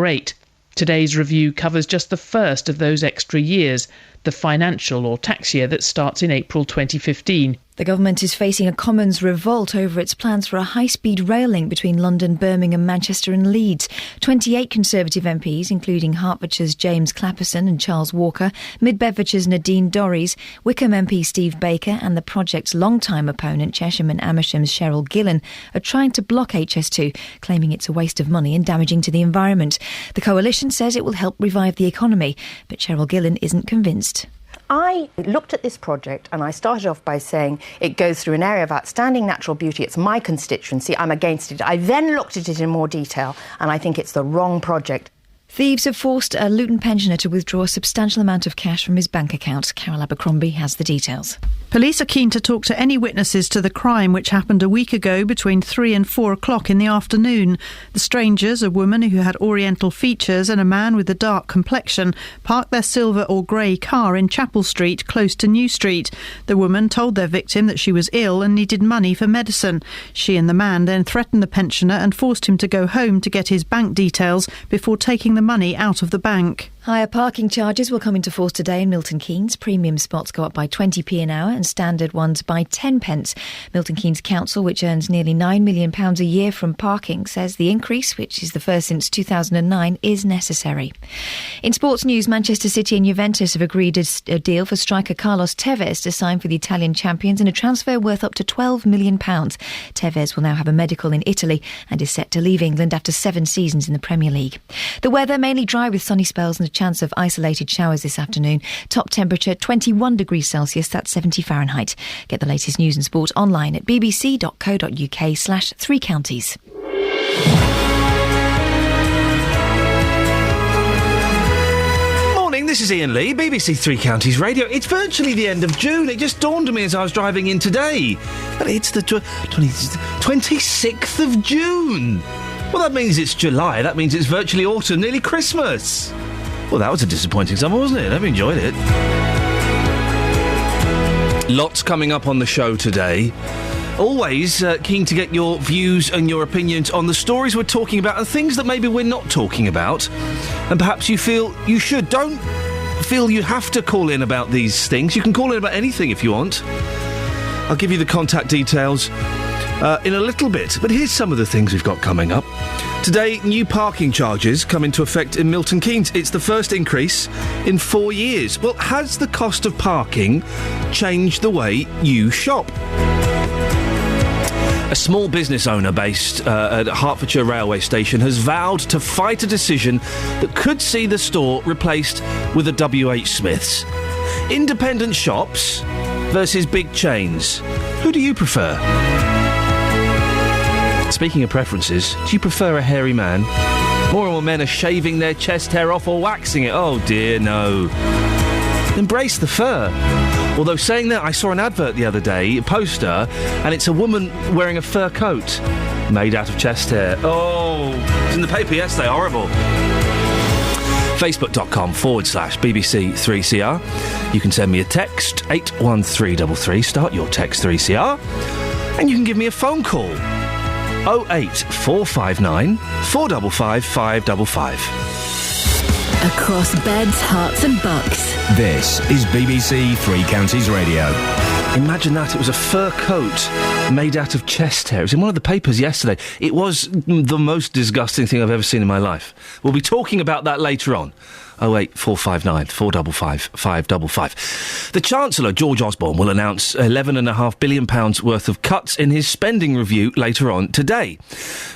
rate. Today's review covers just the first of those extra years, the financial or tax year that starts in April 2015. The government is facing a Commons revolt over its plans for a high-speed rail link between London, Birmingham, Manchester and Leeds. 28 Conservative MPs, including Hertfordshire's James Clapperson and Charles Walker, Mid-Bedfordshire's Nadine Dorries, Wickham MP Steve Baker and the project's long-time opponent Chesham and Amersham's Cheryl Gillan are trying to block HS2, claiming it's a waste of money and damaging to the environment. The coalition says it will help revive the economy, but Cheryl Gillan isn't convinced. I looked at this project and I started off by saying it goes through an area of outstanding natural beauty. It's my constituency. I'm against it. I then looked at it in more detail and I think it's the wrong project. Thieves have forced a Luton pensioner to withdraw a substantial amount of cash from his bank account. Carol Abercrombie has the details. Police are keen to talk to any witnesses to the crime which happened a week ago between 3 and 4 o'clock in the afternoon. The strangers, a woman who had oriental features and a man with a dark complexion, parked their silver or grey car in Chapel Street, close to New Street. The woman told their victim that she was ill and needed money for medicine. She and the man then threatened the pensioner and forced him to go home to get his bank details before taking the money out of the bank. Higher parking charges will come into force today in Milton Keynes. Premium spots go up by 20p an hour and standard ones by 10 pence. Milton Keynes Council, which earns nearly £9 million a year from parking, says the increase, which is the first since 2009, is necessary. In sports news, Manchester City and Juventus have agreed a deal for striker Carlos Tevez to sign for the Italian champions in a transfer worth up to £12 million. Tevez will now have a medical in Italy and is set to leave England after 7 seasons in the Premier League. The weather mainly dry with sunny spells and a chance of isolated showers this afternoon. Top temperature 21 degrees Celsius, that's 70 Fahrenheit. Get the latest news and sport online at bbc.co.uk/3 counties. Morning, this is Iain Lee, BBC Three Counties Radio. It's virtually the end of June. It just dawned on me as I was driving in today. But it's the 26th of June. Well, that means it's July. That means it's virtually autumn, nearly Christmas. Well, that was a disappointing summer, wasn't it? I've enjoyed it. Lots coming up on the show today. Always keen to get your views and your opinions on the stories we're talking about and things that maybe we're not talking about. And perhaps you feel you should. Don't feel you have to call in about these things. You can call in about anything if you want. I'll give you the contact details in a little bit. But here's some of the things we've got coming up. Today, new parking charges come into effect in Milton Keynes. It's the first increase in 4 years. Well, has the cost of parking changed the way you shop? A small business owner based at Hertfordshire railway station has vowed to fight a decision that could see the store replaced with a WH Smith's. Independent shops versus big chains. Who do you prefer? Speaking of preferences, do you prefer a hairy man? More and more men are shaving their chest hair off or waxing it. Oh dear, no. Embrace the fur. Although saying that, I saw an advert the other day, a poster, and it's a woman wearing a fur coat made out of chest hair. Oh, it's in the paper yesterday, horrible. Facebook.com/BBC3CR. You can send me a text, 81333, start your text 3CR, and you can give me a phone call. 08459 455 555. Across beds, hearts and bucks. This is BBC Three Counties Radio. Imagine that, it was a fur coat made out of chest hair. It was in one of the papers yesterday. It was the most disgusting thing I've ever seen in my life. We'll be talking about that later on. 08459 455 555. The Chancellor, George Osborne, will announce £11.5 billion worth of cuts in his spending review later on today.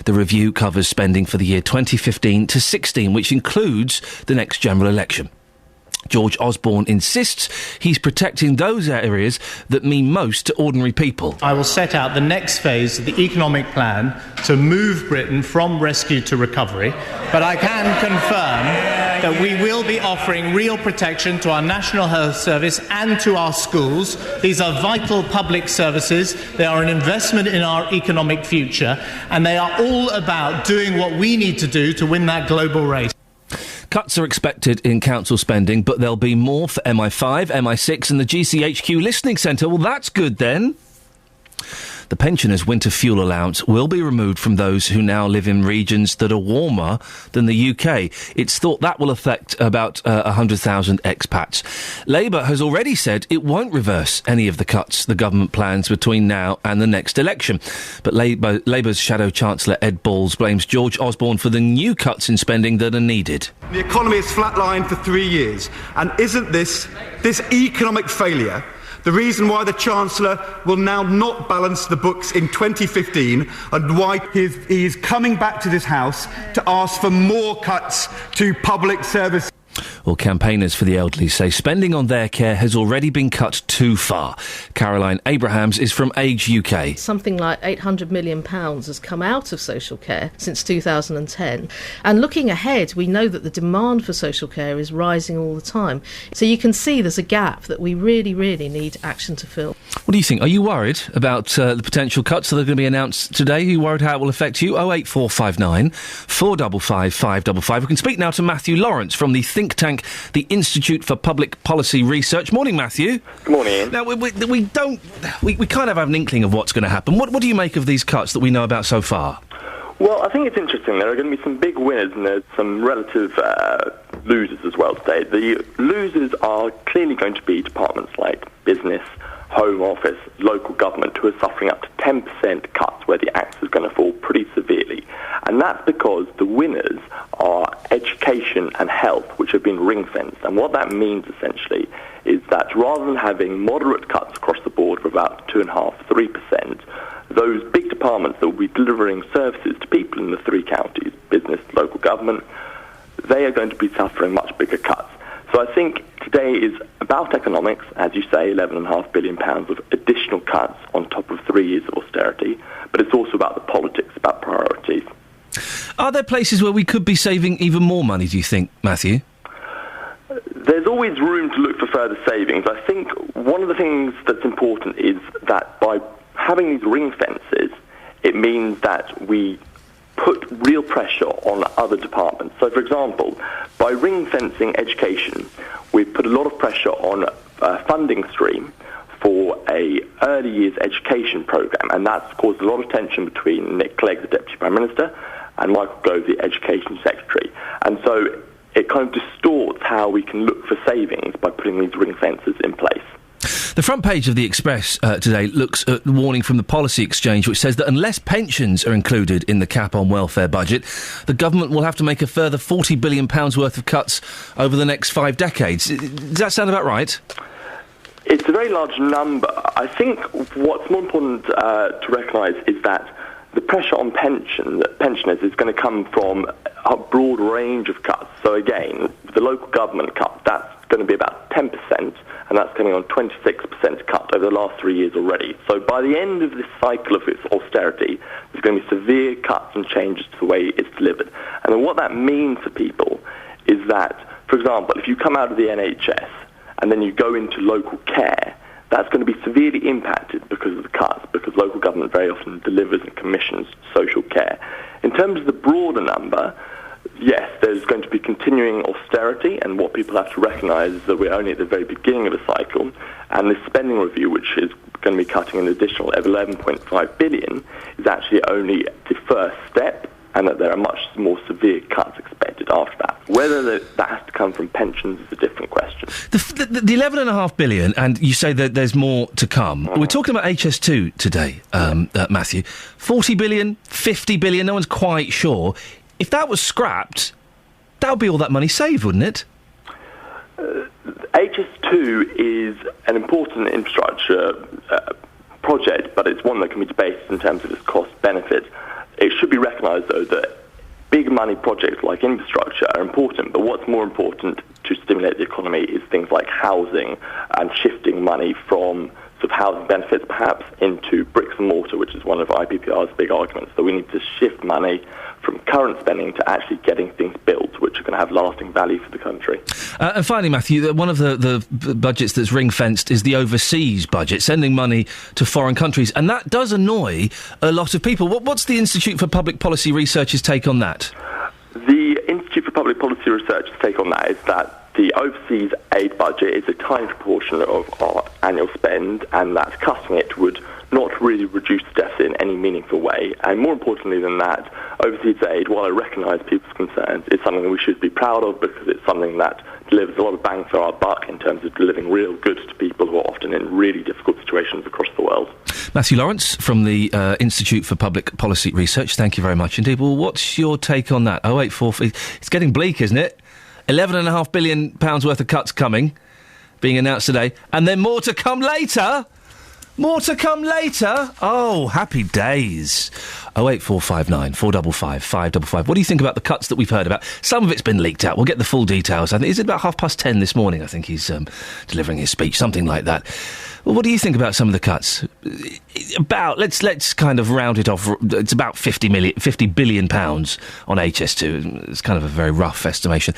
The review covers spending for the year 2015 to 16, which includes the next general election. George Osborne insists he's protecting those areas that mean most to ordinary people. I will set out the next phase of the economic plan to move Britain from rescue to recovery, but I can confirm that we will be offering real protection to our National Health Service and to our schools. These are vital public services. They are an investment in our economic future, and they are all about doing what we need to do to win that global race. Cuts are expected in council spending, but there'll be more for MI5, MI6 and the GCHQ Listening Centre. Well, that's good then. The pensioners' winter fuel allowance will be removed from those who now live in regions that are warmer than the UK. It's thought that will affect about 100,000 expats. Labour has already said it won't reverse any of the cuts the government plans between now and the next election. But Labour's Shadow Chancellor Ed Balls blames George Osborne for the new cuts in spending that are needed. The economy has flatlined for 3 years, and isn't this economic failure the reason why the Chancellor will now not balance the books in 2015 and why he is coming back to this House to ask for more cuts to public service? Well, campaigners for the elderly say spending on their care has already been cut too far. Caroline Abrahams is from Age UK. Something like £800 million has come out of social care since 2010. And looking ahead, we know that the demand for social care is rising all the time. So you can see there's a gap that we really, really need action to fill. What do you think? Are you worried about the potential cuts that are going to be announced today? Are you worried how it will affect you? 08459 455 555. We can speak now to Matthew Lawrence from the think tank, the Institute for Public Policy Research. Morning, Matthew. Good morning, Ian. Now, we kind of have an inkling of what's going to happen. What do you make of these cuts that we know about so far? Well, I think it's interesting. There are going to be some big winners and there's some relative losers as well today. The losers are clearly going to be departments like business, Home Office, local government, who are suffering up to 10% cuts where the axe is going to fall pretty severely. And that's because the winners are education and health, which have been ring-fenced. And what that means, essentially, is that rather than having moderate cuts across the board of about 2.5%-3%, those big departments that will be delivering services to people in the three counties, business, local government, they are going to be suffering much bigger cuts. So I think today is about economics, as you say, £11.5 billion of additional cuts on top of 3 years of austerity, but it's also about the politics, about priorities. Are there places where we could be saving even more money, do you think, Matthew? There's always room to look for further savings. I think one of the things that's important is that by having these ring fences, it means that we put real pressure on other departments. So, for example, by ring-fencing education, we've put a lot of pressure on a funding stream for a early years education programme, and that's caused a lot of tension between Nick Clegg, the Deputy Prime Minister, and Michael Gove, the Education Secretary. And so it kind of distorts how we can look for savings by putting these ring fences in place. The front page of the Express today looks at the warning from the Policy Exchange, which says that unless pensions are included in the cap on welfare budget, the government will have to make a further £40 billion worth of cuts over the next 5 decades. Does that sound about right? It's a very large number. I think what's more important to recognise is that the pressure on pensioners is going to come from a broad range of cuts. So again, the local government cut, that's going to be about 10%, and that's coming on 26% cut over the last 3 years already. So by the end of this cycle of austerity, there's going to be severe cuts and changes to the way it's delivered. And then what that means for people is that, for example, if you come out of the NHS and then you go into local care, that's going to be severely impacted because of the cuts, because local government very often delivers and commissions social care. In terms of the broader number, yes, there's going to be continuing austerity, and what people have to recognise is that we're only at the very beginning of the cycle, and this spending review, which is going to be cutting an additional £11.5 billion, is actually only the first step, and that there are much more severe cuts expected after that. Whether that has to come from pensions is a different question. The £11.5 billion, and you say that there's more to come. We're talking about HS2 today, Matthew. 40 billion, 50 billion, no one's quite sure. If that was scrapped, that would be all that money saved, wouldn't it? HS2 is an important infrastructure project, but it's one that can be debated in terms of its cost-benefit. It should be recognised, though, that big money projects like infrastructure are important, but what's more important to stimulate the economy is things like housing and shifting money from sort of housing benefits, perhaps, into bricks and mortar, which is one of IPPR's big arguments. So we need to shift money from current spending to actually getting things built, which are going to have lasting value for the country. And finally, Matthew, one of the budgets that's ring-fenced is the overseas budget, sending money to foreign countries, and that does annoy a lot of people. What's the Institute for Public Policy Research's take on that? The Institute for Public policy researchers' take on that is that the overseas aid budget is a tiny proportion of our annual spend, and that cutting it would not really reduce the deficit in any meaningful way. And more importantly than that, overseas aid, while I recognise people's concerns, is something we should be proud of because it's something that delivers a lot of bang for our buck in terms of delivering real goods to people who are often in really difficult situations across the world. Matthew Lawrence from the Institute for Public Policy Research, thank you very much indeed. Well, what's your take on that? 084... It's getting bleak, isn't it? £11.5 billion worth of cuts coming, being announced today, and then more to come later. More to come later. Oh, happy days. 08459 455 555. What do you think about the cuts that we've heard about? Some of it's been leaked out. We'll get the full details. I think is it about 10:30 this morning? I think he's delivering his speech, something like that. Well, what do you think about some of the cuts? About let's kind of round it off. It's about £50 billion on HS2. It's kind of a very rough estimation.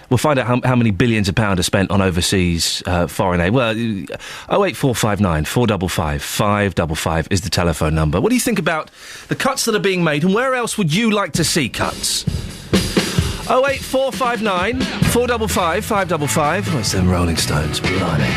We'll find out how many billions of pounds are spent on overseas foreign aid. Well, 08459 455 555 is the telephone number. What do you think about the cuts that are being made, and where else would you like to see cuts? 08459 455 555. Oh, it's them Rolling Stones, blimey.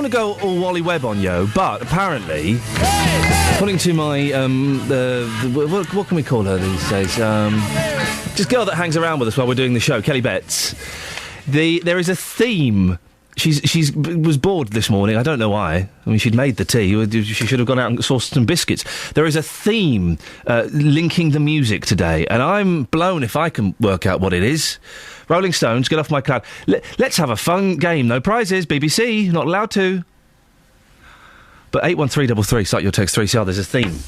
Go all Wally Webb on you, but apparently, according to my what can we call her these days? Just girl that hangs around with us while we're doing the show, Kelly Betts. There is a theme. She was bored this morning. I don't know why. I mean, she'd made the tea. She should have gone out and sourced some biscuits. There is a theme linking the music today, and I'm blown if I can work out what it is. Rolling Stones, get off my cloud. Let's have a fun game. No prizes. BBC, not allowed to. But 81333, start your text 3CR. There's a theme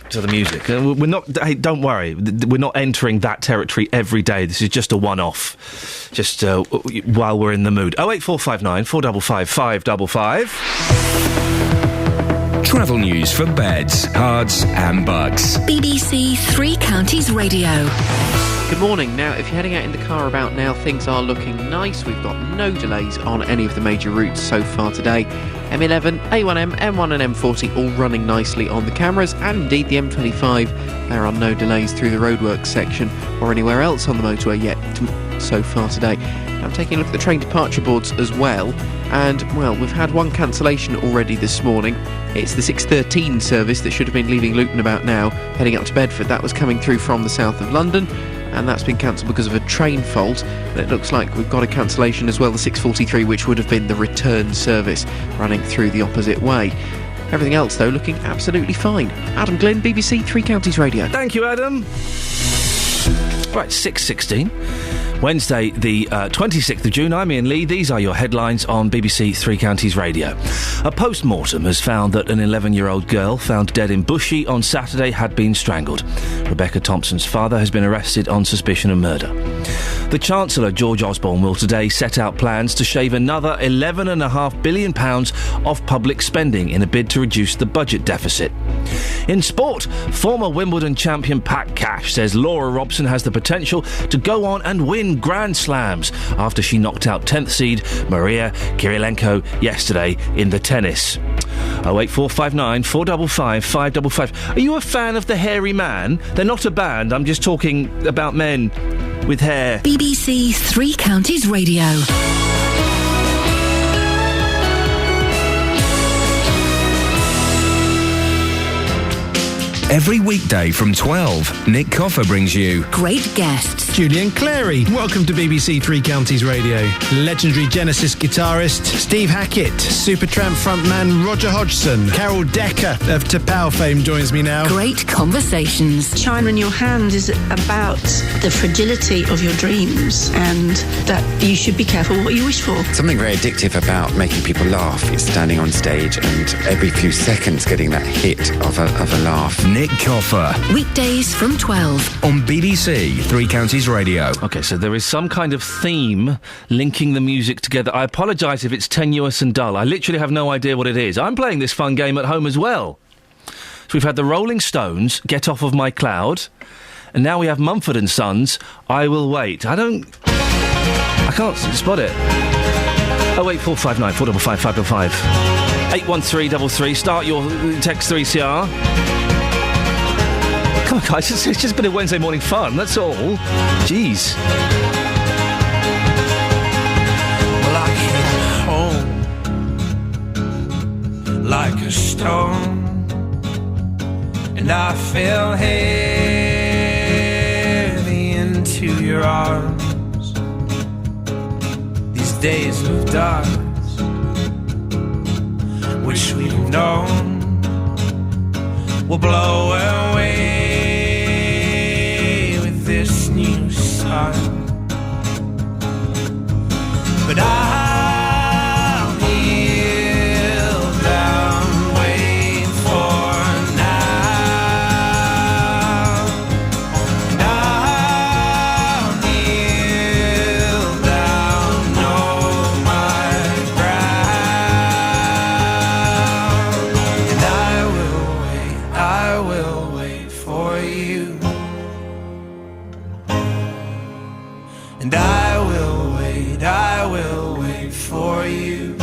to the music. We're not. Hey, don't worry. We're not entering that territory every day. This is just a one-off. Just while we're in the mood. 08459 455 555. Travel news for beds, cards and bucks. BBC Three Counties Radio. Good morning. Now, if you're heading out in the car about now, things are looking nice. We've got no delays on any of the major routes so far today. M11, A1M, M1 and M40 all running nicely on the cameras, and indeed the M25. There are no delays through the roadworks section or anywhere else on the motorway yet so far today. I'm taking a look at the train departure boards as well, and, well, we've had one cancellation already this morning. It's the 6:13 service that should have been leaving Luton about now, heading up to Bedford. That was coming through from the south of London, and that's been cancelled because of a train fault. And it looks like we've got a cancellation as well, the 6:43, which would have been the return service running through the opposite way. Everything else, though, looking absolutely fine. Adam Glynn, BBC Three Counties Radio. Thank you, Adam. Right, 6:16. Wednesday, the 26th of June. I'm Iain Lee. These are your headlines on BBC Three Counties Radio. A post-mortem has found that an 11-year-old girl found dead in Bushey on Saturday had been strangled. Rebecca Thompson's father has been arrested on suspicion of murder. The Chancellor, George Osborne, will today set out plans to shave another £11.5 billion off public spending in a bid to reduce the budget deficit. In sport, former Wimbledon champion Pat Cash says Laura Robson has the potential to go on and win Grand Slams after she knocked out 10th seed Maria Kirilenko yesterday in the tennis. 08459 455 555. Are you a fan of the Hairy Man? They're not a band, I'm just talking about men with hair. BBC Three Counties Radio. Every weekday from 12, Nick Coffer brings you great guests. Julian Clary, welcome to BBC Three Counties Radio. Legendary Genesis guitarist Steve Hackett, Supertramp frontman Roger Hodgson, Carol Decker of Tapao fame joins me now. Great conversations. China in Your Hand is about the fragility of your dreams and that you should be careful what you wish for. Something very addictive about making people laugh is standing on stage and every few seconds getting that hit of a laugh. Nick Coffer. Weekdays from 12. On BBC Three Counties Radio. OK, so there is some kind of theme linking the music together. I apologise if it's tenuous and dull. I literally have no idea what it is. I'm playing this fun game at home as well. So we've had the Rolling Stones, Get Off of My Cloud, and now we have Mumford & Sons, I Will Wait. I can't spot it. 08459 455 555. 81333. Start your text 3CR. Come on, guys, it's just been a Wednesday morning fun, that's all. Jeez. Well, I came home like a stone, and I fell heavy into your arms. These days of darkness, which we've known, will blow away with this new sun. But I'll kneel down, wait for now. And I'll kneel down, know my ground. And I will wait for you. And I will wait for you.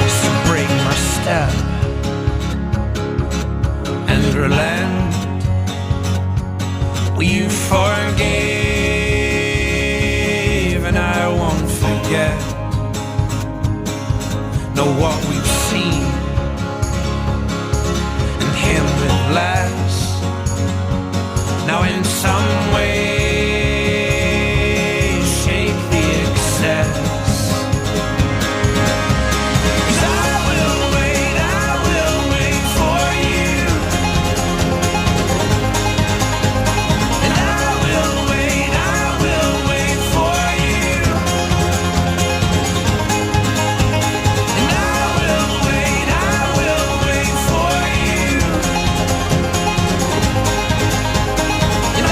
So break my step and relent. Well, you forgave and I won't forget. Know what we've seen and him with less. Now in some way shape the excess. 'Cause I will wait for you. And I will wait for you. And I will wait for you. And I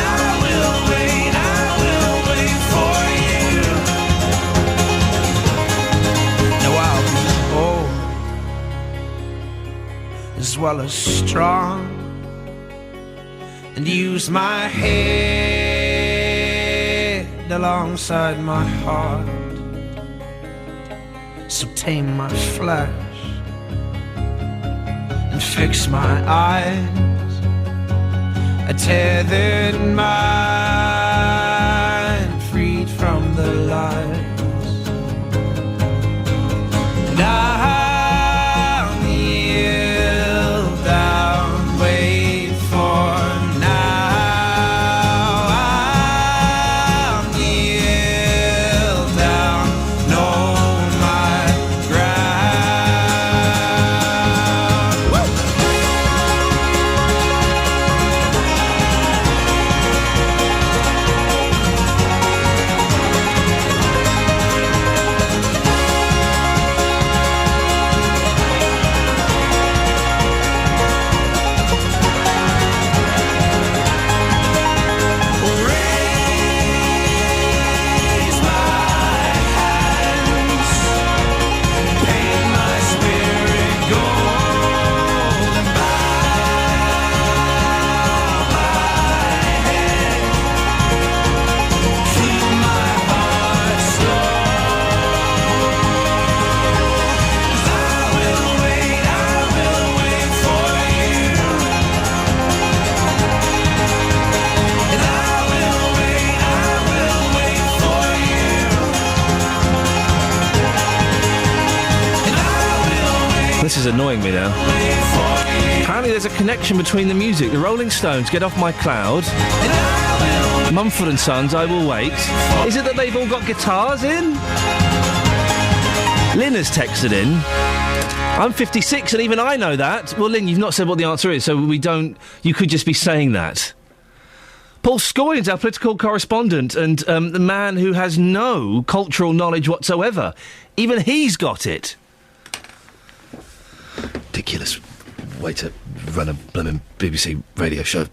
as well as strong, and use my head alongside my heart. So tame my flesh and fix my eyes, a tethered mind freed from the lies. And I'll kneel down, wait for now. I'll kneel down, know my ground. Woo! This is annoying me now. Apparently there's a connection between the music. The Rolling Stones, Get Off My Cloud. Mumford & Sons, I Will Wait. Is it that they've all got guitars in? Lynn has texted in. I'm 56 and even I know that. Well, Lynn, you've not said what the answer is, so we don't... You could just be saying that. Paul Scoyne's our political correspondent and the man who has no cultural knowledge whatsoever. Even he's got it. Ridiculous way to run a blooming BBC radio show.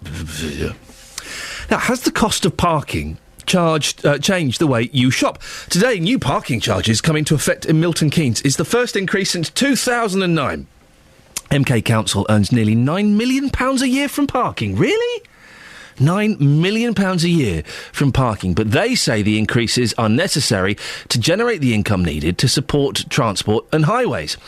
Now, has the cost of parking changed the way you shop? Today, new parking charges come into effect in Milton Keynes. It's the first increase since 2009. MK Council earns nearly £9 million a year from parking. Really? £9 million a year from parking. But they say the increases are necessary to generate the income needed to support transport and highways.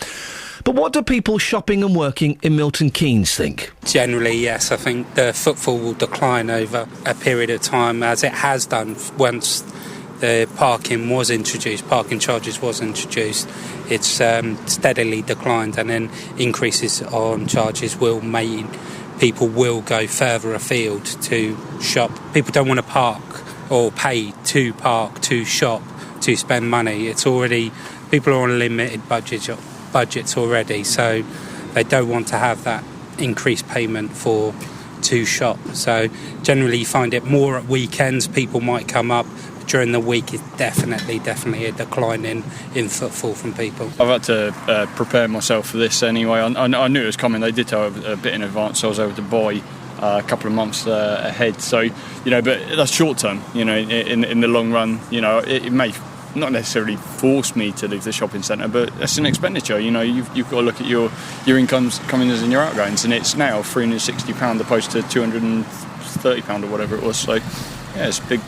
But what do people shopping and working in Milton Keynes think? Generally, yes. I think the footfall will decline over a period of time, as it has done once the parking charges was introduced. It's steadily declined, and then increases on charges will mean people will go further afield to shop. People don't want to park or pay to park, to shop, to spend money. People are on limited budgets already, so they don't want to have that increased payment to shop. So generally you find it more at weekends. People might come up. During the week it's definitely a decline in footfall from people. I've had to prepare myself for this anyway. I knew it was coming. They did tell a bit in advance, so I was able to buy a couple of months ahead. So, but that's short term. In the long run, it may not necessarily force me to leave the shopping centre, but that's an expenditure. You've got to look at your incomes coming in and your outgoings, and it's now £360 opposed to £230 or whatever it was. So yeah, it's big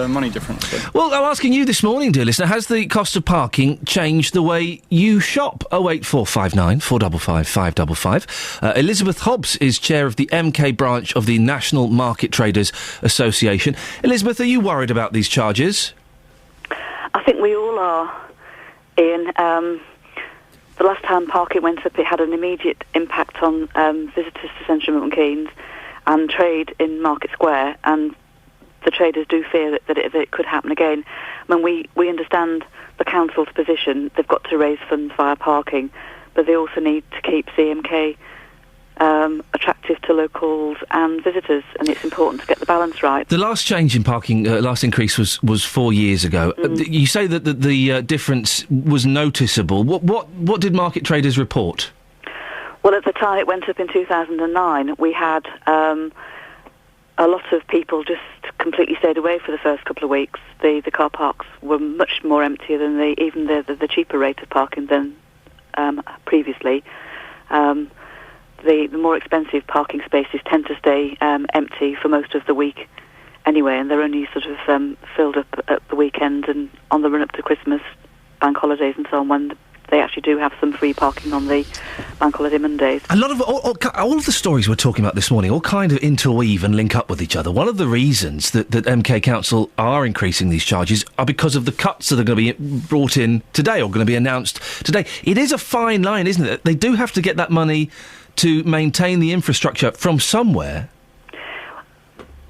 money difference. So. Well, I'm asking you this morning, dear listener, has the cost of parking changed the way you shop? 08459 455 555. Elizabeth Hobbs is chair of the MK branch of the National Market Traders Association. Elizabeth, are you worried about these charges? I think we all are, Ian. The last time parking went up, it had an immediate impact on visitors to Central Milton Keynes and trade in Market Square, and the traders do fear that it could happen again. I mean, we understand the council's position. They've got to raise funds via parking, but they also need to keep CMK attractive to locals and visitors, and it's important to get the balance right. The last change in parking, last increase was 4 years ago. You say that the difference was noticeable. What did market traders report? Well, at the time it went up in 2009, we had a lot of people just completely stayed away for the first couple of weeks. The car parks were much more emptier than the cheaper rate of parking than previously. the more expensive parking spaces tend to stay empty for most of the week anyway, and they're only sort of filled up at the weekend and on the run-up to Christmas, bank holidays and so on, when they actually do have some free parking on the bank holiday Mondays. A lot of all of the stories we're talking about this morning all kind of interweave and link up with each other. One of the reasons that MK Council are increasing these charges are because of the cuts that are going to be brought in today or going to be announced today. It is a fine line, isn't it? They do have to get that money to maintain the infrastructure from somewhere.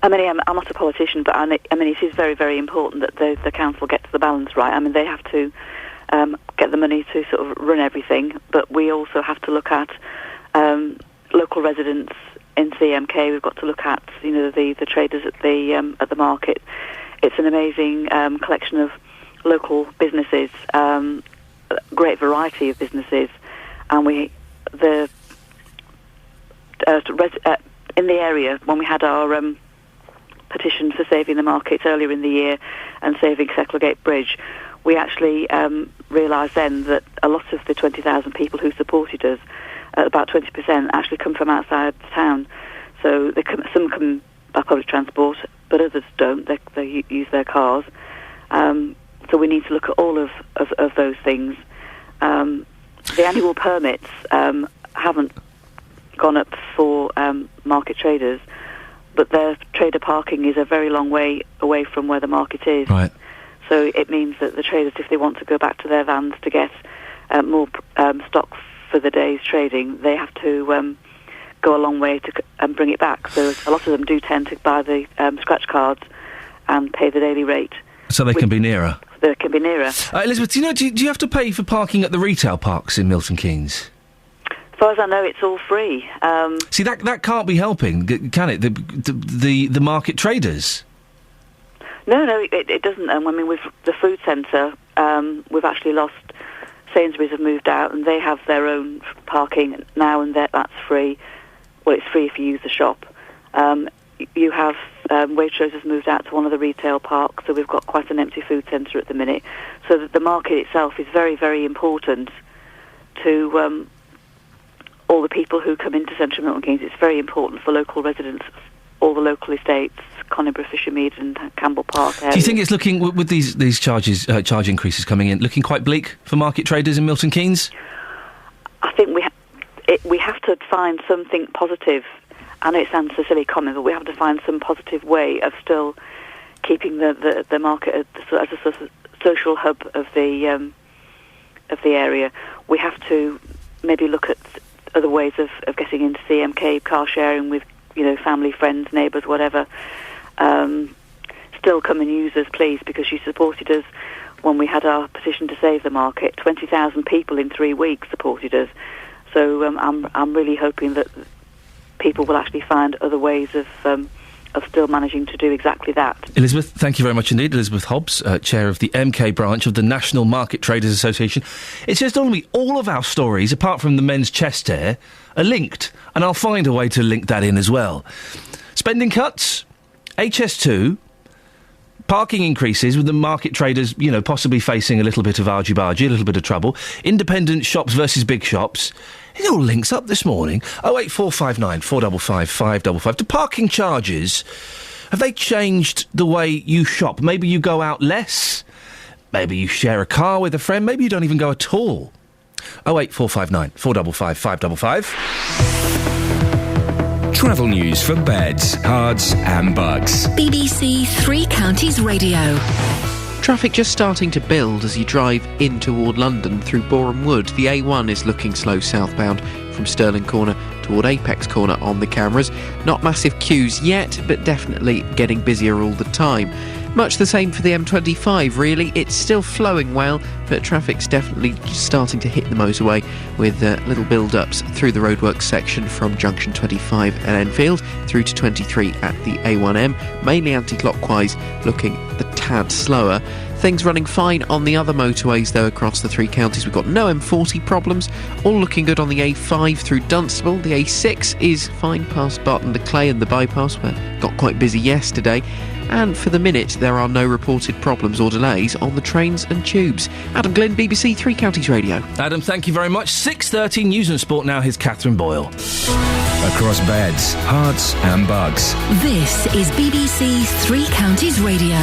I mean, I'm not a politician, but I mean, it is very, very important that the council gets the balance right. I mean, they have to get the money to sort of run everything, but we also have to look at local residents in CMK. We've got to look at, you know, the traders at the market. It's an amazing collection of local businesses, great variety of businesses, and in the area when we had our petition for saving the markets earlier in the year and saving Secklegate Bridge, we actually realised then that a lot of the 20,000 people who supported us, about 20%, actually come from outside town. So some come by public transport, but others don't. They use their cars. So we need to look at all of those things. The annual permits haven't gone up for market traders, but their trader parking is a very long way away from where the market is. Right. So it means that the traders, if they want to go back to their vans to get more stock for the day's trading, they have to go a long way to bring it back. So a lot of them do tend to buy the scratch cards and pay the daily rate. So they can be nearer. They can be nearer. Elizabeth, do you have to pay for parking at the retail parks in Milton Keynes? As far as I know, it's all free. See, that can't be helping, can it? The market traders. No, it doesn't. I mean, with the food centre, we've actually lost. Sainsbury's have moved out, and they have their own parking now, and that's free. Well, it's free if you use the shop. You have Waitrose has moved out to one of the retail parks, so we've got quite an empty food centre at the minute. So that the market itself is very, very important to all the people who come into Central Milton Keynes. It's very important for local residents, all the local estates, Conniborough, Fishermead and Campbell Park areas. Do you think it's looking, with these charge increases coming in, looking quite bleak for market traders in Milton Keynes? I think we have to find something positive. I know it sounds a silly comment, but we have to find some positive way of still keeping the market as a sort of social hub of the area. We have to maybe look at other ways of getting into CMK, car sharing with, you know, family, friends, neighbours, whatever. Still come and use us, please, because you supported us when we had our petition to save the market. 20,000 people in 3 weeks supported us. So I'm really hoping that people will actually find other ways of still managing to do exactly that. Elizabeth, thank you very much indeed. Elizabeth Hobbs, chair of the MK branch of the National Market Traders Association. It's just on me, all of our stories, apart from the men's chest hair, are linked, and I'll find a way to link that in as well. Spending cuts, HS2, parking increases with the market traders, you know, possibly facing a little bit of argy-bargy, a little bit of trouble. Independent shops versus big shops. It all links up this morning. 08459 455 555. Do parking charges, have they changed the way you shop? Maybe you go out less. Maybe you share a car with a friend. Maybe you don't even go at all. 08459 455 555. Travel news for beds, cards and bugs. BBC Three Counties Radio. Traffic just starting to build as you drive in toward London through Boreham Wood. The A1 is looking slow southbound from Stirling Corner toward Apex Corner on the cameras. Not massive queues yet, but definitely getting busier all the time. Much the same for the M25, really. It's still flowing well, but traffic's definitely starting to hit the motorway with little build-ups through the roadworks section from junction 25 at Enfield through to 23 at the A1M, mainly anti-clockwise, looking a tad slower. Things running fine on the other motorways, though, across the three counties. We've got no M40 problems, all looking good on the A5 through Dunstable. The A6 is fine past Barton le Clay and the bypass, where it got quite busy yesterday. and for the minute there are no reported problems or delays on the trains and tubes. Adam Glynn, BBC Three Counties Radio. Adam, thank you very much. 6:30 News and Sport now. Here's Catherine Boyle. Across beds, hearts and bucks. This is BBC Three Counties Radio.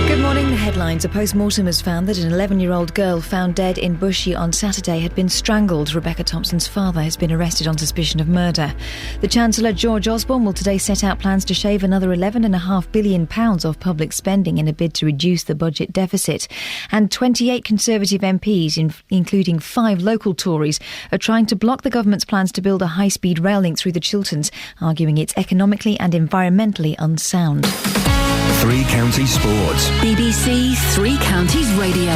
Good morning. The headlines. A post-mortem has found that an 11-year-old girl found dead in Bushey on Saturday had been strangled. Rebecca Thompson's father has been arrested on suspicion of murder. The Chancellor, George Osborne, will today set out plans to shave another £11.5 billion off public spending in a bid to reduce the budget deficit. And 28 Conservative MPs, including 5 local Tories, are trying to block the government's plans to build a high-speed rail link through the Chilterns, arguing it's economically and environmentally unsound. Three Counties Sports. BBC Three Counties Radio.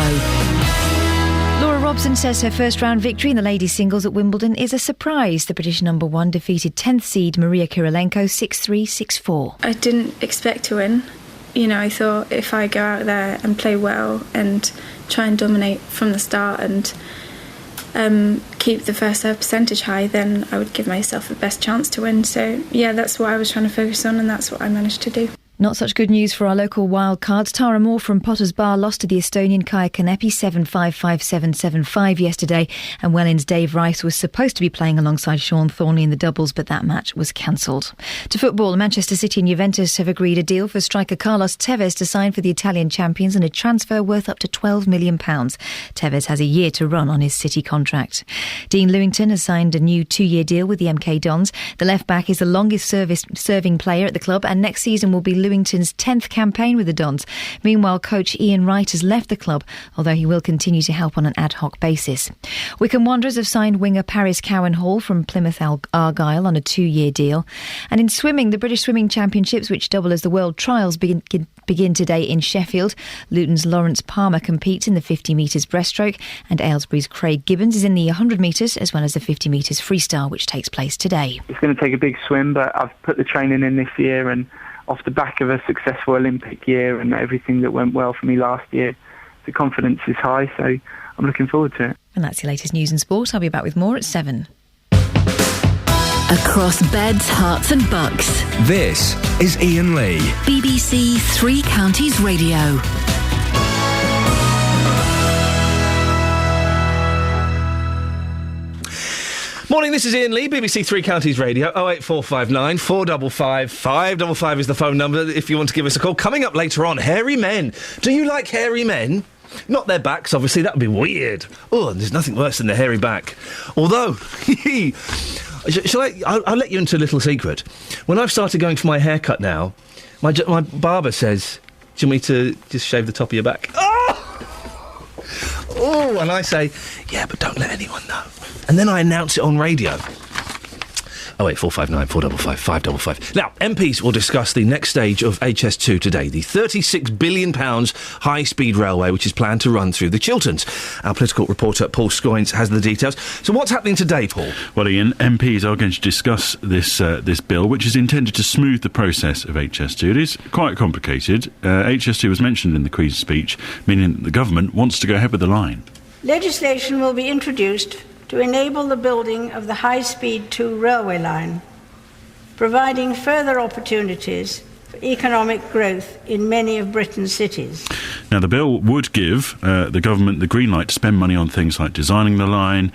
Laura Robson says her first-round victory in the ladies' singles at Wimbledon is a surprise. The British number 1 defeated 10th seed Maria Kirilenko 6-3, 6-4. I didn't expect to win. You know, I thought if I go out there and play well and try and dominate from the start and keep the first serve percentage high, then I would give myself the best chance to win. So, yeah, that's what I was trying to focus on, and that's what I managed to do. Not such good news for our local wild cards. Tara Moore from Potters Bar lost to the Estonian Kaia Kanepi 7-5, 5-7, 7-5 yesterday, and Welling's Dave Rice was supposed to be playing alongside Sean Thornley in the doubles, but that match was cancelled. To football, Manchester City and Juventus have agreed a deal for striker Carlos Tevez to sign for the Italian champions and a transfer worth up to £12 million. Tevez has a year to run on his City contract. Dean Lewington has signed a new 2-year deal with the MK Dons. The left-back is the longest serving player at the club, and next season will be Lewington's 10th campaign with the Dons. Meanwhile, coach Iain Wright has left the club, although he will continue to help on an ad hoc basis. Wycombe Wanderers have signed winger Paris Cowan-Hall from Plymouth Argyle on a 2-year deal. And in swimming, the British Swimming Championships, which double as the World Trials, begin today in Sheffield. Luton's Lawrence Palmer competes in the 50 metres breaststroke, and Aylesbury's Craig Gibbons is in the 100 metres as well as the 50 metres freestyle, which takes place today. It's going to take a big swim, but I've put the training in this year, and off the back of a successful Olympic year and everything that went well for me last year, the confidence is high, so I'm looking forward to it. And that's your latest news and sport. I'll be back with more at 7. Across beds, hearts and bucks. This is Iain Lee. BBC Three Counties Radio. Morning, this is Iain Lee, BBC Three Counties Radio, 08459 455 555 is the phone number if you want to give us a call. Coming up later on, hairy men. Do you like hairy men? Not their backs, obviously, that would be weird. Oh, and there's nothing worse than the hairy back. Although, I'll let you into a little secret. When I've started going for my haircut now, my barber says, do you want me to just shave the top of your back? Oh, and I say, yeah, but don't let anyone know. And then I announce it on radio. 08459 455 555. Now, MPs will discuss the next stage of HS2 today, the £36 billion high-speed railway which is planned to run through the Chilterns. Our political reporter Paul Scoynes has the details. So what's happening today, Paul? Well, Iain, MPs are going to discuss this bill, which is intended to smooth the process of HS2. It is quite complicated. HS2 was mentioned in the Queen's speech, meaning that the government wants to go ahead with the line. Legislation will be introduced to enable the building of the high-speed 2 railway line, providing further opportunities for economic growth in many of Britain's cities. Now, the bill would give the government the green light to spend money on things like designing the line,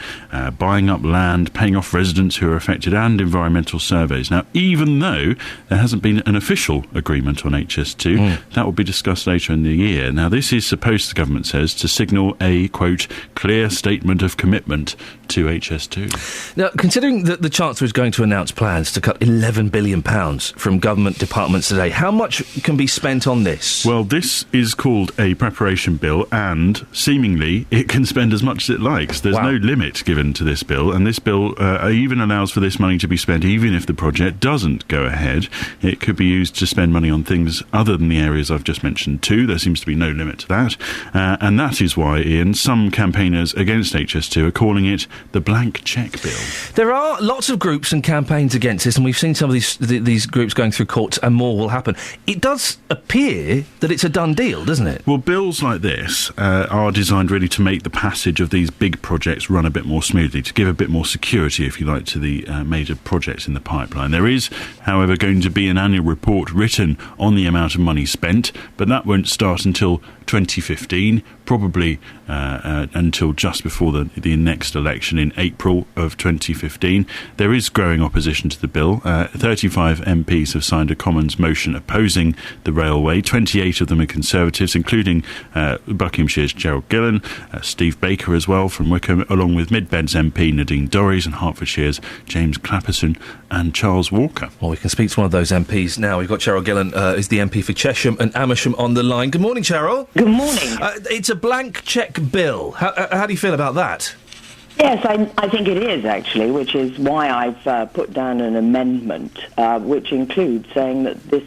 buying up land, paying off residents who are affected, and environmental surveys. Now, even though there hasn't been an official agreement on HS2, that will be discussed later in the year. Now, this is supposed, the government says, to signal a, quote, clear statement of commitment to HS2. Now, considering that the Chancellor is going to announce plans to cut £11 billion from government departments today, how much can be spent on this? Well, this is called a preparation bill, and seemingly it can spend as much as it likes. There's no limit given to this bill, and this bill even allows for this money to be spent even if the project doesn't go ahead. It could be used to spend money on things other than the areas I've just mentioned too. There seems to be no limit to that, and that is why, Iain, some campaigners against HS2 are calling it the blank cheque bill. There are lots of groups and campaigns against this, and we've seen some of these groups going through courts, and more will happen. It does appear that it's a done deal, doesn't it? Well, Well, bills like this are designed really to make the passage of these big projects run a bit more smoothly, to give a bit more security, if you like, to the major projects in the pipeline. There is, however, going to be an annual report written on the amount of money spent, but that won't start until 2015, probably until just before the next election in April of 2015. There is growing opposition to the bill. 35 MPs have signed a Commons motion opposing the railway. 28 of them are Conservatives, including Buckinghamshire's Gerald Gillen, Steve Baker as well from Wickham, along with Mid-Bed's MP Nadine Dorries and Hertfordshire's James Clapperson and Charles Walker. Well, we can speak to one of those MPs now. We've got Cheryl Gillen, is the MP for Chesham and Amersham on the line. Good morning, Cheryl. Good morning. It's a blank cheque bill. How do you feel about that? Yes, I think it is, actually, which is why I've put down an amendment which includes saying that this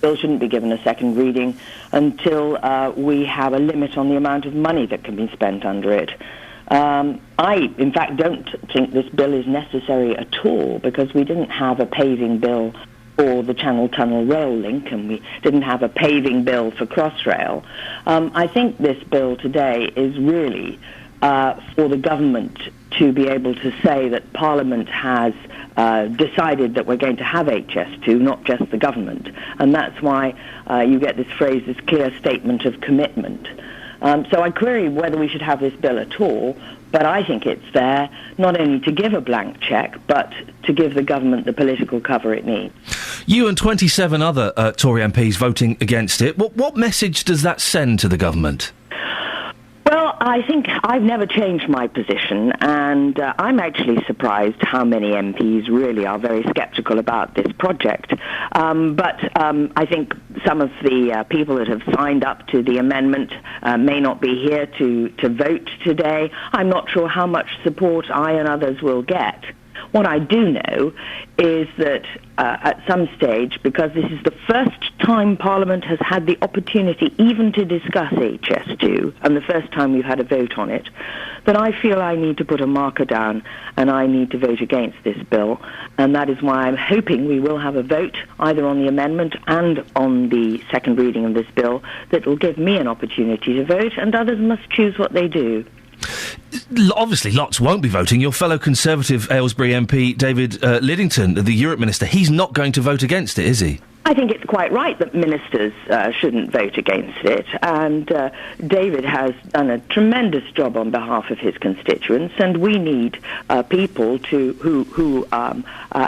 bill shouldn't be given a second reading until we have a limit on the amount of money that can be spent under it. I, in fact, don't think this bill is necessary at all, because we didn't have a paving bill for the Channel Tunnel rail link, and we didn't have a paving bill for Crossrail. I think this bill today is really for the government to be able to say that Parliament has decided that we're going to have HS2, not just the government. And that's why you get this phrase, this clear statement of commitment. So I query whether we should have this bill at all, but I think it's there not only to give a blank cheque, but to give the government the political cover it needs. You and 27 other Tory MPs voting against it. What message does that send to the government? Well, I think I've never changed my position, and I'm actually surprised how many MPs really are very sceptical about this project. But I think some of the people that have signed up to the amendment may not be here to vote today. I'm not sure how much support I and others will get. What I do know is that at some stage, because this is the first time Parliament has had the opportunity even to discuss HS2, and the first time we've had a vote on it, that I feel I need to put a marker down and I need to vote against this bill. And that is why I'm hoping we will have a vote either on the amendment and on the second reading of this bill that will give me an opportunity to vote, and others must choose what they do. Obviously, lots won't be voting. Your fellow Conservative Aylesbury MP, David Lidington, the Europe Minister, he's not going to vote against it, is he? I think it's quite right that ministers shouldn't vote against it, and David has done a tremendous job on behalf of his constituents, and we need people who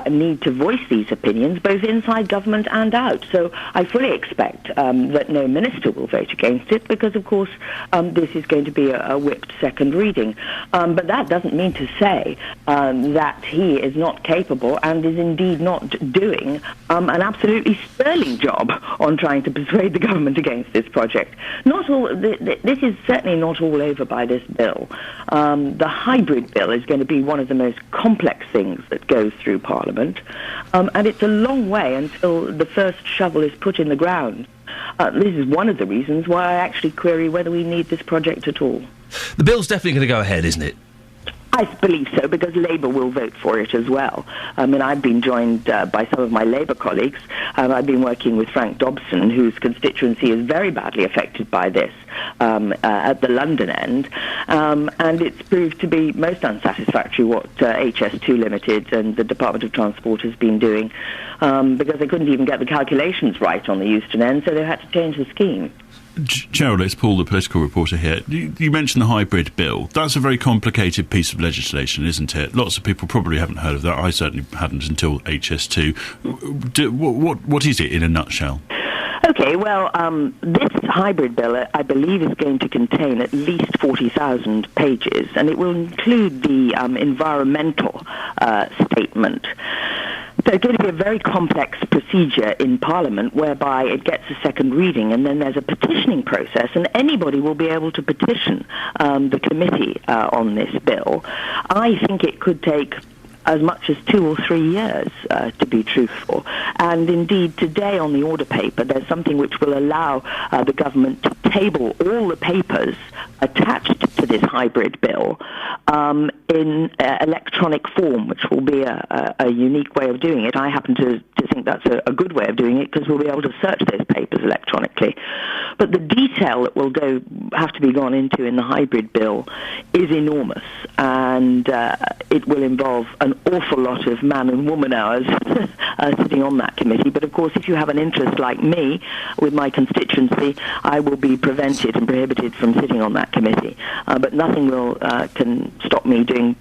need to voice these opinions, both inside government and out. So I fully expect that no minister will vote against it, because, of course, this is going to be a whipped second reading. But that doesn't mean to say that he is not capable and is indeed not doing an absolutely sterling job on trying to persuade the government against this project. Not all. This is certainly not all over by this bill. The hybrid bill is going to be one of the most complex things that goes through Parliament, and it's a long way until the first shovel is put in the ground. This is one of the reasons why I actually query whether we need this project at all. The bill's definitely going to go ahead, isn't it? I believe so, because Labour will vote for it as well. I mean, I've been joined by some of my Labour colleagues. I've been working with Frank Dobson, whose constituency is very badly affected by this at the London end, and it's proved to be most unsatisfactory what HS2 Limited and the Department of Transport has been doing, because they couldn't even get the calculations right on the Euston end, so they had to change the scheme. Cheryl, it's Paul, the political reporter here. You mentioned the hybrid bill. That's a very complicated piece of legislation, isn't it? Lots of people probably haven't heard of that. I certainly hadn't until HS2. What is it in a nutshell? Okay, well, this hybrid bill, I believe, is going to contain at least 40,000 pages, and it will include the environmental statement. So it's going to be a very complex procedure in Parliament, whereby it gets a second reading, and then there's a petitioning process, and anybody will be able to petition the committee on this bill. I think it could take as much as 2 or 3 years, to be truthful. And indeed, today on the order paper, there's something which will allow the government to table all the papers attached to this hybrid bill in electronic form, which will be a unique way of doing it. I happen to think that's a good way of doing it, because we'll be able to search those papers electronically. But the detail that will have to be gone into in the hybrid bill is enormous, and it will involve an awful lot of man and woman hours sitting on that committee. But of course, if you have an interest like me with my constituency, I will be prevented and prohibited from sitting on that committee. But nothing can stop me being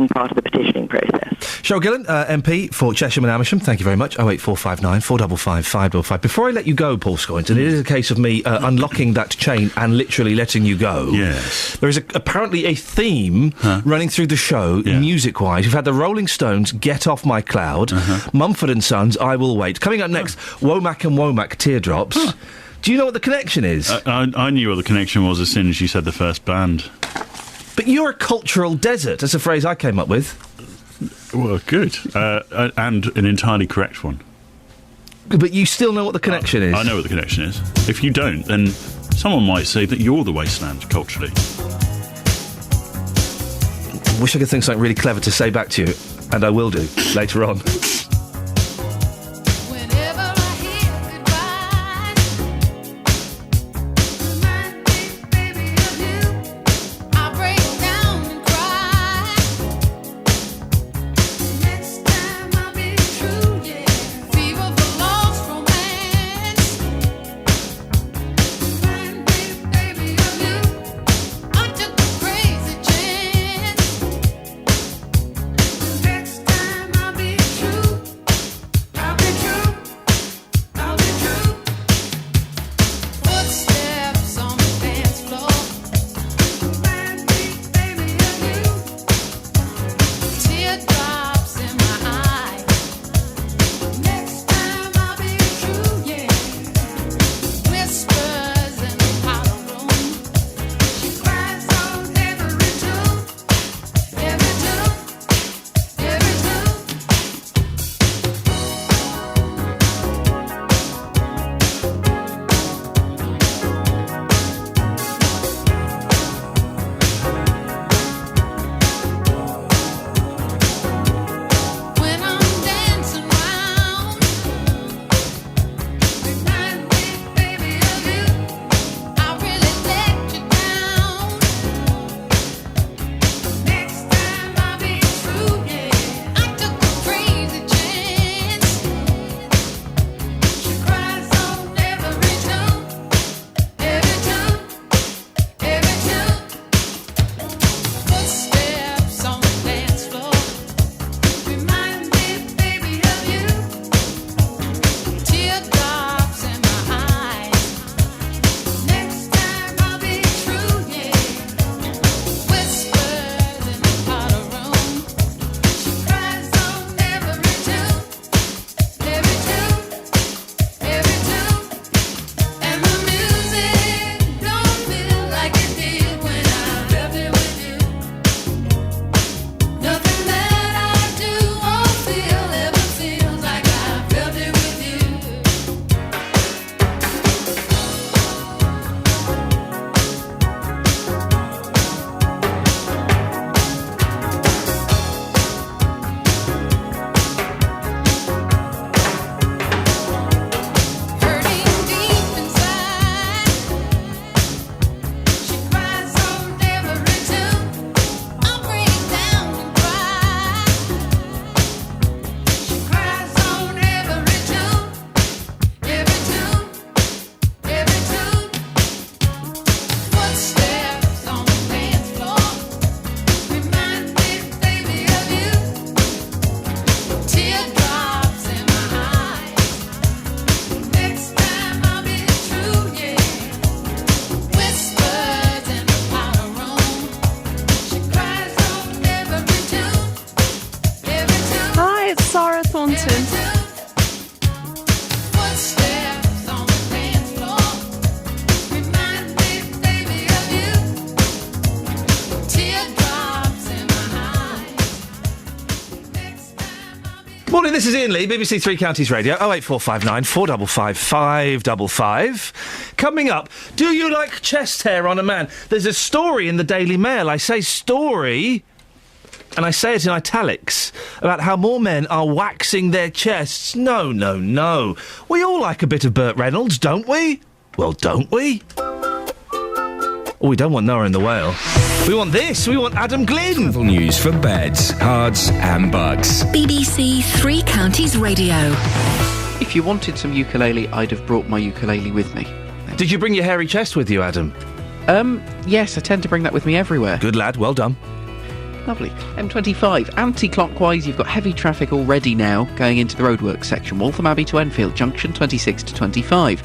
part of the petitioning process. Cheryl Gillen, MP for Chesham and Amersham, thank you very much. 08459 455 555. Before I let you go, Paul Scoington, it is a case of me unlocking that chain and literally letting you go. Yes. There is apparently a theme running through the show, music-wise. We've had the Rolling Stones, Get Off My Cloud, Mumford & Sons, I Will Wait. Coming up next, Womack and Womack, Teardrops. Do you know what the connection is? I knew what the connection was as soon as you said the first band. But you're a cultural desert. That's a phrase I came up with. Well, good. And an entirely correct one. But you still know what the connection is? I know what the connection is. If you don't, then someone might say that you're the wasteland, culturally. I wish I could think something really clever to say back to you, and I will do later on. Morning, this is Iain Lee, BBC Three Counties Radio, 08459 455 555. Coming up, do you like chest hair on a man? There's a story in the Daily Mail, I say story, and I say it in italics, about how more men are waxing their chests. No. We all like a bit of Burt Reynolds, don't we? Well, don't we? Oh, we don't want Noah in the whale. We want this. We want Adam Glynn. Travel news for beds, cards and bugs. BBC Three Counties Radio. If you wanted some ukulele, I'd have brought my ukulele with me. Did you bring your hairy chest with you, Adam? Yes, I tend to bring that with me everywhere. Good lad, well done. Lovely. M25, anti-clockwise, you've got heavy traffic already now going into the roadworks section. Waltham Abbey to Enfield Junction, 26 to 25.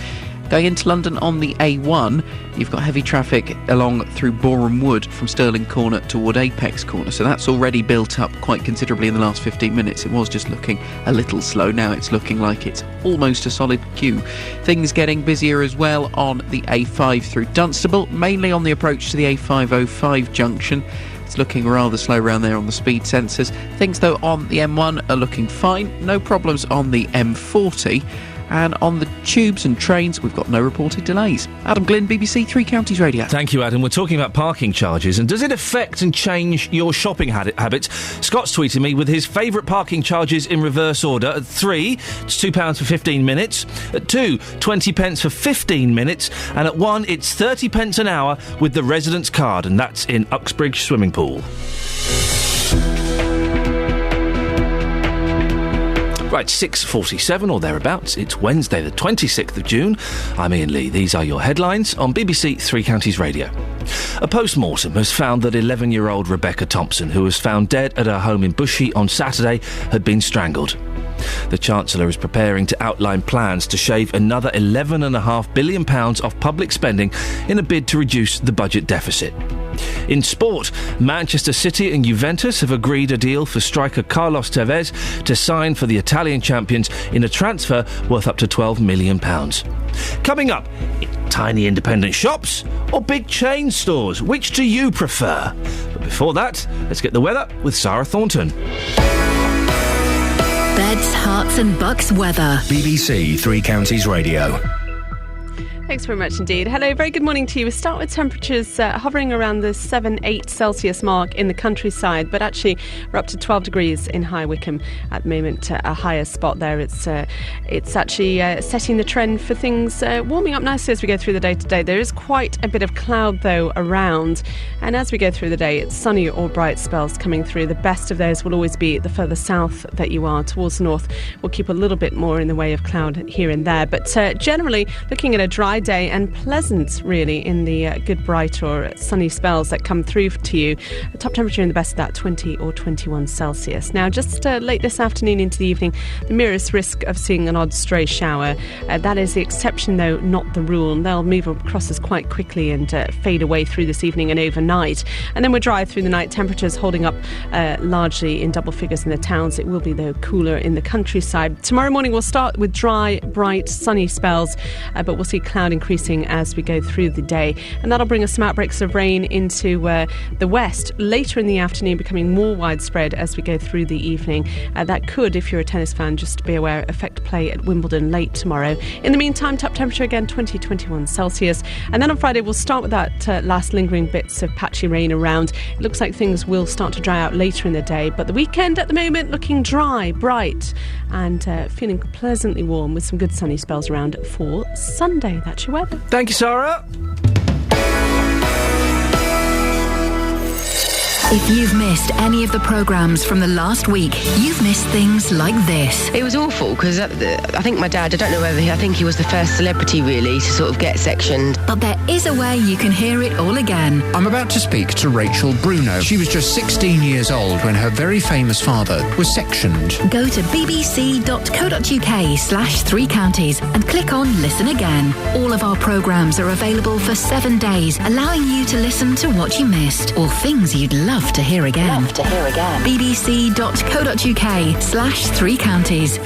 Going into London on the A1, you've got heavy traffic along through Boreham Wood from Stirling Corner toward Apex Corner. So that's already built up quite considerably in the last 15 minutes. It was just looking a little slow. Now it's looking like it's almost a solid queue. Things getting busier as well on the A5 through Dunstable, mainly on the approach to the A505 junction. It's looking rather slow around there on the speed sensors. Things, though, on the M1 are looking fine. No problems on the M40. And on the tubes and trains, we've got no reported delays. Adam Glynn, BBC Three Counties Radio. Thank you, Adam. We're talking about parking charges, and does it affect and change your shopping habits? Scott's tweeting me with his favourite parking charges in reverse order. At 3, it's £2 for 15 minutes. At 2, 20 pence for 15 minutes. And at 1, it's 30 pence an hour with the residence card, and that's in Uxbridge Swimming Pool. Right, 6:47 or thereabouts. It's Wednesday, the 26th of June. I'm Iain Lee. These are your headlines on BBC Three Counties Radio. A post-mortem has found that 11-year-old Rebecca Thompson, who was found dead at her home in Bushey on Saturday, had been strangled. The Chancellor is preparing to outline plans to shave another £11.5 billion off public spending in a bid to reduce the budget deficit. In sport, Manchester City and Juventus have agreed a deal for striker Carlos Tevez to sign for the Italian champions in a transfer worth up to £12 million. Coming up, tiny independent shops or big chain stores? Which do you prefer? But before that, let's get the weather with Sarah Thornton. Beds, Hearts and Bucks weather. BBC Three Counties Radio. Thanks very much indeed. Hello, very good morning to you. We start with temperatures hovering around the 7-8 Celsius mark in the countryside, but actually we're up to 12 degrees in High Wycombe at the moment, a higher spot there. It's actually setting the trend for things warming up nicely as we go through the day today. There is quite a bit of cloud, though, around, and as we go through the day, it's sunny or bright spells coming through. The best of those will always be the further south that you are. Towards the north, we'll keep a little bit more in the way of cloud here and there, but generally looking at a dry day and pleasant, really, in the good bright or sunny spells that come through to you. The top temperature in the best of that 20 or 21 Celsius. Now, just late this afternoon into the evening, the merest risk of seeing an odd stray shower. That is the exception, though, not the rule. And they'll move across us quite quickly and fade away through this evening and overnight. And then we're dry through the night. Temperatures holding up largely in double figures in the towns. It will be, though, cooler in the countryside. Tomorrow morning we'll start with dry, bright, sunny spells, but we'll see cloud increasing as we go through the day, and that'll bring us some outbreaks of rain into the west later in the afternoon, becoming more widespread as we go through the evening. That could, if you're a tennis fan, just be aware, affect play at Wimbledon late tomorrow. In the meantime, top temperature again 20-21 Celsius, and then on Friday we'll start with that last lingering bits of patchy rain around. It looks like things will start to dry out later in the day, but the weekend at the moment looking dry, bright and feeling pleasantly warm with some good sunny spells around for Sunday. That's your weather. Thank you, Sarah. If you've missed any of the programmes from the last week, you've missed things like this. It was awful because I think my dad, I don't know whether I think he was the first celebrity really to sort of get sectioned. But there is a way you can hear it all again. I'm about to speak to Rachel Bruno. She was just 16 years old when her very famous father was sectioned. Go to bbc.co.uk/3 counties and click on Listen Again. All of our programmes are available for 7 days, allowing you to listen to what you missed or things you'd love to hear again. bbc.co.uk/3 counties.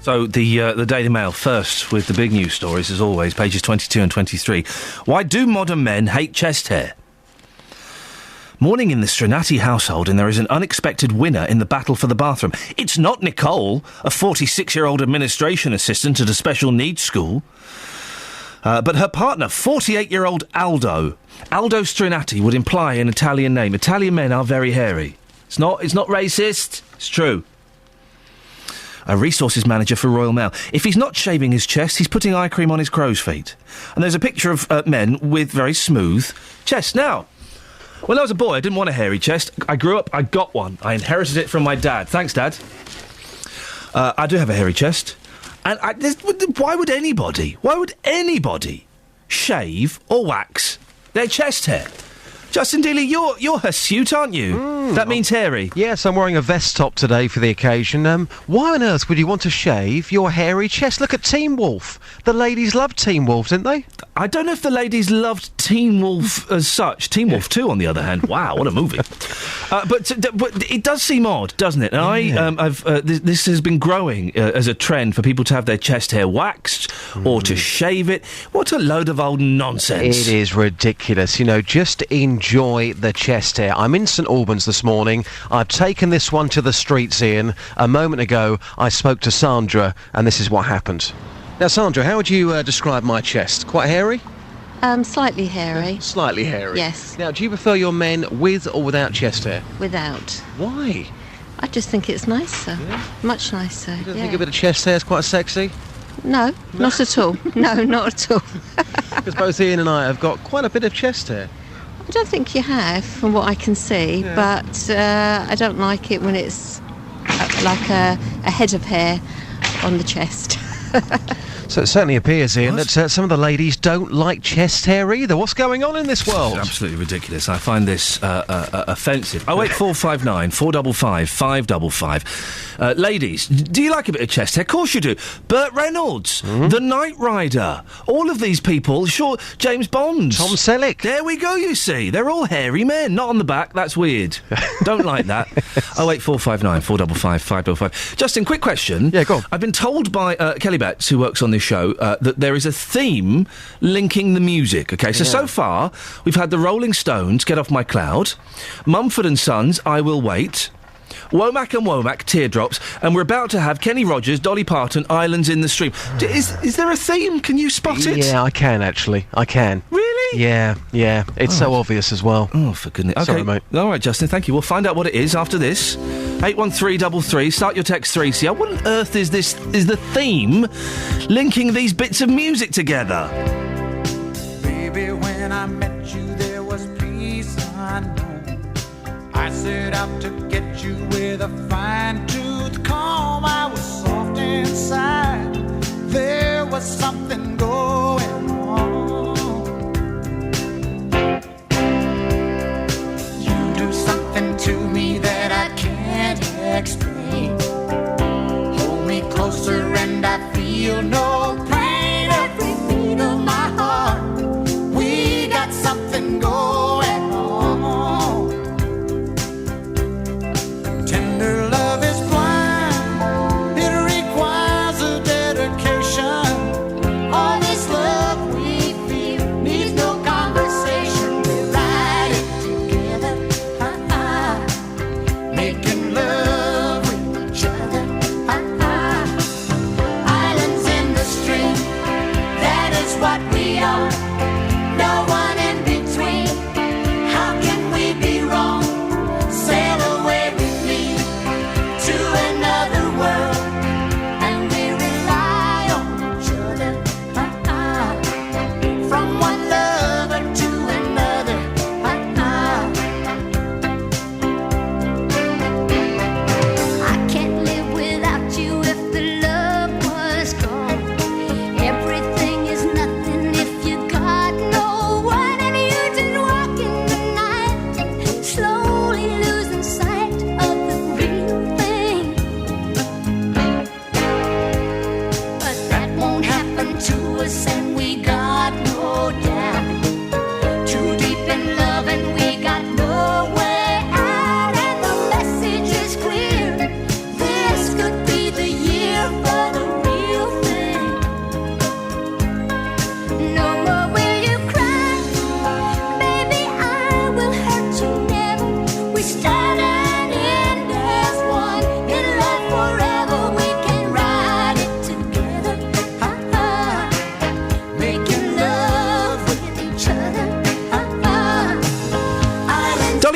So the Daily Mail first with the big news stories, as always, pages 22 and 23. Why do modern men hate chest hair? Morning in the Strinati household, and there is an unexpected winner in the battle for the bathroom. It's not Nicole, a 46-year-old administration assistant at a special needs school. But her partner, 48-year-old Aldo. Aldo Strinati would imply an Italian name. Italian men are very hairy. It's not racist. It's true. a resources manager for Royal Mail. If he's not shaving his chest, he's putting eye cream on his crow's feet. And there's a picture of men with very smooth chests. Now, when I was a boy, I didn't want a hairy chest. I grew up, I got one. I inherited it from my dad. Thanks, Dad. I do have a hairy chest. And why would anybody shave or wax their chest hair? Justin Dealey, you're hirsute, aren't you? That means hairy. Yes, I'm wearing a vest top today for the occasion. Why on earth would you want to shave your hairy chest? Look at Teen Wolf. The ladies loved Teen Wolf, didn't they? I don't know if the ladies loved Teen Wolf as such. Teen Wolf 2, on the other hand. Wow, what a movie. But it does seem odd, doesn't it? And this has been growing as a trend for people to have their chest hair waxed or to shave it. What a load of old nonsense. It is ridiculous. You know, just enjoy the chest hair. I'm in St Albans this morning. I've taken this one to the streets, Ian. A moment ago, I spoke to Sandra, and this is what happened. Now, Sandra, how would you describe my chest? Quite hairy? Slightly hairy. Slightly hairy? Yes. Now, do you prefer your men with or without chest hair? Without. Why? I just think it's nicer. Yeah. Much nicer. You don't think a bit of chest hair is quite sexy? No, not at all. No, not at all. Because both Ian and I have got quite a bit of chest hair. I don't think you have, from what I can see, but I don't like it when it's like a head of hair on the chest. So it certainly appears, Ian, that some of the ladies don't like chest hair either. What's going on in this world? It's absolutely ridiculous. I find this offensive. 08459 455 555. Ladies, do you like a bit of chest hair? Of course you do. Burt Reynolds, the Knight Rider, all of these people, sure, James Bond. Tom Selleck. There we go, you see. They're all hairy men, not on the back. That's weird. Don't like that. 08459 455 555. Justin, quick question. Yeah, go on. I've been told by Kelly Betts, who works on this show, that there is a theme linking the music. Okay, so far we've had the Rolling Stones, Get Off My Cloud, Mumford & Sons, I Will Wait, Womack and Womack, Teardrops, and we're about to have Kenny Rogers, Dolly Parton, Islands in the Stream. Is there a theme? Can you spot it? Yeah, I can, actually. I can. Really? Yeah. It's so obvious as well. Oh, for goodness. Okay. Sorry, mate. All right, Justin, thank you. We'll find out what it is after this. 81333, start your text 3CR. What on earth is the theme linking these bits of music together? Baby, when I met you, there was peace unknown. I set out to get you with a fine-tooth comb. I was soft inside. There was something going on. You do something to me that I can't explain. Hold me closer and I feel no pain. Every beat of my heart, we got something going on. Tender love is blind, it requires a dedication.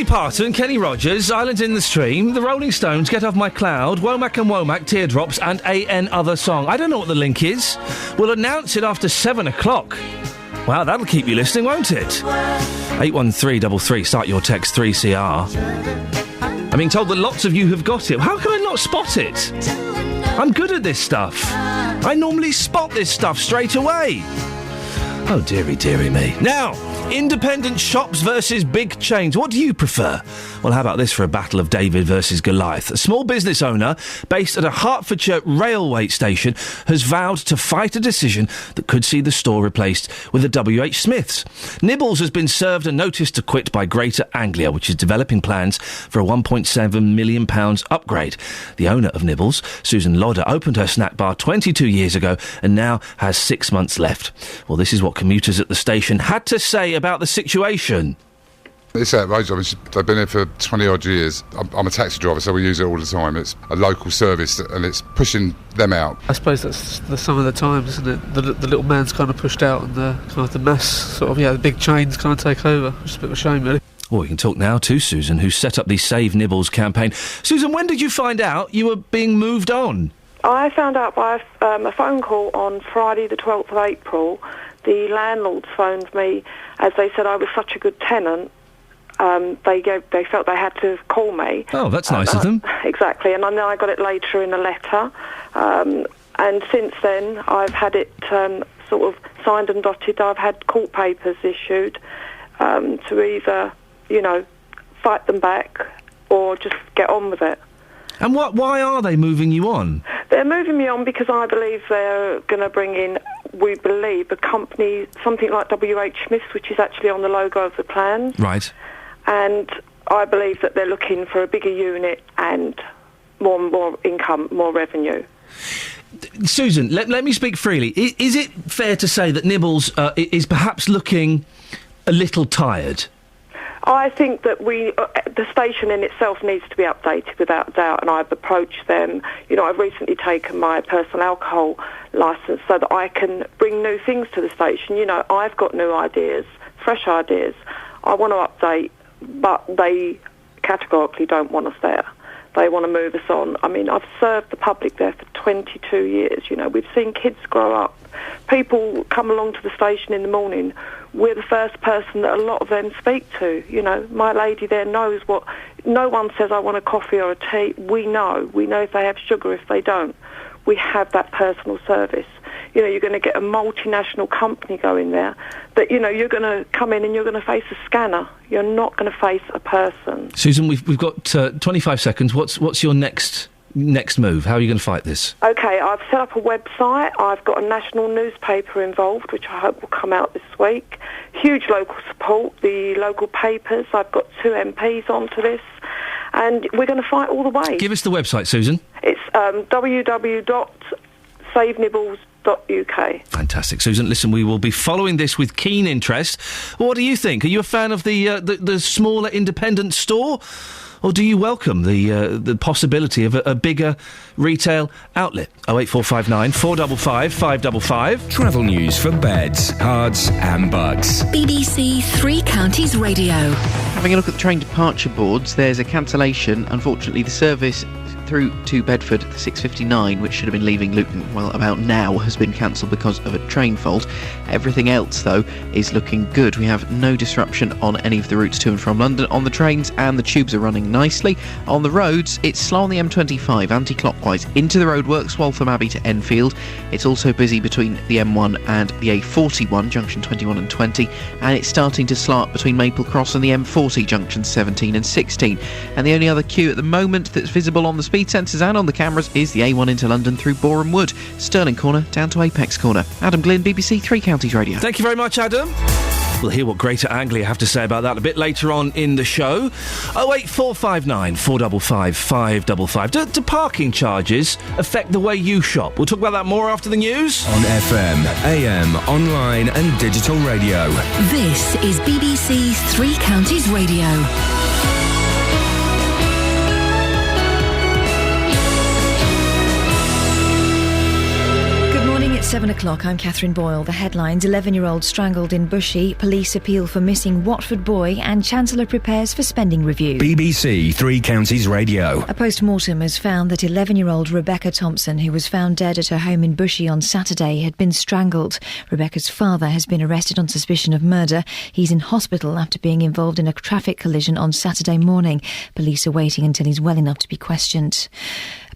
Parton, Kenny Rogers, Islands in the Stream, The Rolling Stones, Get Off My Cloud, Womack and Womack, Teardrops, and AN Other Song. I don't know what the link is. We'll announce it after 7 o'clock. Wow, that'll keep you listening, won't it? 81333, start your text 3CR. I'm being told that lots of you have got it. How can I not spot it? I'm good at this stuff. I normally spot this stuff straight away. Oh, dearie, dearie me. Now, independent shops versus big chains. What do you prefer? Well, how about this for a battle of David versus Goliath? A small business owner based at a Hertfordshire railway station has vowed to fight a decision that could see the store replaced with a WH Smith's. Nibbles has been served a notice to quit by Greater Anglia, which is developing plans for a £1.7 million upgrade. The owner of Nibbles, Susan Lodder, opened her snack bar 22 years ago and now has 6 months left. Well, this is what commuters at the station had to say about the situation. It's outrageous. I mean, they've been here for 20-odd years. I'm a taxi driver, so we use it all the time. It's a local service, and it's pushing them out. I suppose that's the sum of the times, isn't it? The little man's kind of pushed out, and the mass, the big chains kind of take over. It's a bit of a shame, really. Well, we can talk now to Susan, who set up the Save Nibbles campaign. Susan, when did you find out you were being moved on? I found out by a phone call on Friday the 12th of April. The landlords phoned me as they said I was such a good tenant. They felt they had to call me. Oh, that's nice of them. Exactly, and then I got it later in a letter. And since then, I've had it sort of signed and dotted. I've had court papers issued to either, fight them back or just get on with it. And why are they moving you on? They're moving me on because I believe they're going to bring in, we believe, a company, something like WH Smith's, which is actually on the logo of the plans. Right. And I believe that they're looking for a bigger unit and more income, more revenue. Susan, let me speak freely. Is it fair to say that Nibbles is perhaps looking a little tired? I think that the station in itself needs to be updated without doubt, and I've approached them. I've recently taken my personal alcohol licence so that I can bring new things to the station. I've got new ideas, fresh ideas. I want to update, but they categorically don't want us there. They want to move us on. I mean, I've served the public there for 22 years. We've seen kids grow up. People come along to the station in the morning. We're the first person that a lot of them speak to. My lady there knows what... No one says, I want a coffee or a tea. We know. We know if they have sugar, if they don't. We have that personal service. You're going to get a multinational company going there that, you're going to come in and you're going to face a scanner. You're not going to face a person. Susan, we've got 25 seconds. What's your next move? How are you going to fight this? OK, I've set up a website. I've got a national newspaper involved, which I hope will come out this week. Huge local support, the local papers. I've got 2 MPs onto this. And we're going to fight all the way. Give us the website, Susan. It's www.savenibbles.uk. Fantastic. Susan, listen, we will be following this with keen interest. What do you think? Are you a fan of the smaller independent store? Or do you welcome the possibility of a bigger retail outlet? 08459 455 555. Travel news for beds, cards and bugs. BBC Three Counties Radio. Having a look at the train departure boards, there's a cancellation. Unfortunately, the service through to Bedford, the 6:59, which should have been leaving Luton, about now, has been cancelled because of a train fault. Everything else, though, is looking good. We have no disruption on any of the routes to and from London on the trains, and the tubes are running nicely. On the roads, it's slow on the M25, anti-clockwise, into the roadworks, Waltham Abbey to Enfield. It's also busy between the M1 and the A41, junction 21 and 20, and it's starting to slow up between Maple Cross and the M40, junctions 17 and 16. And the only other queue at the moment that's visible on the speed sensors and on the cameras is the A1 into London through Boreham Wood, Stirling Corner down to Apex Corner. Adam Glynn, BBC Three Counties Radio. Thank you very much, Adam. We'll hear what Greater Anglia have to say about that a bit later on in the show. 08459 455 555. Do parking charges affect the way you shop? We'll talk about that more after the news. On FM, AM, online and digital radio. This is BBC Three Counties Radio. 7 o'clock, I'm Catherine Boyle. The headlines: 11-year-old strangled in Bushey, police appeal for missing Watford boy, and Chancellor prepares for spending review. BBC Three Counties Radio. A post-mortem has found that 11-year-old Rebecca Thompson, who was found dead at her home in Bushey on Saturday, had been strangled. Rebecca's father has been arrested on suspicion of murder. He's in hospital after being involved in a traffic collision on Saturday morning. Police are waiting until he's well enough to be questioned.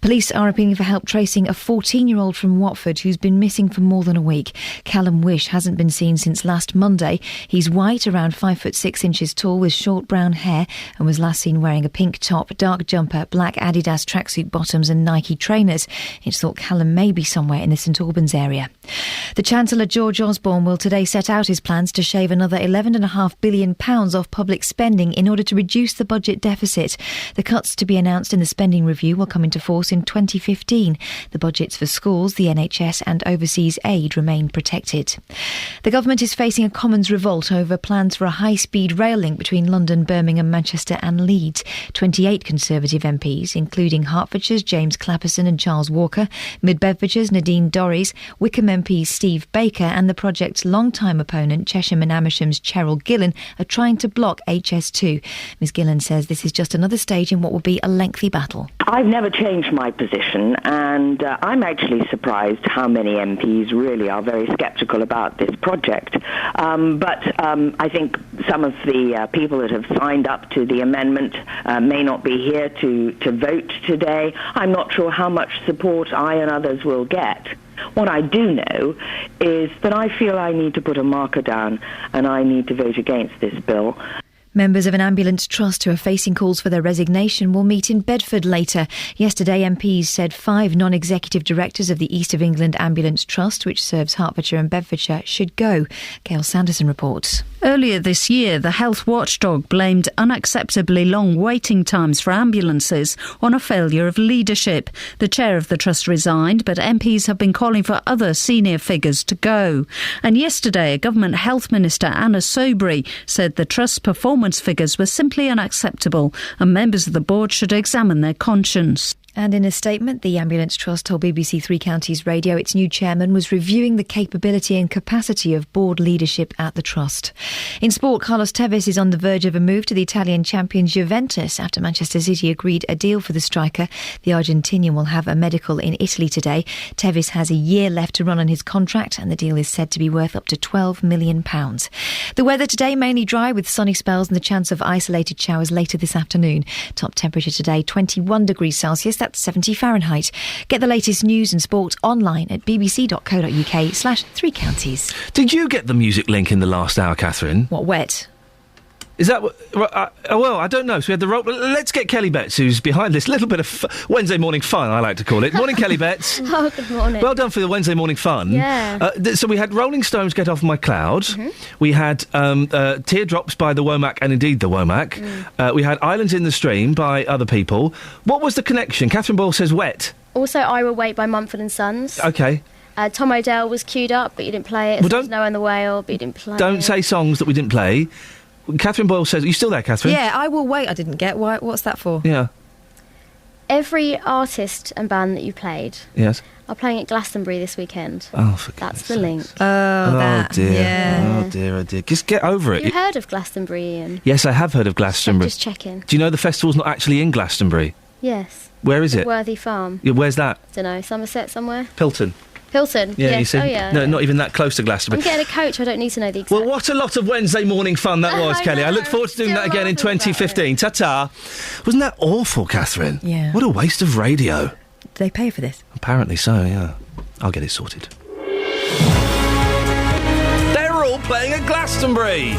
Police are appealing for help tracing a 14-year-old from Watford who's been missing for more than a week. Callum Wish hasn't been seen since last Monday. He's white, around 5'6" tall, with short brown hair, and was last seen wearing a pink top, dark jumper, black Adidas tracksuit bottoms and Nike trainers. It's thought Callum may be somewhere in the St Albans area. The Chancellor, George Osborne, will today set out his plans to shave another £11.5 billion off public spending in order to reduce the budget deficit. The cuts to be announced in the spending review will come into force in 2015. The budgets for schools, the NHS and overseas aid remain protected. The government is facing a Commons revolt over plans for a high-speed rail link between London, Birmingham, Manchester and Leeds. 28 Conservative MPs, including Hertfordshire's James Clapperson and Charles Walker, Mid-Bedfordshire's Nadine Dorries, Wickham MPs Steve Baker and the project's long-time opponent Chesham and Amersham's Cheryl Gillan are trying to block HS2. Ms Gillan says this is just another stage in what will be a lengthy battle. I've never changed my position, and I'm actually surprised how many MPs really are very sceptical about this project. But I think some of the people that have signed up to the amendment may not be here to vote today. I'm not sure how much support I and others will get. What I do know is that I feel I need to put a marker down and I need to vote against this bill. Members of an ambulance trust who are facing calls for their resignation will meet in Bedford later. Yesterday, MPs said 5 non-executive directors of the East of England Ambulance Trust, which serves Hertfordshire and Bedfordshire, should go. Gail Sanderson reports. Earlier this year, the health watchdog blamed unacceptably long waiting times for ambulances on a failure of leadership. The chair of the trust resigned, but MPs have been calling for other senior figures to go. And yesterday, a Government Health Minister, Anna Soubry, said the trust's performance figures were simply unacceptable and members of the board should examine their conscience. And in a statement, the Ambulance Trust told BBC Three Counties Radio its new chairman was reviewing the capability and capacity of board leadership at the Trust. In sport, Carlos Tevez is on the verge of a move to the Italian champions Juventus after Manchester City agreed a deal for the striker. The Argentinian will have a medical in Italy today. Tevez has a year left to run on his contract and the deal is said to be worth up to £12 million. The weather today mainly dry with sunny spells and the chance of isolated showers later this afternoon. Top temperature today 21 degrees Celsius. That's 70 Fahrenheit. Get the latest news and sport online at bbc.co.uk/3 counties. Did you get the music link in the last hour, Catherine? What, wet? Is that... well, I don't know. So we had the... Let's get Kelly Betts, who's behind this little bit of Wednesday morning fun, I like to call it. Morning, Kelly Betts. Oh, good morning. Well done for the Wednesday morning fun. Yeah. So we had Rolling Stones Get Off My Cloud. Mm-hmm. We had Teardrops by the Womack and Indeed the Womack. We had Islands in the Stream by other people. What was the connection? Catherine Boyle says wet. Also, I Will Wait by Mumford & Sons. OK. Tom O'Dell was queued up, but you didn't play it. Well, Snow and the Whale, but you didn't play it. Don't say songs that we didn't play. Catherine Boyle says... Are you still there, Catherine? Yeah, I Will Wait I didn't get. What's that for? Yeah. Every artist and band that you played... Yes. are playing at Glastonbury this weekend. Oh, for That's the link. Oh, dear. Yeah. Oh, dear, oh, dear. Just get over it. You heard of Glastonbury, Iain? Yes, I have heard of Glastonbury. Just checking. Do you know the festival's not actually in Glastonbury? Yes. Where is it? Worthy Farm. Yeah, where's that? Don't know, Somerset somewhere? Pilton. Pilton, yeah, yes. You said, oh yeah. No, not even that close to Glastonbury. I'm getting a coach, I don't need to know the exact. Well, what a lot of Wednesday morning fun that was, Kelly. I look forward to doing that again in 2015. Ta-ta. Wasn't that awful, Catherine? Yeah. What a waste of radio. Did they pay for this? Apparently so, yeah. I'll get it sorted. They're all playing at Glastonbury!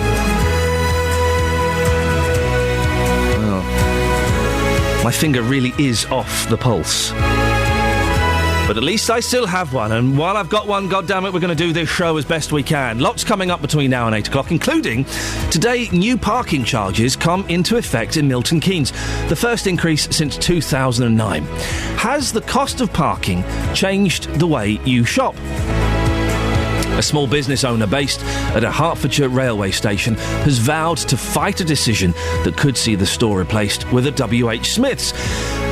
Well, my finger really is off the pulse. But at least I still have one, and while I've got one, goddammit, we're going to do this show as best we can. Lots coming up between now and 8 o'clock, including today new parking charges come into effect in Milton Keynes, the first increase since 2009. Has the cost of parking changed the way you shop? A small business owner based at a Hertfordshire railway station has vowed to fight a decision that could see the store replaced with a WH Smith's.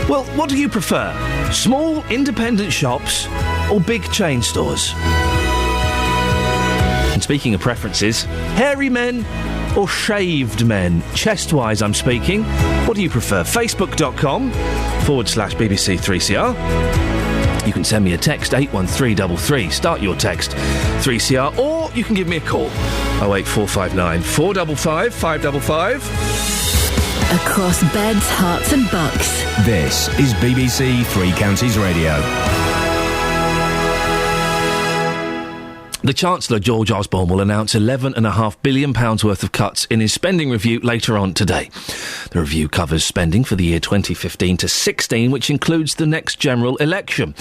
Well, what do you prefer? Small, independent shops or big chain stores? Speaking of preferences, hairy men or shaved men? Chest-wise, I'm speaking. What do you prefer? Facebook.com/BBC3CR. You can send me a text, 81333. Start your text, 3CR, or you can give me a call, 08459 455 555. Across beds, hearts and bucks. This is BBC Three Counties Radio. The Chancellor, George Osborne, will announce £11.5 billion worth of cuts in his spending review later on today. The review covers spending for the year 2015 to 16, which includes the next general election.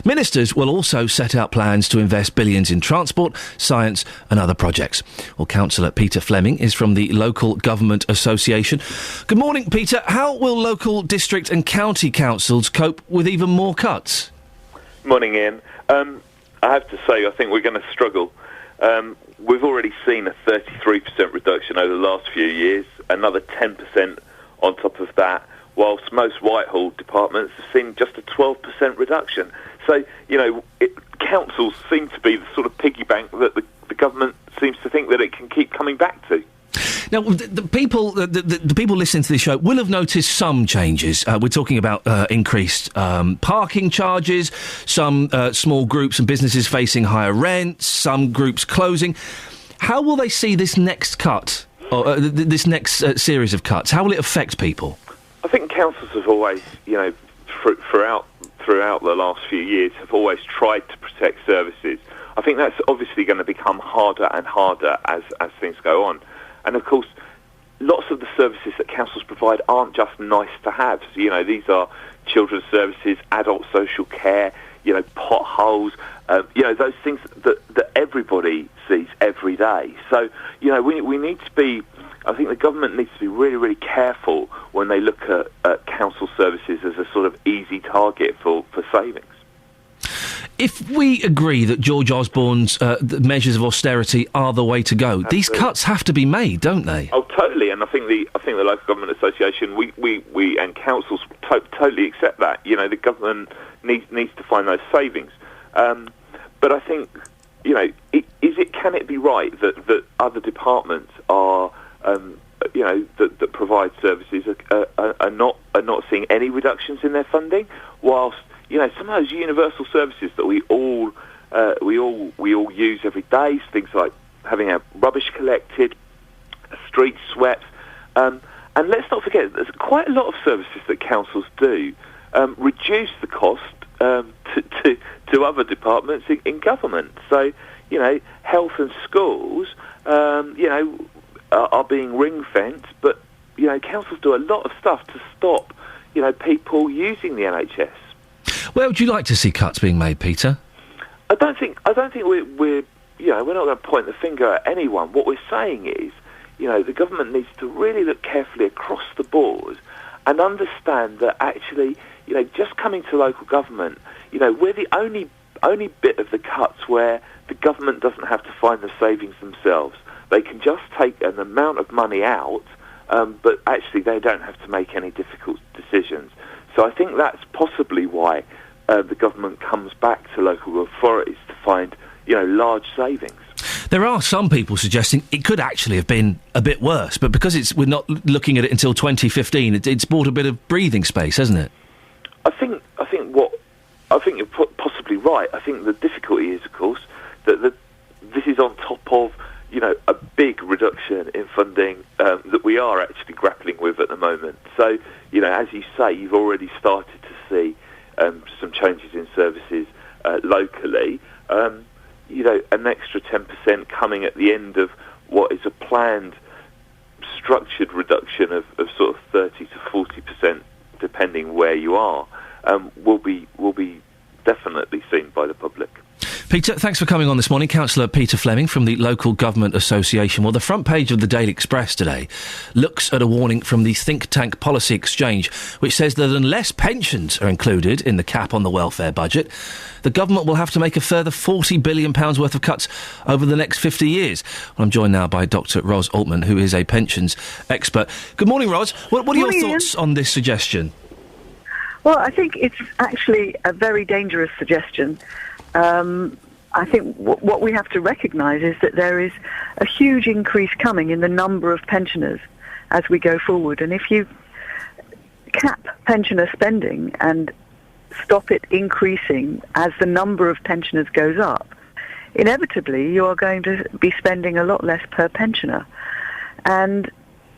Ministers will also set out plans to invest billions in transport, science and other projects. Well, Councillor Peter Fleming is from the Local Government Association. Good morning, Peter. How will local, district and county councils cope with even more cuts? Morning, Ian. I have to say, I think we're going to struggle. We've already seen a 33% reduction over the last few years, another 10% on top of that, whilst most Whitehall departments have seen just a 12% reduction. So, councils seem to be the sort of piggy bank that the government seems to think that it can keep coming back to. Now, the people listening to this show will have noticed some changes. We're talking about increased parking charges, some small groups and businesses facing higher rents, some groups closing. How will they see this next cut, or this next series of cuts? How will it affect people? I think councils have always, throughout the last few years, have always tried to protect services. I think that's obviously going to become harder and harder as things go on. And, of course, lots of the services that councils provide aren't just nice to have. So, these are children's services, adult social care, potholes, those things that everybody sees every day. So, we need to be, I think the government needs to be really, really careful when they look at council services as a sort of easy target for savings. If we agree that George Osborne's measures of austerity are the way to go, these cuts have to be made, don't they? Oh, totally. And I think the Local Government Association, we and councils totally accept that. The government needs to find those savings. But I think, can it be right that other departments are, that provide services are not seeing any reductions in their funding, whilst some of those universal services that we all use every day, things like having our rubbish collected, streets swept, and let's not forget there's quite a lot of services that councils do reduce the cost to other departments in government. So health and schools are being ring fenced, but councils do a lot of stuff to stop people using the NHS. Where would you like to see cuts being made, Peter? I don't think we're not going to point the finger at anyone. What we're saying is, the government needs to really look carefully across the board and understand that actually, just coming to local government, we're the only bit of the cuts where the government doesn't have to find the savings themselves. They can just take an amount of money out, but actually they don't have to make any difficult decisions. So I think that's possibly why the government comes back to local authorities to find, large savings. There are some people suggesting it could actually have been a bit worse, but because we're not looking at it until 2015, it's bought a bit of breathing space, hasn't it? I think you're possibly right. I think the difficulty is, of course, that this is on top of a big reduction in funding that we are actually grappling with at the moment. So, as you say, you've already started to see some changes in services locally. An extra 10% coming at the end of what is a planned structured reduction of sort of 30 to 40%, depending where you are, will be definitely seen by the public. Peter, thanks for coming on this morning. Councillor Peter Fleming from the Local Government Association. Well, the front page of the Daily Express today looks at a warning from the think tank Policy Exchange, which says that unless pensions are included in the cap on the welfare budget, the government will have to make a further £40 billion worth of cuts over the next 50 years. Well, I'm joined now by Dr Ros Altman, who is a pensions expert. Good morning, Ros. What are your thoughts on this suggestion? Well, I think it's actually a very dangerous suggestion. I think what we have to recognise is that there is a huge increase coming in the number of pensioners as we go forward. And if you cap pensioner spending and stop it increasing as the number of pensioners goes up, inevitably you are going to be spending a lot less per pensioner. And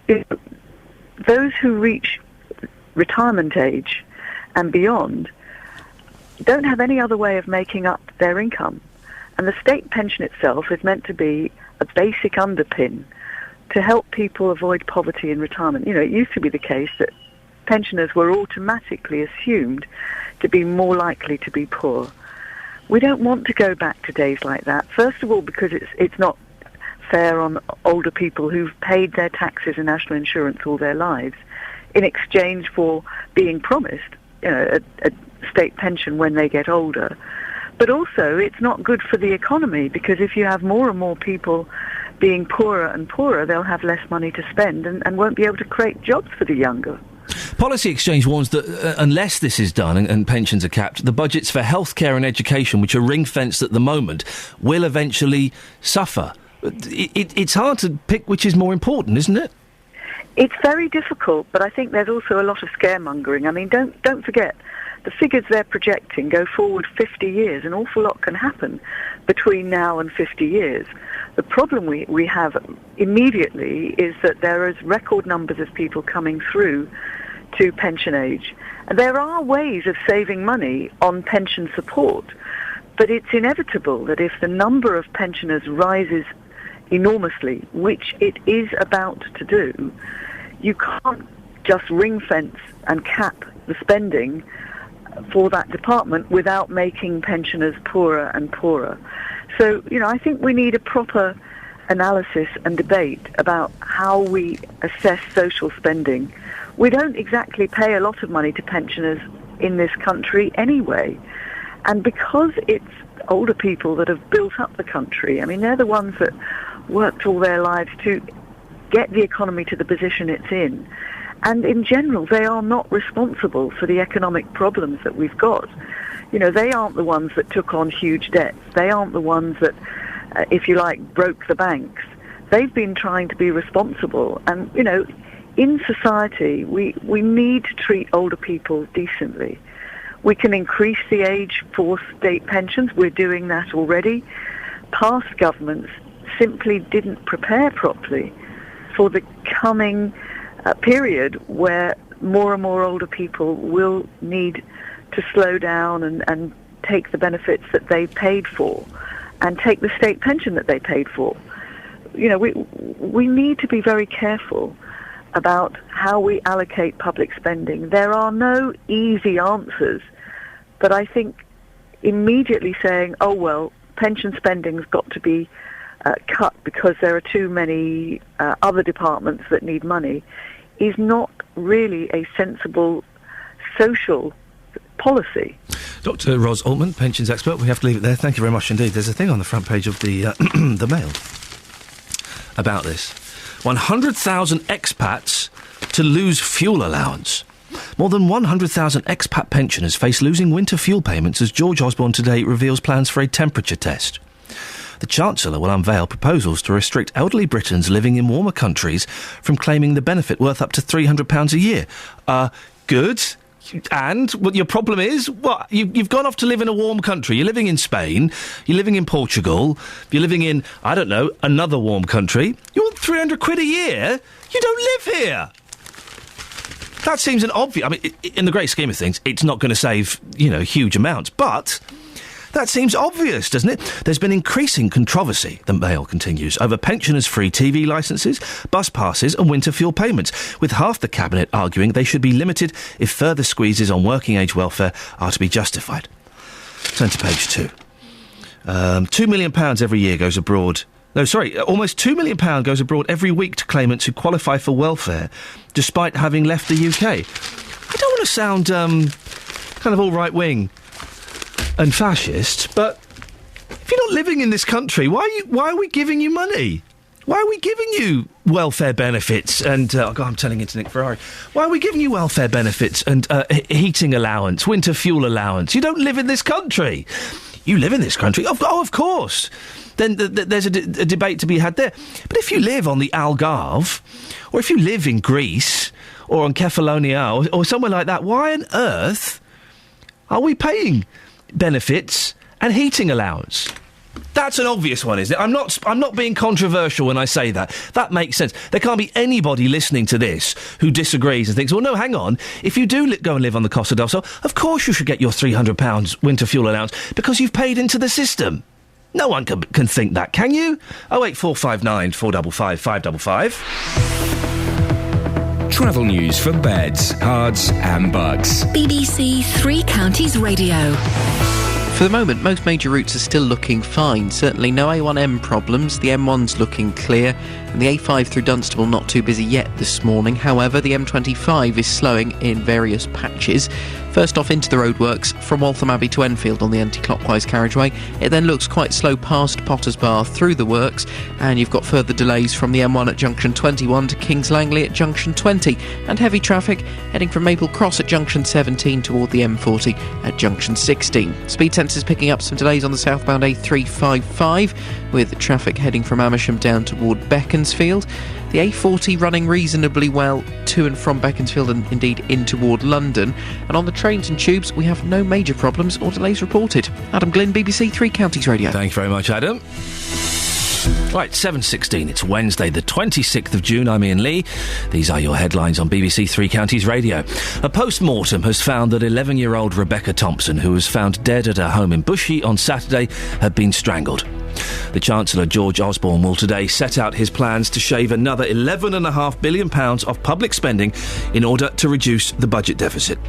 those who reach retirement age and beyond don't have any other way of making up their income. And the state pension itself is meant to be a basic underpin to help people avoid poverty in retirement. It used to be the case that pensioners were automatically assumed to be more likely to be poor. We don't want to go back to days like that. First of all, because it's not fair on older people who've paid their taxes and national insurance all their lives in exchange for being promised, a state pension when they get older. But also, it's not good for the economy, because if you have more and more people being poorer and poorer, they'll have less money to spend and won't be able to create jobs for the younger. Policy Exchange warns that unless this is done and pensions are capped, the budgets for healthcare and education, which are ring-fenced at the moment, will eventually suffer. It's hard to pick which is more important, isn't it? It's very difficult, but I think there's also a lot of scaremongering. I mean, don't forget, the figures they're projecting go forward 50 years. An awful lot can happen between now and 50 years. The problem we have immediately is that there is record numbers of people coming through to pension age. And there are ways of saving money on pension support, but it's inevitable that if the number of pensioners rises enormously, which it is about to do, you can't just ring-fence and cap the spending for that department without making pensioners poorer and poorer. So, I think we need a proper analysis and debate about how we assess social spending. We don't exactly pay a lot of money to pensioners in this country anyway. And because it's older people that have built up the country, I mean, they're the ones that worked all their lives to get the economy to the position it's in. And in general, they are not responsible for the economic problems that we've got. They aren't the ones that took on huge debts. They aren't the ones that, if you like, broke the banks. They've been trying to be responsible. And, in society, we need to treat older people decently. We can increase the age for state pensions. We're doing that already. Past governments simply didn't prepare properly for the coming period where more and more older people will need to slow down and take the benefits that they paid for and take the state pension that they paid for. We need to be very careful about how we allocate public spending. There are no easy answers, but I think immediately saying, oh, well, pension spending's got to be cut because there are too many other departments that need money is not really a sensible social policy. Dr. Ros Altman, pensions expert. We have to leave it there. Thank you very much indeed. There's a thing on the front page of the the Mail about this. 100,000 expats to lose fuel allowance. More than 100,000 expat pensioners face losing winter fuel payments as George Osborne today reveals plans for a temperature test. The Chancellor will unveil proposals to restrict elderly Britons living in warmer countries from claiming the benefit worth up to £300 a year. Good. And what your problem is? What? You've gone off to live in a warm country. You're living in Spain. You're living in Portugal. You're living in, I don't know, another warm country. You want £300 a year? You don't live here. That seems an obvious... I mean, in the great scheme of things, it's not going to save, huge amounts. But that seems obvious, doesn't it? There's been increasing controversy, the Mail continues, over pensioners' free TV licences, bus passes and winter fuel payments, with half the Cabinet arguing they should be limited if further squeezes on working-age welfare are to be justified. Turn to page 2. £2 million every year goes abroad... No, sorry, almost £2 million goes abroad every week to claimants who qualify for welfare, despite having left the UK. I don't want to sound kind of all right-wing and fascist, but if you're not living in this country, why are we giving you money? Why are we giving you welfare benefits and... I'm turning into Nick Ferrari. Why are we giving you welfare benefits and heating allowance, winter fuel allowance? You don't live in this country. you live in this country. Of course. Then there's a debate to be had there. But if you live on the Algarve, or if you live in Greece, or on Kefalonia, or somewhere like that, why on earth are we paying benefits and heating allowance? That's an obvious one, isn't it? I'm not being controversial when I say that. That makes sense. There can't be anybody listening to this who disagrees and thinks, well, no, hang on. If you do go and live on the Costa del Sol, of course you should get your £300 winter fuel allowance because you've paid into the system. No one can think that, can you? 08459 455 555. Travel news for beds, cards and bugs. BBC Three Counties Radio. For the moment, most major routes are still looking fine. Certainly no A1M problems, the M1's looking clear, and the A5 through Dunstable not too busy yet this morning. However, the M25 is slowing in various patches. First off into the roadworks from Waltham Abbey to Enfield on the anti-clockwise carriageway. It then looks quite slow past Potters Bar through the works, and you've got further delays from the M1 at junction 21 to Kings Langley at junction 20, and heavy traffic heading from Maple Cross at junction 17 toward the M40 at junction 16. Speed sensors picking up some delays on the southbound A355 with traffic heading from Amersham down toward Beaconsfield. The A40 running reasonably well to and from Beaconsfield and indeed in toward London. And on the trains and tubes, we have no major problems or delays reported. Adam Glynn, BBC Three Counties Radio. Thank you very much, Adam. Right, 7:16. It's Wednesday, the 26th of June. I'm Iain Lee. These are your headlines on BBC Three Counties Radio. A post-mortem has found that 11-year-old Rebecca Thompson, who was found dead at her home in Bushey on Saturday, had been strangled. The Chancellor, George Osborne, will today set out his plans to shave another £11.5 billion of public spending in order to reduce the budget deficit.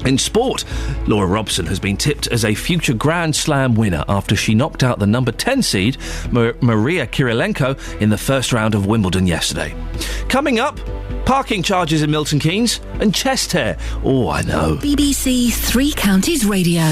In sport, Laura Robson has been tipped as a future Grand Slam winner after she knocked out the number 10 seed, Maria Kirilenko, in the first round of Wimbledon yesterday. Coming up, parking charges in Milton Keynes and chest hair. Oh, I know. BBC Three Counties Radio.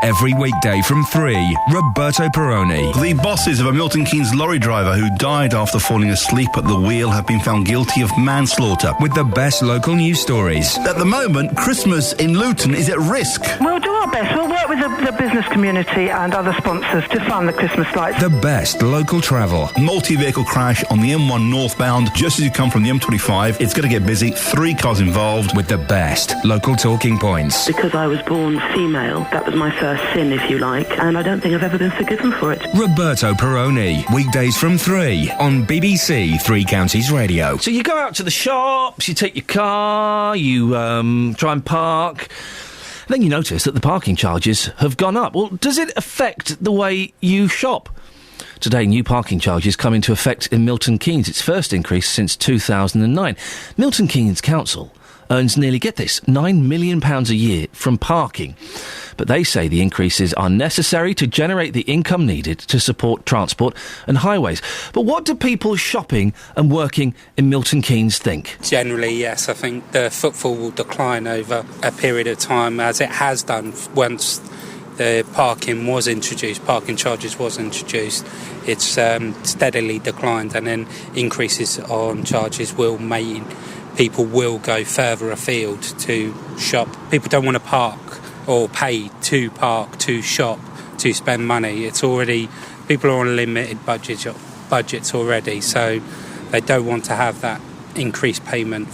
Every weekday from 3, Roberto Perrone. The bosses of a Milton Keynes lorry driver who died after falling asleep at the wheel have been found guilty of manslaughter. With the best local news stories. At the moment, Christmas in Luton is at risk. We'll do our best. We'll work with the business community and other sponsors to fund the Christmas lights. The best local travel. Multi-vehicle crash on the M1 northbound just as you come from the M25. It's going to get busy. 3 cars involved. With the best local talking points. Because I was born female, that was my first sin, if you like, and I don't think I've ever been forgiven for it. Roberto Perrone, weekdays from 3 on BBC Three Counties Radio. So you go out to the shops, you take your car, you try and park, then you notice that the parking charges have gone up. Well, does it affect the way you shop? Today, new parking charges come into effect in Milton Keynes. Its first increase since 2009. Milton Keynes Council earns nearly, get this, £9 million a year from parking. But they say the increases are necessary to generate the income needed to support transport and highways. But what do people shopping and working in Milton Keynes think? Generally, yes. I think the footfall will decline over a period of time, as it has done once the parking charges was introduced. It's steadily declined, and then increases on charges will mean people will go further afield to shop. People don't want to park or pay to park, to shop, to spend money. It's already, people are on limited budgets already, so they don't want to have that increased payment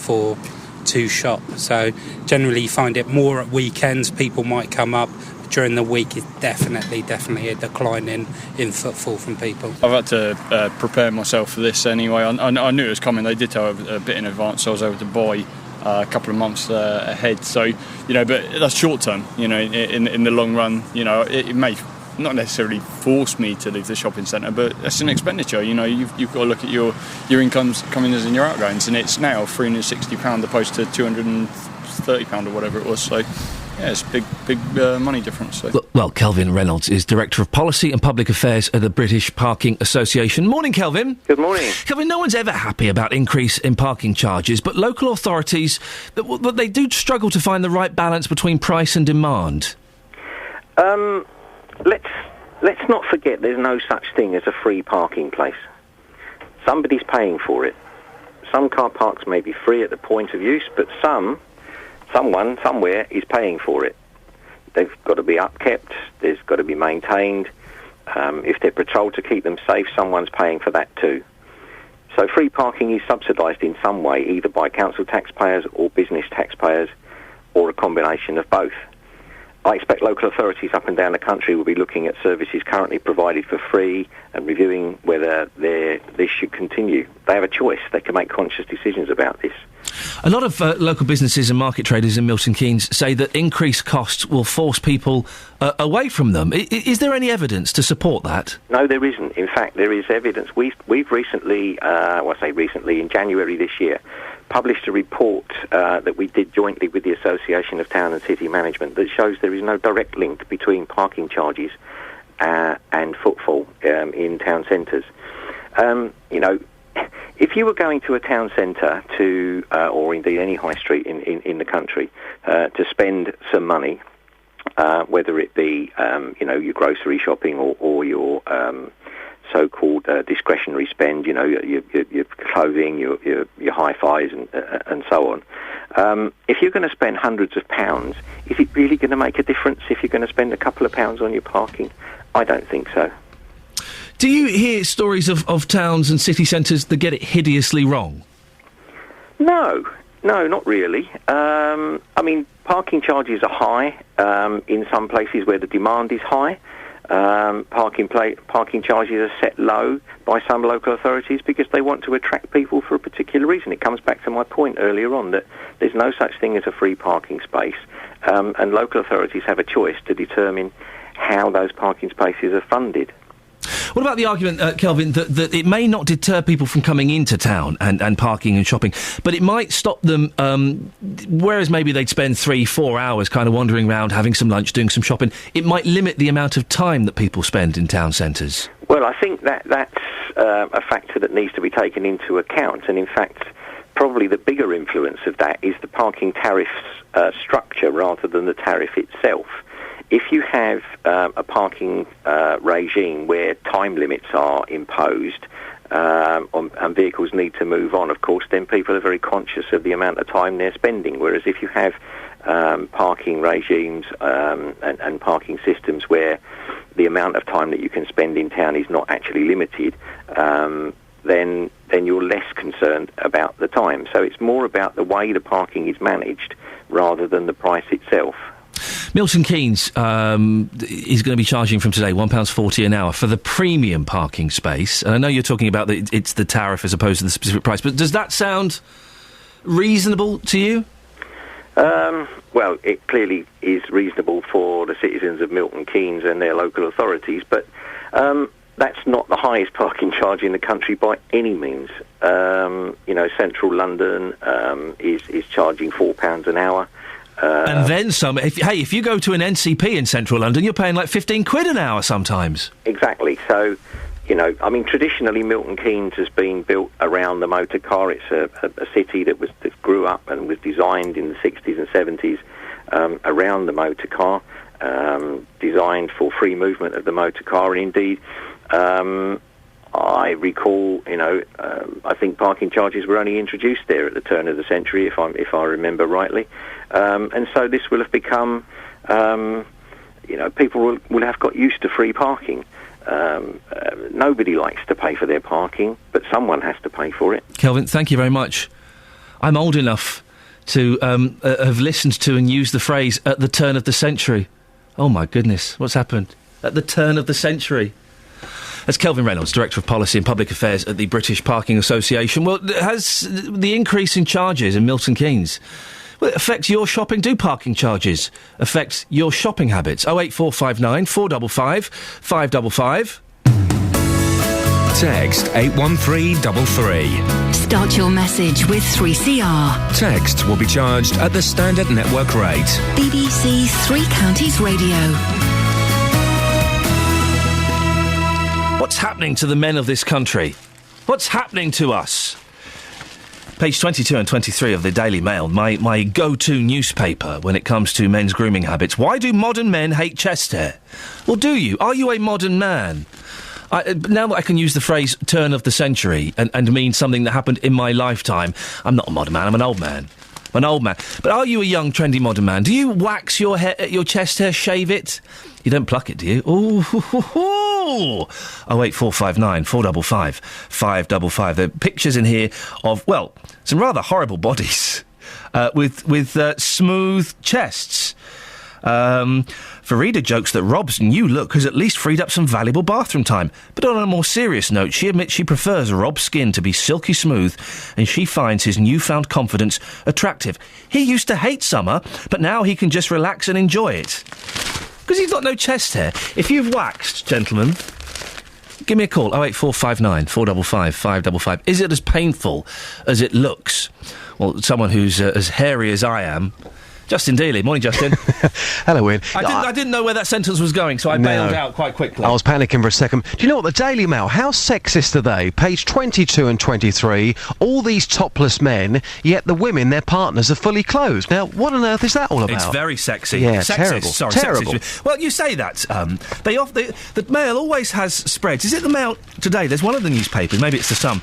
to shop. So generally you find it more at weekends, people might come up. During the week, it's definitely a decline in footfall from people. I've had to prepare myself for this anyway. I knew it was coming. They did tell a bit in advance, so I was able to buy a couple of months ahead. So, but that's short term. In the long run, it may not necessarily force me to leave the shopping centre, but it's an expenditure. You've got to look at your incomes coming in and your outgoings, and it's now £360 opposed to £230 or whatever it was. So. Yeah, it's big money difference. So. Well, Kelvin Reynolds is Director of Policy and Public Affairs at the British Parking Association. Morning, Kelvin. Good morning. Kelvin, no one's ever happy about increase in parking charges, but local authorities, they do struggle to find the right balance between price and demand. Let's not forget there's no such thing as a free parking place. Somebody's paying for it. Some car parks may be free at the point of use, but someone, somewhere is paying for it. They've got to be upkept, there's got to be maintained. If they're patrolled to keep them safe, someone's paying for that too. So free parking is subsidised in some way, either by council taxpayers or business taxpayers, or a combination of both. I expect local authorities up and down the country will be looking at services currently provided for free and reviewing whether this should continue. They have a choice. They can make conscious decisions about this. A lot of local businesses and market traders in Milton Keynes say that increased costs will force people away from them. Is there any evidence to support that? No, there isn't. In fact, there is evidence. We've recently, in January this year, published a report that we did jointly with the Association of Town and City Management that shows there is no direct link between parking charges and footfall in town centres. If you were going to a town centre or indeed any high street in the country, to spend some money, whether it be, your grocery shopping or your so-called discretionary spend, your clothing, your hi-fis and so on. If you're going to spend hundreds of pounds, is it really going to make a difference if you're going to spend a couple of pounds on your parking? I don't think so. Do you hear stories of towns and city centres that get it hideously wrong? No, not really. Parking charges are high in some places where the demand is high. Parking charges are set low by some local authorities because they want to attract people for a particular reason. It comes back to my point earlier on that there's no such thing as a free parking space, and local authorities have a choice to determine how those parking spaces are funded. What about the argument, Kelvin, that it may not deter people from coming into town and parking and shopping, but it might stop them, whereas maybe they'd spend 3-4 hours kind of wandering around, having some lunch, doing some shopping, it might limit the amount of time that people spend in town centres? Well, I think that's a factor that needs to be taken into account, and in fact, probably the bigger influence of that is the parking tariff's structure rather than the tariff itself. If you have a parking regime where time limits are imposed and vehicles need to move on, of course, then people are very conscious of the amount of time they're spending. Whereas if you have parking regimes and parking systems where the amount of time that you can spend in town is not actually limited, then you're less concerned about the time. So it's more about the way the parking is managed rather than the price itself. Milton Keynes is going to be charging from today £1.40 an hour for the premium parking space. And I know you're talking about it's the tariff as opposed to the specific price, but does that sound reasonable to you? Well, it clearly is reasonable for the citizens of Milton Keynes and their local authorities, but that's not the highest parking charge in the country by any means. Central London is charging £4 an hour. And then some. If you go to an NCP in central London, you're paying like 15 quid an hour sometimes. Exactly. So, traditionally Milton Keynes has been built around the motor car. It's a city that grew up and was designed in the 60s and 70s around the motor car, designed for free movement of the motor car. And indeed, I recall, I think parking charges were only introduced there at the turn of the century, if I remember rightly. And so this will have become, people will have got used to free parking. Nobody likes to pay for their parking, but someone has to pay for it. Kelvin, thank you very much. I'm old enough to have listened to and used the phrase, at the turn of the century. Oh, my goodness, what's happened? At the turn of the century. That's Kelvin Reynolds, Director of Policy and Public Affairs at the British Parking Association. Well, has the increase in charges in Milton Keynes, will it affect your shopping? Do parking charges affect your shopping habits? 08459 455 555. Text 81333. Start your message with 3CR. Text will be charged at the standard network rate. BBC Three Counties Radio. What's happening to the men of this country? What's happening to us? Page 22 and 23 of the Daily Mail, my go-to newspaper when it comes to men's grooming habits. Why do modern men hate chest hair? Or do you? Are you a modern man? Now that I can use the phrase turn of the century and mean something that happened in my lifetime, I'm not a modern man, I'm an old man. An old man. But are you a young, trendy modern man? Do you wax your chest hair, shave it? You don't pluck it, do you? Ooh. 08459 455 555. There are pictures in here of, well, some rather horrible bodies with smooth chests. Farida jokes that Rob's new look has at least freed up some valuable bathroom time. But on a more serious note, she admits she prefers Rob's skin to be silky smooth, and she finds his newfound confidence attractive. He used to hate summer, but now he can just relax and enjoy it. Because he's got no chest hair. If you've waxed, gentlemen, give me a call, 08459 455 555. Is it as painful as it looks? Well, someone who's as hairy as I am... Justin Dealey. Morning, Justin. Hello, Iain. I didn't know where that sentence was going, so I bailed out quite quickly. I was panicking for a second. Do you know what? The Daily Mail, how sexist are they? Page 22 and 23, all these topless men, yet the women, their partners, are fully clothed. Now, what on earth is that all about? It's very sexy. Yeah, sexist. terrible. Sorry, terrible. Sexist. Well, you say that. The Mail always has spreads. Is it the Mail today? There's one of the newspapers, maybe it's the Sun.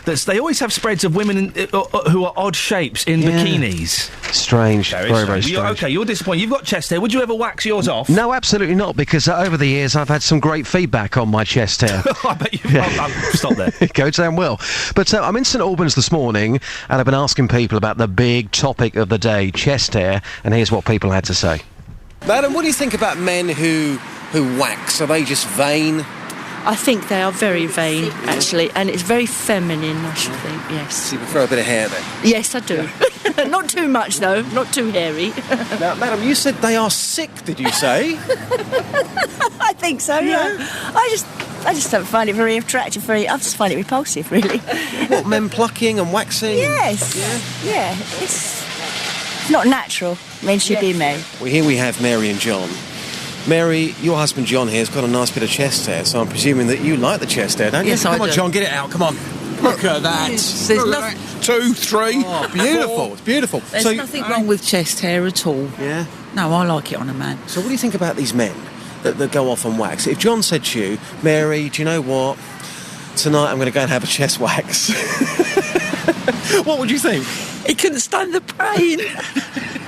They always have spreads of women who are odd shapes in bikinis. Strange. Very strange. Okay, you're disappointed. You've got chest hair. Would you ever wax yours off? No, absolutely not, because over the years I've had some great feedback on my chest hair. I bet you... I'll stop there. It goes down well. But I'm in St Albans this morning, and I've been asking people about the big topic of the day, chest hair, and here's what people had to say. Madam, what do you think about men who wax? Are they just vain? I think they are very vain, actually, and it's very feminine, I should think, yes. So you prefer a bit of hair, then? Yes, I do. Not too much, though, not too hairy. Now, madam, you said they are sick, did you say? I think so, yeah. I just don't find it very attractive, I just find it repulsive, really. What, men plucking and waxing? Yes, yeah. It's not natural. Men should be men. Well, here we have Mary and John. Mary, your husband John here has got a nice bit of chest hair, so I'm presuming that you like the chest hair, don't you? Yes, I do. Come on, John, get it out, come on. Look at that. There's nothing... 2, 3. Oh, beautiful, it's beautiful. There's nothing wrong with chest hair at all. Yeah? No, I like it on a man. So what do you think about these men that go off and wax? If John said to you, Mary, do you know what? Tonight I'm going to go and have a chest wax. What would you think? He couldn't stand the pain.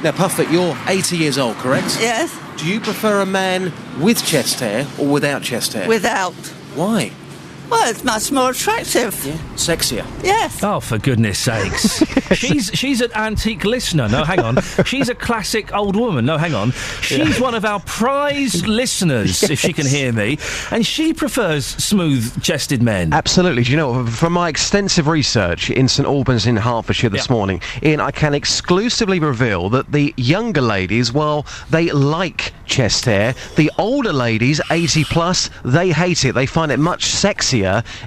Now, Puffet, you're 80 years old, correct? Yes. Do you prefer a man with chest hair or without chest hair? Without. Why? Well, it's much more attractive. Yeah. Sexier. Yes. Oh, for goodness sakes. She's an antique listener. No, hang on. She's a classic old woman. No, hang on. She's one of our prized listeners, if she can hear me, and she prefers smooth-chested men. Absolutely. Do you know, from my extensive research in St Albans in Hertfordshire this morning, Iain, I can exclusively reveal that the younger ladies, well, they like chest hair. The older ladies, 80 plus, they hate it. They find it much sexier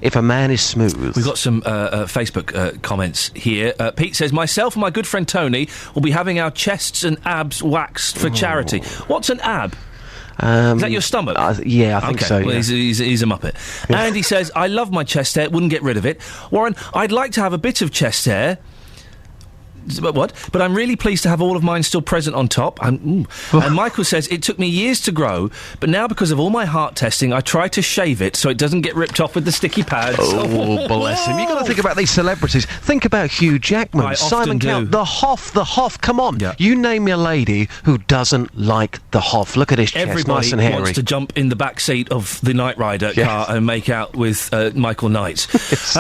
if a man is smooth. We've got some Facebook comments here. Pete says, myself and my good friend Tony will be having our chests and abs waxed for charity. What's an ab? Is that your stomach? Yeah, I think so. Well, yeah. he's a muppet. Yeah. And he says, I love my chest hair, wouldn't get rid of it. Warren, I'd like to have a bit of chest hair. What? But I'm really pleased to have all of mine still present on top. And Michael says, it took me years to grow, but now because of all my heart testing, I try to shave it so it doesn't get ripped off with the sticky pads. Oh, bless him. You've got to think about these celebrities. Think about Hugh Jackman, Simon Cowell, the Hoff. Come on. Yeah. You name me a lady who doesn't like the Hoff. Look at his chest, nice and hairy. Everybody wants to jump in the back seat of the Knight Rider car and make out with Michael Knight.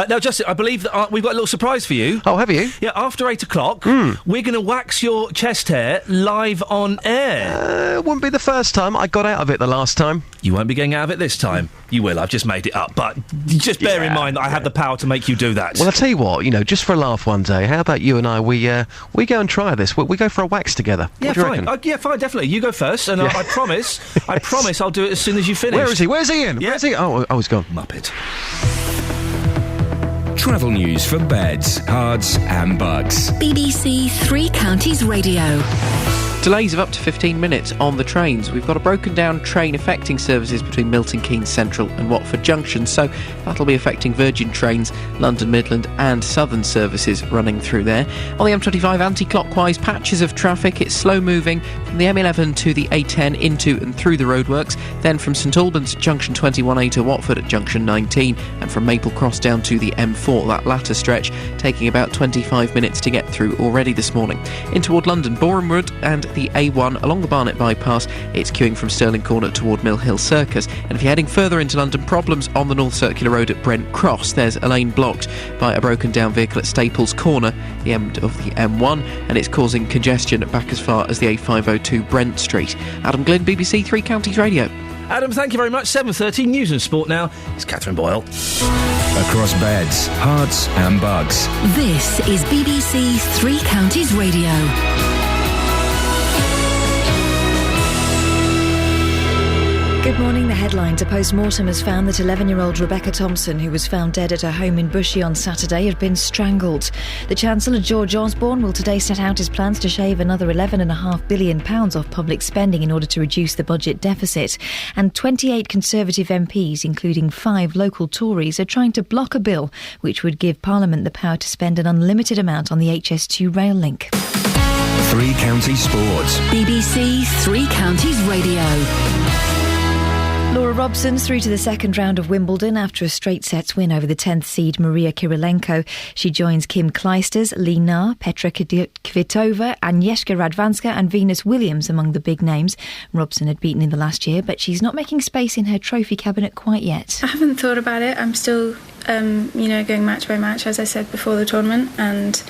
Now, Justin, I believe that we've got a little surprise for you. Oh, have you? Yeah, after 8 o'clock, we're going to wax your chest hair live on air. It wouldn't be the first time. I got out of it the last time. You won't be getting out of it this time. You will. I've just made it up. But just bear in mind that I have the power to make you do that. Well, I'll tell you what, just for a laugh one day, how about you and I, we go and try this. We go for a wax together. Yeah, what do you fine. reckon? Yeah, fine, definitely. You go first, and I promise I'll do it as soon as you finish. Where is he? Where's Iain? Yeah. Where's he? Oh, he's gone. Muppet. Travel news for beds, cards and bugs. BBC Three Counties Radio. Delays of up to 15 minutes on the trains. We've got a broken down train affecting services between Milton Keynes Central and Watford Junction, so that'll be affecting Virgin Trains, London Midland and Southern services running through there. On the M25 anti-clockwise, patches of traffic. It's slow moving from the M11 to the A10 into and through the roadworks, then from St Albans Junction 21A to Watford at Junction 19, and from Maple Cross down to the M4, that latter stretch taking about 25 minutes to get through already this morning. In toward London, Boreham Wood and the A1 along the Barnet bypass, it's queuing from Stirling Corner toward Mill Hill Circus. And if you're heading further into London, problems on the North Circular Road at Brent Cross. There's a lane blocked by a broken down vehicle at Staples Corner, the end of the M1, and it's causing congestion back as far as the A502 Brent Street. Adam Glynn, BBC Three Counties Radio. Adam, thank you very much. 7:30, News and Sport now. It's Catherine Boyle. Across beds, hearts and bugs. This is BBC Three Counties Radio. Good morning. The headlines. A post-mortem has found that 11-year-old Rebecca Thompson, who was found dead at her home in Bushey on Saturday, had been strangled. The Chancellor, George Osborne, will today set out his plans to shave another £11.5 billion off public spending in order to reduce the budget deficit. And 28 Conservative MPs, including 5 local Tories, are trying to block a bill which would give Parliament the power to spend an unlimited amount on the HS2 rail link. Three Counties Sports. BBC Three Counties Radio. Laura Robson's through to the second round of Wimbledon after a straight sets win over the 10th seed Maria Kirilenko. She joins Kim Clijsters, Lee Na, Petra Kvitova, Agnieszka Radwanska and Venus Williams among the big names. Robson had beaten in the last year, but she's not making space in her trophy cabinet quite yet. I haven't thought about it. I'm still, going match by match, as I said before the tournament, and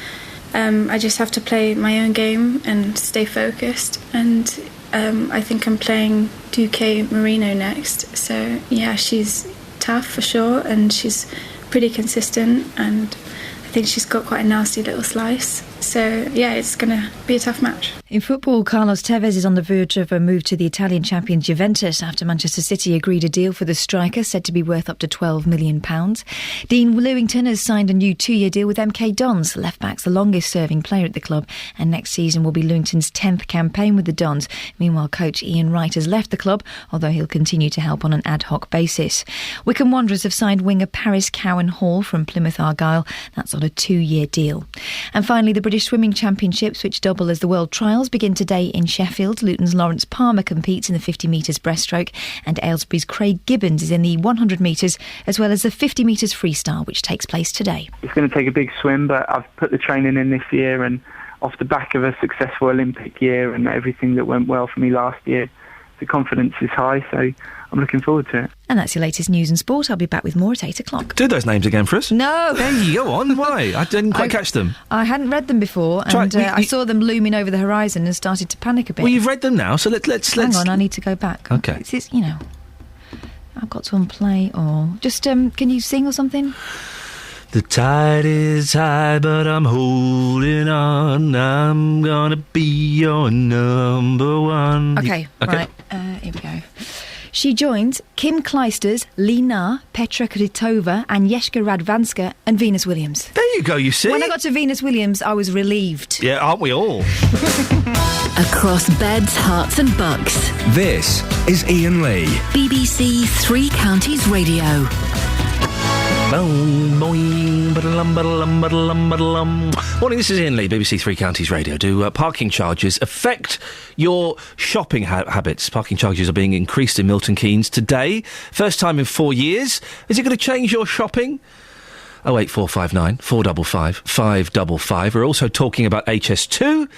I just have to play my own game and stay focused. And I think I'm playing Duque Marino next. So, yeah, she's tough for sure, and she's pretty consistent, and I think she's got quite a nasty little slice. So, yeah, it's going to be a tough match. In football, Carlos Tevez is on the verge of a move to the Italian champion Juventus after Manchester City agreed a deal for the striker, said to be worth up to £12 million. Dean Lewington has signed a new 2-year deal with MK Dons. The left-back's the longest-serving player at the club, and next season will be Lewington's 10th campaign with the Dons. Meanwhile, coach Iain Wright has left the club, although he'll continue to help on an ad hoc basis. Wycombe Wanderers have signed winger Paris Cowan Hall from Plymouth Argyle. That's on a 2-year deal. And finally, the British Swimming Championships, which double as the World Trials, begin today in Sheffield. Luton's Lawrence Palmer competes in the 50 metres breaststroke, and Aylesbury's Craig Gibbons is in the 100 metres, as well as the 50 metres freestyle, which takes place today. It's going to take a big swim, but I've put the training in this year, and off the back of a successful Olympic year and everything that went well for me last year, the confidence is high, so I'm looking forward to it. And that's your latest news and sport. I'll be back with more at 8 o'clock. Do those names again for us? No! Hey, go on, why? I didn't quite catch them. I hadn't read them before, and I saw them looming over the horizon and started to panic a bit. Well, you've read them now, so let's... Hang on, I need to go back. OK. It's I've got to unplay, or... Just, can you sing or something? The tide is high, but I'm holding on. I'm gonna be your number one. Okay. Right. Here we go. She joins Kim Clijsters, Lee Na, Petra Kvitova, Agnieszka Radwanska and Venus Williams. There you go, you see. When I got to Venus Williams, I was relieved. Yeah, aren't we all? Across beds, hearts and bucks. This is Iain Lee. BBC Three Counties Radio. Morning, this is Iain Lee, BBC Three Counties Radio. Do parking charges affect your shopping habits? Parking charges are being increased in Milton Keynes today. First time in 4 years. Is it going to change your shopping? 08459 455 555. We're also talking about HS2.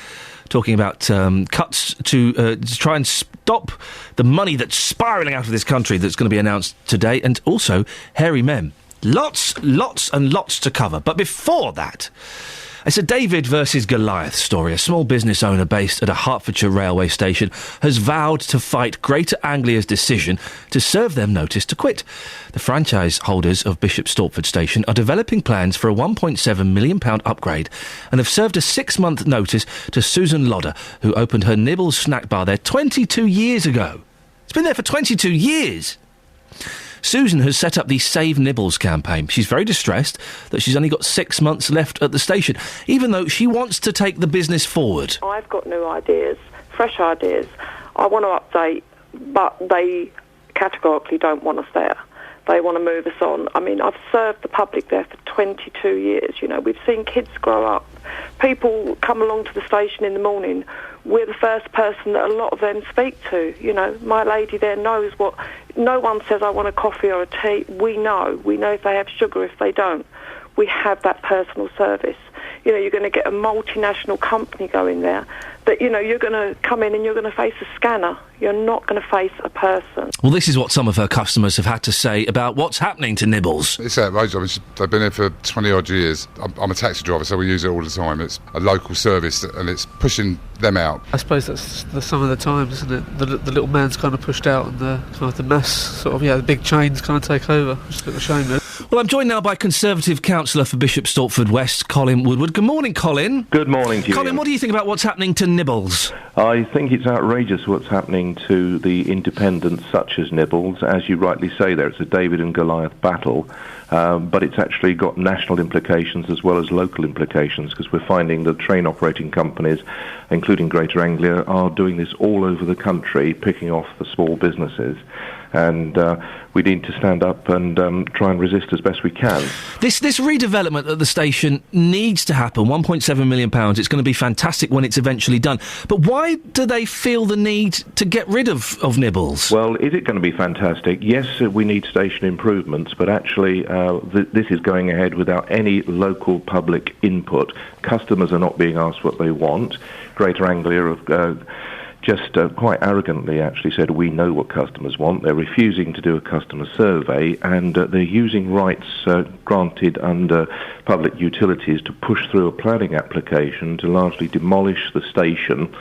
Talking about cuts to try and stop the money that's spiralling out of this country that's going to be announced today. And also hairy men. Lots and lots to cover. But before that, it's a David versus Goliath story. A small business owner based at a Hertfordshire railway station has vowed to fight Greater Anglia's decision to serve them notice to quit. The franchise holders of Bishop Stortford Station are developing plans for a £1.7 million upgrade and have served a 6-month notice to Susan Lodder, who opened her Nibbles snack bar there 22 years ago. It's been there for 22 years. Susan has set up the Save Nibbles campaign. She's very distressed that she's only got 6 months left at the station, even though she wants to take the business forward. I've got new ideas fresh ideas. I want to update, but they categorically don't want us there. They want to move us on. I mean, I've served the public there for 22 years. You know, we've seen kids grow up. People come along to the station in the morning. We're the first person that a lot of them speak to. You know, my lady there knows what... No one says, I want a coffee or a tea. We know. We know if they have sugar, if they don't. We have that personal service. You know, you're going to get a multinational company going there that, you know, you're going to come in and you're going to face a scanner. You're not going to face a person. Well, this is what some of her customers have had to say about what's happening to Nibbles. It's outrageous. I mean, they've been here for 20-odd years. I'm a taxi driver, so we use it all the time. It's a local service, and it's pushing them out. I suppose that's the some of the times, isn't it? The little man's kind of pushed out, and the mass sort of, the big chains kind of take over. It's a bit of a shame, really. Well, I'm joined now by Conservative councillor for Bishop Stortford West, Colin Woodward. Good morning, Colin. Good morning to you. Colin, what do you think about what's happening to Nibbles? I think it's outrageous what's happening to the independents such as Nibbles. As you rightly say there, it's a David and Goliath battle, but it's actually got national implications as well as local implications, because we're finding that train operating companies, including Greater Anglia, are doing this all over the country, picking off the small businesses. And we need to stand up and try and resist as best we can. This redevelopment at the station needs to happen. £1.7 million. It's going to be fantastic when it's eventually done. But why do they feel the need to get rid of Nibbles? Well, is it going to be fantastic? Yes, we need station improvements, but actually this is going ahead without any local public input. Customers are not being asked what they want. Greater Anglia have... just quite arrogantly actually said, we know what customers want. They're refusing to do a customer survey, and they're using rights granted under public utilities to push through a planning application to largely demolish the station,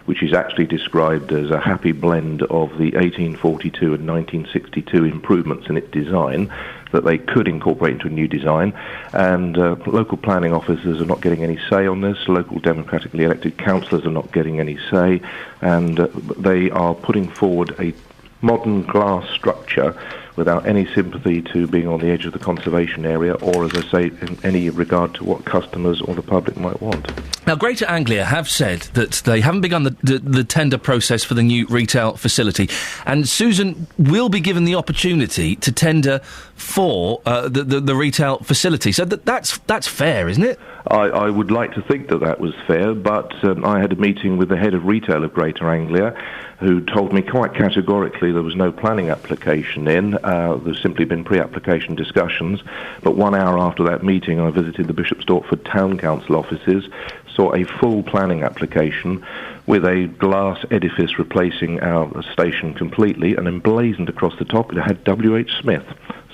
which is actually described as a happy blend of the 1842 and 1962 improvements in its design that they could incorporate into a new design. And local planning officers are not getting any say on this. Local democratically elected councillors are not getting any say. And they are putting forward a modern glass structure without any sympathy to being on the edge of the conservation area, or, as I say, in any regard to what customers or the public might want. Now, Greater Anglia have said that they haven't begun the tender process for the new retail facility, and Susan will be given the opportunity to tender for the retail facility. So that's fair, isn't it? I would like to think that was fair, but I had a meeting with the head of retail of Greater Anglia, who told me quite categorically there was no planning application in. There's simply been pre-application discussions. But 1 hour after that meeting, I visited the Bishop Stortford Town Council offices, saw a full planning application with a glass edifice replacing our station completely, and emblazoned across the top it had W.H. Smith.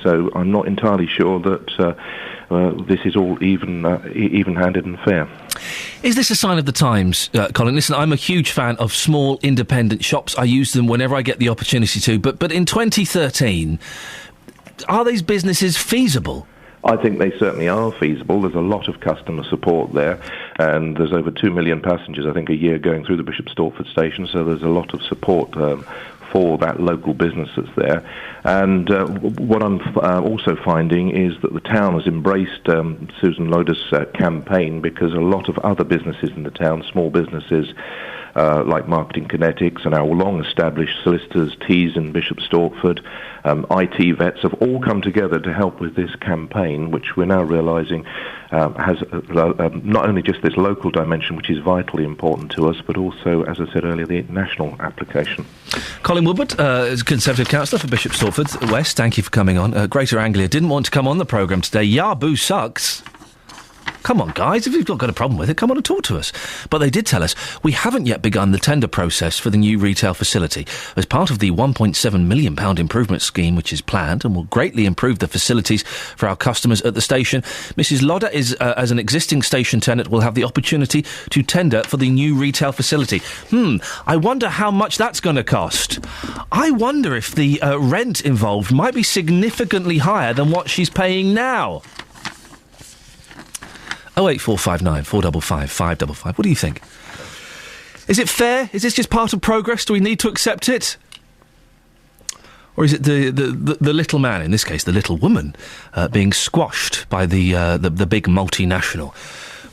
So I'm not entirely sure that this is all even-handed and fair. Is this a sign of the times, Colin? Listen, I'm a huge fan of small independent shops. I use them whenever I get the opportunity to. But in 2013, are these businesses feasible? I think they certainly are feasible. There's a lot of customer support there, and there's over 2 million passengers, I think, a year going through the Bishop Stortford station, so there's a lot of support for that local business that's there. And what I'm also finding is that the town has embraced Susan Loder's campaign, because a lot of other businesses in the town, small businesses like Marketing Kinetics and our long-established solicitors, Tees and Bishop Stortford, IT vets, have all come together to help with this campaign, which we're now realising has not only just this local dimension, which is vitally important to us, but also, as I said earlier, the national application. Colin Woodward, Conservative councillor for Bishop Stortford West, thank you for coming on. Greater Anglia didn't want to come on the programme today. Yaboo sucks. Come on, guys, if you've not got a problem with it, come on and talk to us. But they did tell us, we haven't yet begun the tender process for the new retail facility. As part of the £1.7 million improvement scheme, which is planned and will greatly improve the facilities for our customers at the station, Mrs. Lodder is, as an existing station tenant, will have the opportunity to tender for the new retail facility. I wonder how much that's going to cost. I wonder if the rent involved might be significantly higher than what she's paying now. 08459 455 555. What do you think? Is it fair? Is this just part of progress? Do we need to accept it? Or is it the little man, in this case the little woman, being squashed by the big multinational?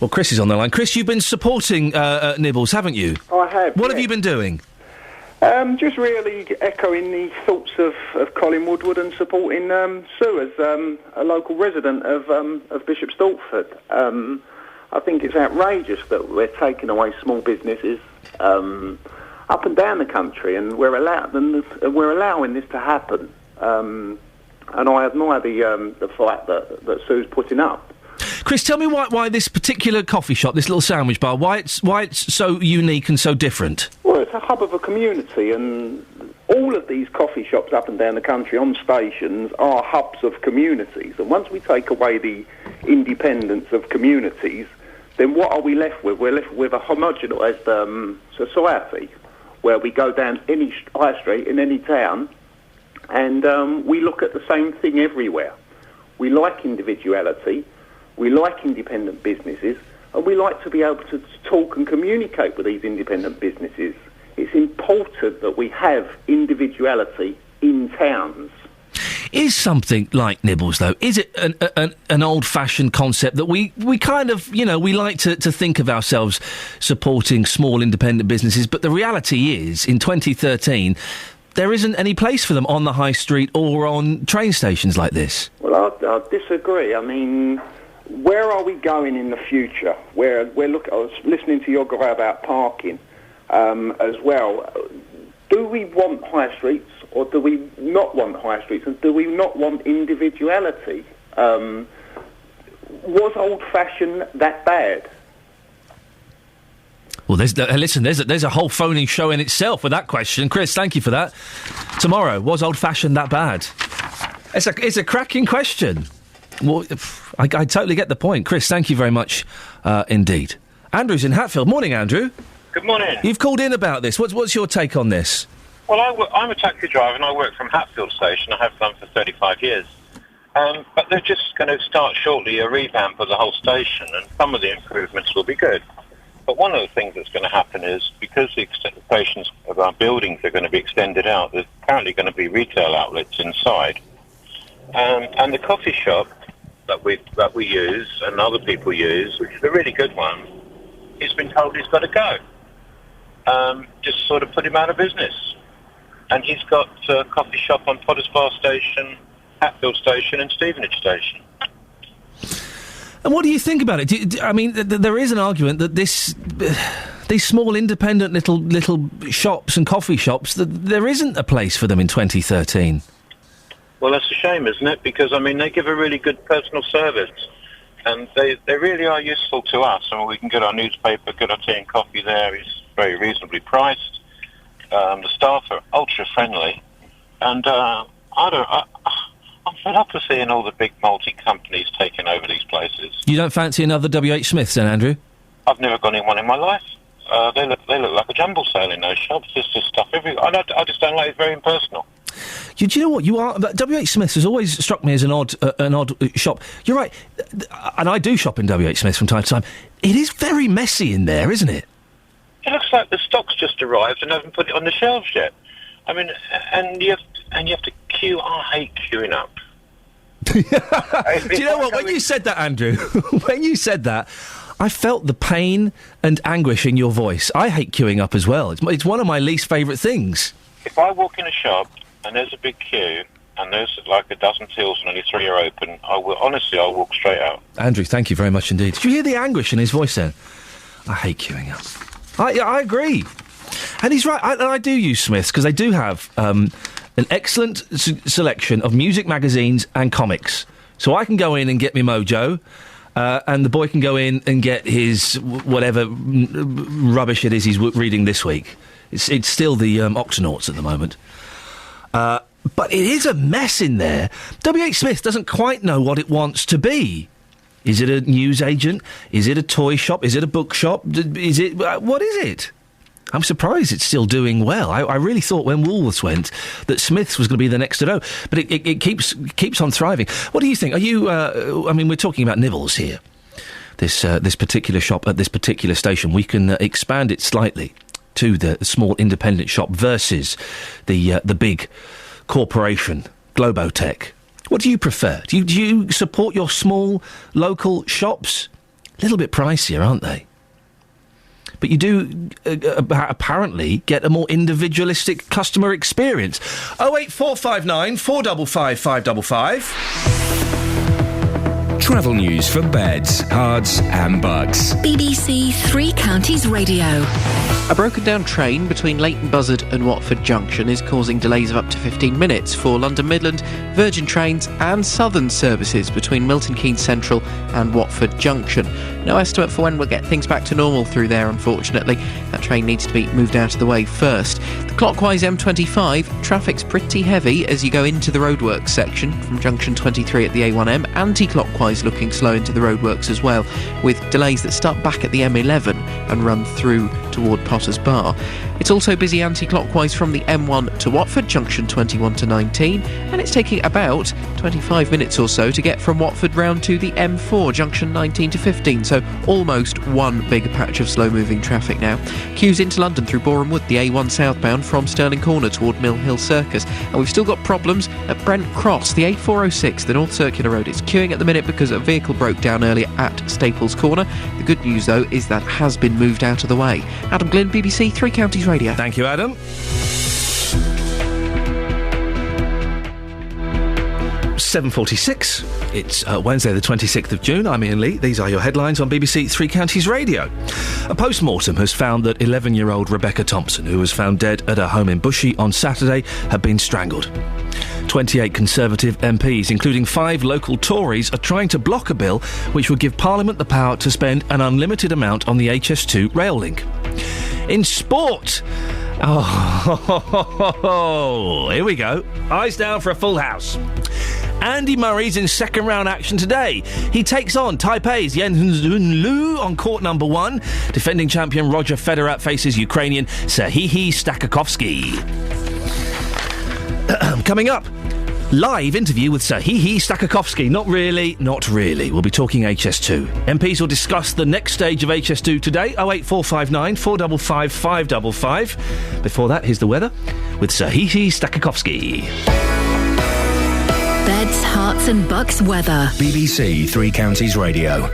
Well, Chris is on the line. Chris, you've been supporting Nibbles, haven't you? I have. What have you been doing? Just really echoing the thoughts of Colin Woodward and supporting Sue as a local resident of Bishop Stortford. I think it's outrageous that we're taking away small businesses up and down the country, and we're allowing this to happen. And I admire the fight that Sue's putting up. Chris, tell me why this particular coffee shop, this little sandwich bar, why it's so unique and so different. Well, it's a hub of a community, and all of these coffee shops up and down the country on stations are hubs of communities. And once we take away the independence of communities, then what are we left with? We're left with a homogenised society where we go down any high street in any town and we look at the same thing everywhere. We like individuality. We like independent businesses, and we like to be able to talk and communicate with these independent businesses. It's important that we have individuality in towns. Is something like Nibbles, though, is it an old-fashioned concept that we kind of, we like to think of ourselves supporting small independent businesses, but the reality is, in 2013, there isn't any place for them on the high street or on train stations like this? Well, I disagree. I mean, where are we going in the future? I was listening to your guy about parking as well. Do we want high streets, or do we not want high streets, and do we not want individuality? Was old-fashioned that bad? Well, there's a whole phoning show in itself with that question. Chris, thank you for that. Tomorrow, was old-fashioned that bad? It's a cracking question. Well, I totally get the point. Chris, thank you very much indeed. Andrew's in Hatfield. Morning, Andrew. Good morning. You've called in about this. What's your take on this? Well, I'm a taxi driver and I work from Hatfield Station. I have done for 35 years. But they're just going to start shortly a revamp of the whole station, and some of the improvements will be good. But one of the things that's going to happen is, because the stations of our buildings are going to be extended out, there's apparently going to be retail outlets inside. And the coffee shop that we use and other people use, which is a really good one, he's been told he's got to go. Just sort of put him out of business. And he's got a coffee shop on Potters Bar Station, Hatfield Station and Stevenage Station. And what do you think about it? There is an argument that these small independent little shops and coffee shops, there isn't a place for them in 2013. Well, that's a shame, isn't it? Because, they give a really good personal service. And they really are useful to us. We can get our newspaper, get our tea and coffee there. It's very reasonably priced. The staff are ultra-friendly. And I'm fed up of seeing all the big multi-companies taking over these places. You don't fancy another W.H. Smith's then, Andrew? I've never gone in one in my life. They look like a jumble sale in those shops. There's just stuff everywhere. I just don't like it. It's very impersonal. Do you know what you are? W.H. Smith's has always struck me as an odd shop. You're right, and I do shop in W.H. Smith's from time to time. It is very messy in there, isn't it? It looks like the stock's just arrived and haven't put it on the shelves yet. And you have to queue. I hate queuing up. Do you know what? When you said that, Andrew, when you said that, I felt the pain and anguish in your voice. I hate queuing up as well. It's one of my least favourite things. If I walk in a shop and there's a big queue and there's like a dozen tills and only 3 are open, I'll walk straight out. Andrew, thank you very much indeed. Did you hear the anguish in his voice then? I hate queuing up. I agree. And he's right. I do use Smiths because they do have an excellent selection of music magazines and comics. So I can go in and get me Mojo, and the boy can go in and get his whatever rubbish it is he's reading this week. It's still the Octonauts at the moment. But it is a mess in there. W.H. Smith doesn't quite know what it wants to be. Is it a newsagent? Is it a toy shop? Is it a bookshop? Is it... what is it? I'm surprised it's still doing well. I really thought when Woolworths went that Smith's was going to be the next to know. But it keeps on thriving. What do you think? Are you... we're talking about Nibbles here. This particular shop at this particular station. We can expand it slightly to the small independent shop versus the big corporation, Globotech. What do you prefer? Do you support your small local shops? A little bit pricier, aren't they? But you do apparently get a more individualistic customer experience. 08459 455 555. Travel news for beds, cards and bugs. BBC Three Counties Radio. A broken down train between Leighton Buzzard and Watford Junction is causing delays of up to 15 minutes for London Midland, Virgin Trains and Southern services between Milton Keynes Central and Watford Junction. No estimate for when we'll get things back to normal through there, unfortunately. That train needs to be moved out of the way first. The clockwise M25, traffic's pretty heavy as you go into the roadworks section from junction 23 at the A1M, anti-clockwise looking slow into the roadworks as well, with delays that start back at the M11 and run through toward Potter's Bar. It's also busy anti-clockwise from the M1 to Watford, junction 21 to 19, and it's taking about 25 minutes or so to get from Watford round to the M4, junction 19 to 15, so almost one big patch of slow-moving traffic now. Queues into London through Boreham Wood, the A1 southbound from Stirling Corner toward Mill Hill Circus, and we've still got problems at Brent Cross, the A406, the North Circular Road. It's queuing at the minute because a vehicle broke down earlier at Staples Corner. The good news, though, is that has been moved out of the way. Adam Glynn, BBC Three Counties Radio. Thank you, Adam. 7:46. It's Wednesday the 26th of June. I'm Iain Lee. These are your headlines on BBC Three Counties Radio. A post-mortem has found that 11-year-old Rebecca Thompson, who was found dead at her home in Bushey on Saturday, had been strangled. 28 Conservative MPs, including 5 local Tories, are trying to block a bill which would give Parliament the power to spend an unlimited amount on the HS2 rail link. In sport... Oh, here we go. Eyes down for a full house. Andy Murray's in second round action today. He takes on Taipei's Yen Lu on court number 1. Defending champion Roger Federer faces Ukrainian Serhiy Stakakovsky. Coming up, live interview with Serhiy Stakakovsky. Not really. We'll be talking HS2. MPs will discuss the next stage of HS2 today. 08459 455 555. Before that, here's the weather with Serhiy Stakakovsky. Beds, Hearts and Bucks weather. BBC Three Counties Radio.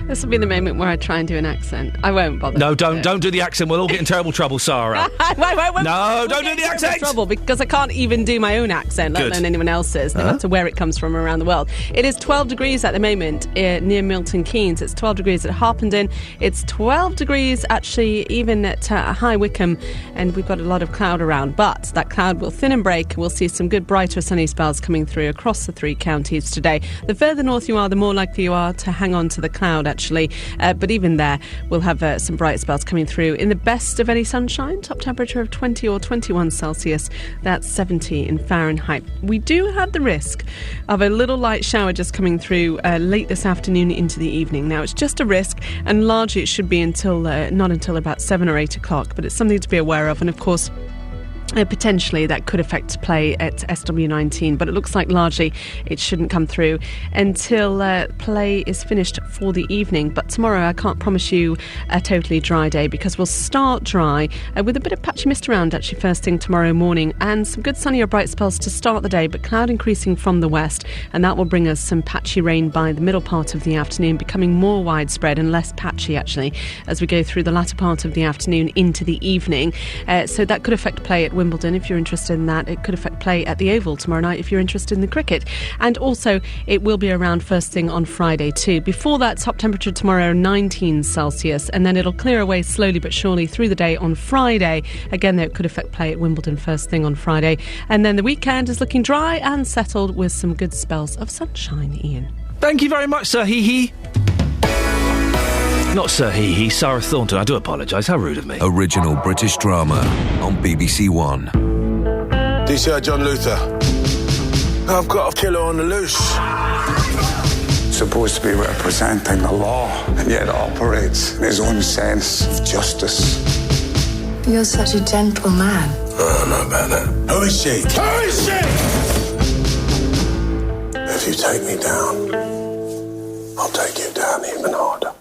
This will be the moment where I try and do an accent. I won't bother. No, don't do the accent. We'll all get in terrible trouble, Sarah. No, don't do the accent. Trouble because I can't even do my own accent, let alone anyone else's. No matter where it comes from around the world. It is 12 degrees at the moment near Milton Keynes. It's 12 degrees at Harpenden. It's 12 degrees actually even at High Wycombe, and we've got a lot of cloud around. But that cloud will thin and break. We'll see some good brighter sunny spells coming through across the three counties today. The further north you are, the more likely you are to hang on to the cloud. Actually, but even there we'll have some bright spells coming through in the best of any sunshine. Top temperature of 20 or 21 Celsius, that's 70 in Fahrenheit. We do have the risk of a little light shower just coming through late this afternoon into the evening. Now it's just a risk, and largely it should be until not until about 7 or 8 o'clock, but it's something to be aware of. And of course potentially that could affect play at SW19, but it looks like largely it shouldn't come through until play is finished for the evening. But tomorrow I can't promise you a totally dry day, because we'll start dry with a bit of patchy mist around actually first thing tomorrow morning, and some good sunny or bright spells to start the day, but cloud increasing from the west, and that will bring us some patchy rain by the middle part of the afternoon, becoming more widespread and less patchy actually as we go through the latter part of the afternoon into the evening. So that could affect play at Wimbledon if you're interested in that. It could affect play at the Oval tomorrow night if you're interested in the cricket. And also it will be around first thing on Friday too. Before that, top temperature tomorrow 19 Celsius, and then it'll clear away slowly but surely through the day on Friday. Again, that could affect play at Wimbledon first thing on Friday. And then the weekend is looking dry and settled with some good spells of sunshine. Iain. Thank you very much, Sir Hee. Not Sir Hee, Sarah Thornton. I do apologise. How rude of me. Original British drama on BBC One. DCI John Luther. I've got a killer on the loose. Supposed to be representing the law, and yet operates in his own sense of justice. You're such a gentle man. I don't know about that. Who is she? Who is she? If you take me down, I'll take you down even harder.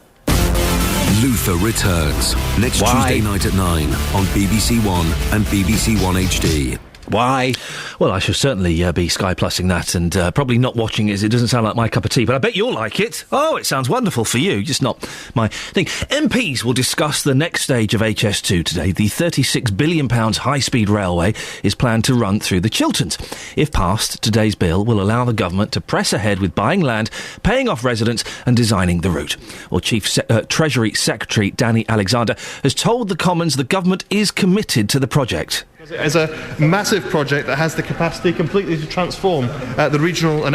Luther returns next Tuesday night at 9 on BBC One and BBC One HD. Why? Well, I shall certainly be Sky Plussing that and probably not watching it. It doesn't sound like my cup of tea, but I bet you'll like it. Oh, it sounds wonderful for you, just not my thing. MPs will discuss the next stage of HS2 today. The £36 billion high-speed railway is planned to run through the Chilterns. If passed, today's bill will allow the government to press ahead with buying land, paying off residents and designing the route. Well, Chief Treasury Secretary Danny Alexander has told the Commons the government is committed to the project. It's a massive project that has the capacity completely to transform the regional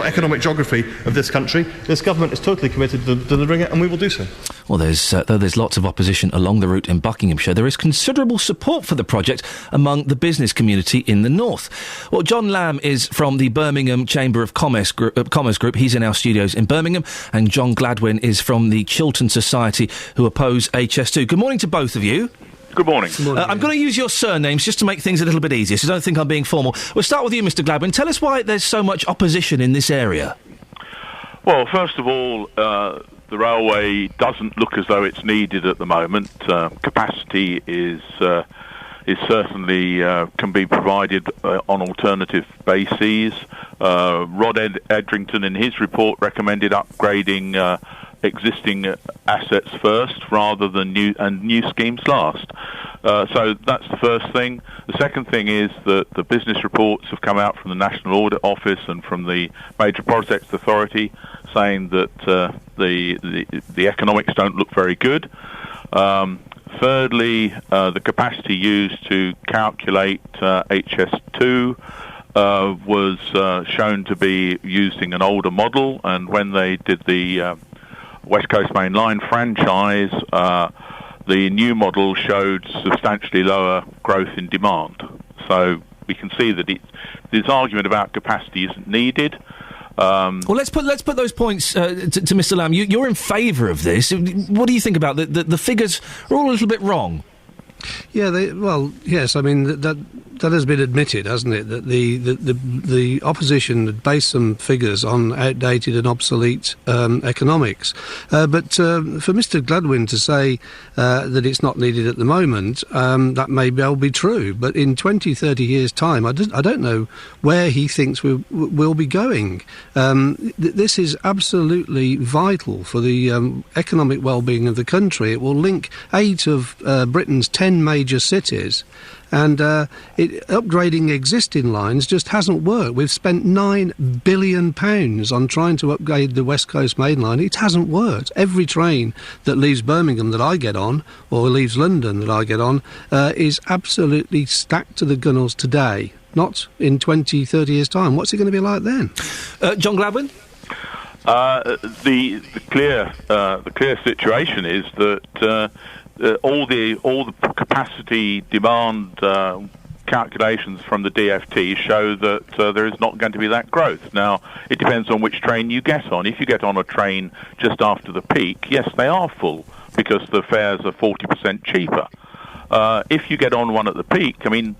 economic geography of this country. This government is totally committed to delivering it, and we will do so. Well, though there's lots of opposition along the route in Buckinghamshire, there is considerable support for the project among the business community in the north. Well, John Lamb is from the Birmingham Chamber of Commerce Group. He's in our studios in Birmingham, and John Gladwin is from the Chiltern Society, who oppose HS2. Good morning to both of you. Good morning. I'm going to use your surnames just to make things a little bit easier, so don't think I'm being formal. We'll start with you, Mr. Gladwin. Tell us why there's so much opposition in this area. Well, first of all, the railway doesn't look as though it's needed at the moment. Capacity is certainly can be provided on alternative bases. Rod Edrington, in his report, recommended upgrading existing assets first rather than new schemes last. So that's the first thing. The second thing is that the business reports have come out from the National Audit Office and from the Major Projects Authority saying that the economics don't look very good. Thirdly, the capacity used to calculate HS2 was shown to be using an older model, and when they did the West Coast Main Line franchise, the new model showed substantially lower growth in demand. So we can see that this argument about capacity isn't needed. Well, let's put those points to Mr. Lamb. You're in favour of this. What do you think about the figures? Are all a little bit wrong. Yeah, yes. I mean that has been admitted, hasn't it? That the opposition had based some figures on outdated and obsolete economics. But for Mr. Gladwin to say that it's not needed at the moment, that may well be true. But in 20, 30 years' time, I don't know where he thinks we'll be going. This is absolutely vital for the economic well-being of the country. It will link 8 of Britain's 10 major cities, and upgrading existing lines just hasn't worked. We've spent £9 billion on trying to upgrade the West Coast Main Line. It hasn't worked. Every train that leaves Birmingham that I get on, or leaves London that I get on, is absolutely stacked to the gunnels today, not in 20, 30 years' time. What's it going to be like then? John Gladwin? The clear situation is that all the capacity demand calculations from the DFT show that there is not going to be that growth. Now, it depends on which train you get on. If you get on a train just after the peak, yes, they are full because the fares are 40% cheaper. If you get on one at the peak, I mean,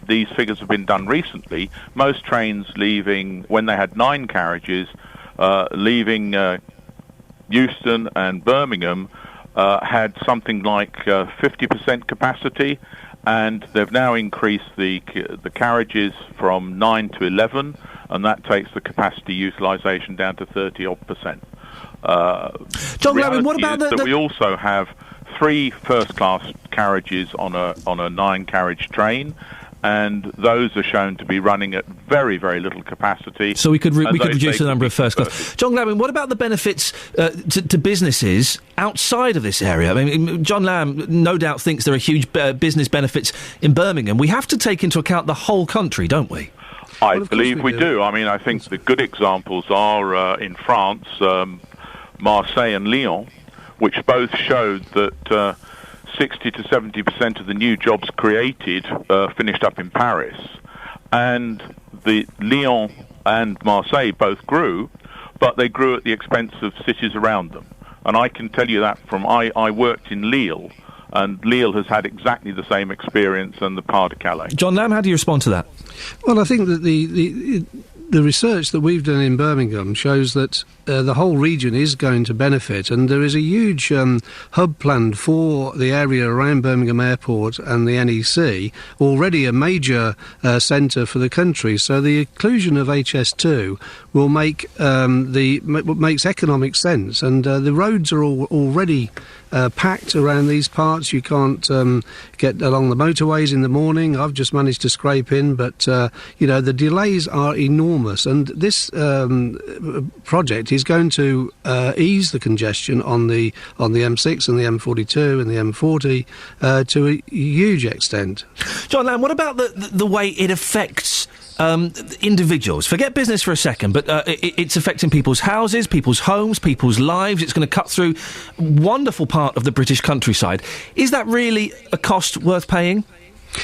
these figures have been done recently. Most trains leaving, when they had 9 carriages, leaving Euston and Birmingham, had something like 50% capacity, and they've now increased the carriages from 9 to 11, and that takes the capacity utilisation down to 30-odd%. John Gladwin, what about that we also have 3 first-class carriages on a 9-carriage train, and those are shown to be running at very, very little capacity. So we could reduce the number of first class. John Gladwin, what about the benefits to businesses outside of this area? I mean, John Lamb no doubt thinks there are huge business benefits in Birmingham. We have to take into account the whole country, don't we? I believe we do. I mean, I think the good examples are in France, Marseille and Lyon, which both showed that 60 to 70% of the new jobs created finished up in Paris. And the Lyon and Marseille both grew, but they grew at the expense of cities around them. And I can tell you that from I worked in Lille, and Lille has had exactly the same experience in the Pas de Calais. John Lamb, how do you respond to that? Well, I think that the research that we've done in Birmingham shows that the whole region is going to benefit, and there is a huge hub planned for the area around Birmingham Airport and the NEC, already a major centre for the country. So the inclusion of HS2 will make makes economic sense, and the roads are already packed around these parts. You can't get along the motorways in the morning. I've just managed to scrape in, but the delays are enormous, and this project is going to ease the congestion on the M6 and the M42 and the M40 to a huge extent. John Lamb, what about the way it affects individuals? Forget business for a second, but it's affecting people's houses, people's homes, people's lives. It's going to cut through a wonderful part of the British countryside. Is that really a cost worth paying?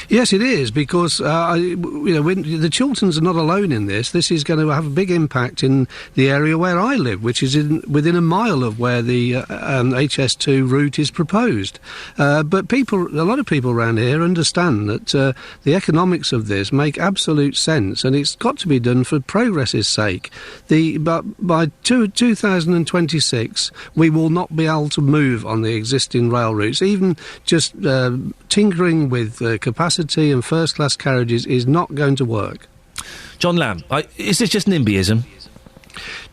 Yes, it is, because the Chilterns are not alone in this. This is going to have a big impact in the area where I live, which is within a mile of where the HS2 route is proposed. But a lot of people around here understand that the economics of this make absolute sense, and it's got to be done for progress's sake. But by 2026, we will not be able to move on the existing rail routes. Even just tinkering with capacity and first-class carriages is not going to work. John Lamb, is this just NIMBYism?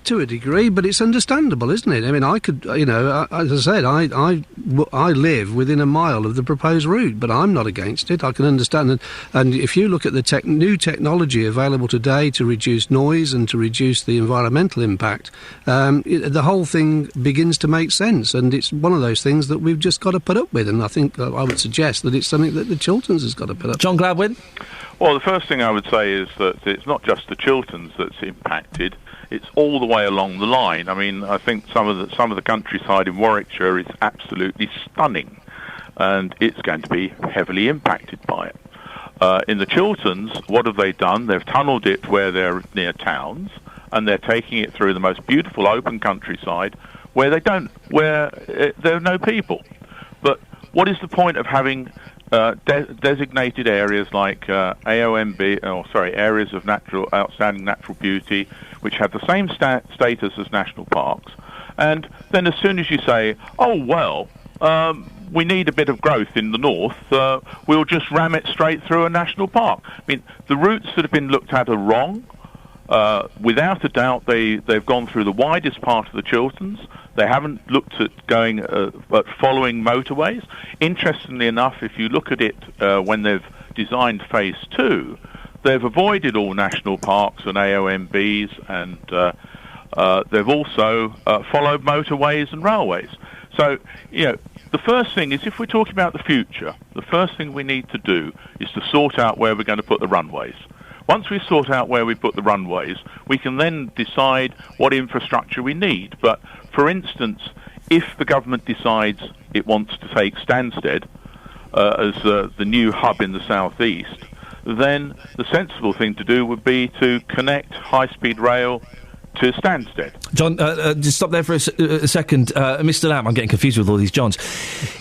To a degree, but it's understandable, isn't it? I mean, I could, as I said, I live within a mile of the proposed route, but I'm not against it. I can understand it. And if you look at the new technology available today to reduce noise and to reduce the environmental impact, the whole thing begins to make sense. And it's one of those things that we've just got to put up with. And I think I would suggest that it's something that the Chilterns has got to put up. John Gladwin? Well, the first thing I would say is that it's not just the Chilterns that's impacted. It's all the way along the line. I mean, I think some of the countryside in Warwickshire is absolutely stunning, and it's going to be heavily impacted by it. In the Chilterns, what have they done? They've tunnelled it where they're near towns, and they're taking it through the most beautiful open countryside where there are no people. But what is the point of having designated areas like areas of outstanding natural beauty, which have the same status as national parks, and then as soon as you say, we need a bit of growth in the north, we'll just ram it straight through a national park. I mean, the routes that have been looked at are wrong. Without a doubt, they've gone through the widest part of the Chilterns. They haven't looked at following motorways. Interestingly enough, if you look at it when they've designed Phase 2, they've avoided all national parks and AOMBs, and they've also followed motorways and railways. So, the first thing is, if we're talking about the future, the first thing we need to do is to sort out where we're going to put the runways. Once we sort out where we put the runways, we can then decide what infrastructure we need. But, for instance, if the government decides it wants to take Stansted as the new hub in the southeast, then the sensible thing to do would be to connect high-speed rail to Stansted. John, just stop there for a second. Mr. Lamb, I'm getting confused with all these Johns.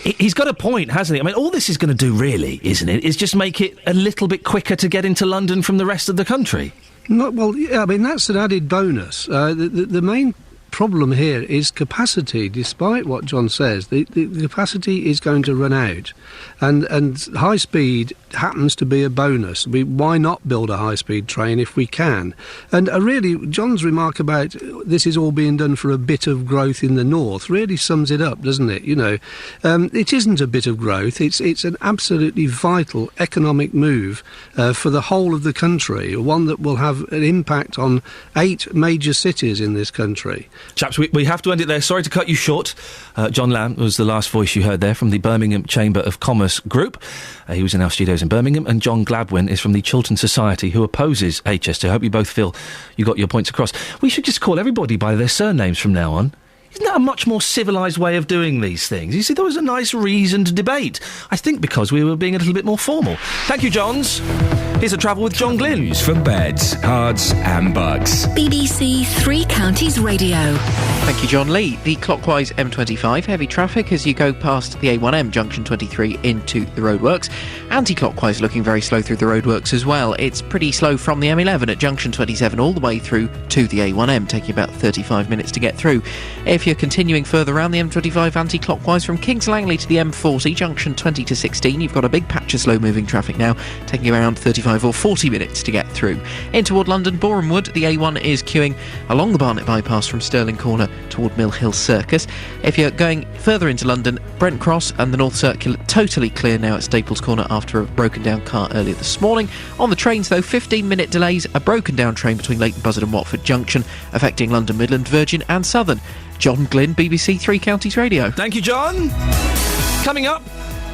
He's got a point, hasn't he? I mean, all this is going to do, really, isn't it, is just make it a little bit quicker to get into London from the rest of the country. I mean, that's an added bonus. The main problem here is capacity. Despite what John says, the capacity is going to run out, and high speed happens to be a bonus. Why not build a high speed train if we can? And really, John's remark about this is all being done for a bit of growth in the north really sums it up, doesn't it? It isn't a bit of growth. It's an absolutely vital economic move for the whole of the country, one that will have an impact on 8 major cities in this country. Chaps, we have to end it there. Sorry to cut you short. John Lamb was the last voice you heard there from the Birmingham Chamber of Commerce Group. He was in our studios in Birmingham, and John Gladwin is from the Chiltern Society, who opposes HS2. I hope you both feel you got your points across. We should just call everybody by their surnames from now on. Isn't that a much more civilised way of doing these things? You see, there was a nice reasoned debate. I think because we were being a little bit more formal. Thank you, Johns. Here's a travel with John Glynn. News for beds, cards and bugs. BBC Three Counties Radio. Thank you, John Lee. The clockwise M25, heavy traffic as you go past the A1M junction 23 into the roadworks. Anti-clockwise looking very slow through the roadworks as well. It's pretty slow from the M11 at junction 27 all the way through to the A1M, taking about 35 minutes to get through. If you're continuing further around the M25 anti-clockwise from Kings Langley to the M40, junction 20 to 16, you've got a big patch of slow-moving traffic now, taking around 35 or 40 minutes to get through. In toward London, Boreham Wood, the A1 is queuing along the Barnet bypass from Stirling Corner toward Mill Hill Circus. If you're going further into London, Brent Cross and the North Circular totally clear now at Staples Corner after a broken down car earlier this morning. On the trains though, 15-minute delays, a broken down train between Leighton Buzzard and Watford Junction, affecting London Midland, Virgin and Southern. John Glynn, BBC Three Counties Radio. Thank you, John. Coming up,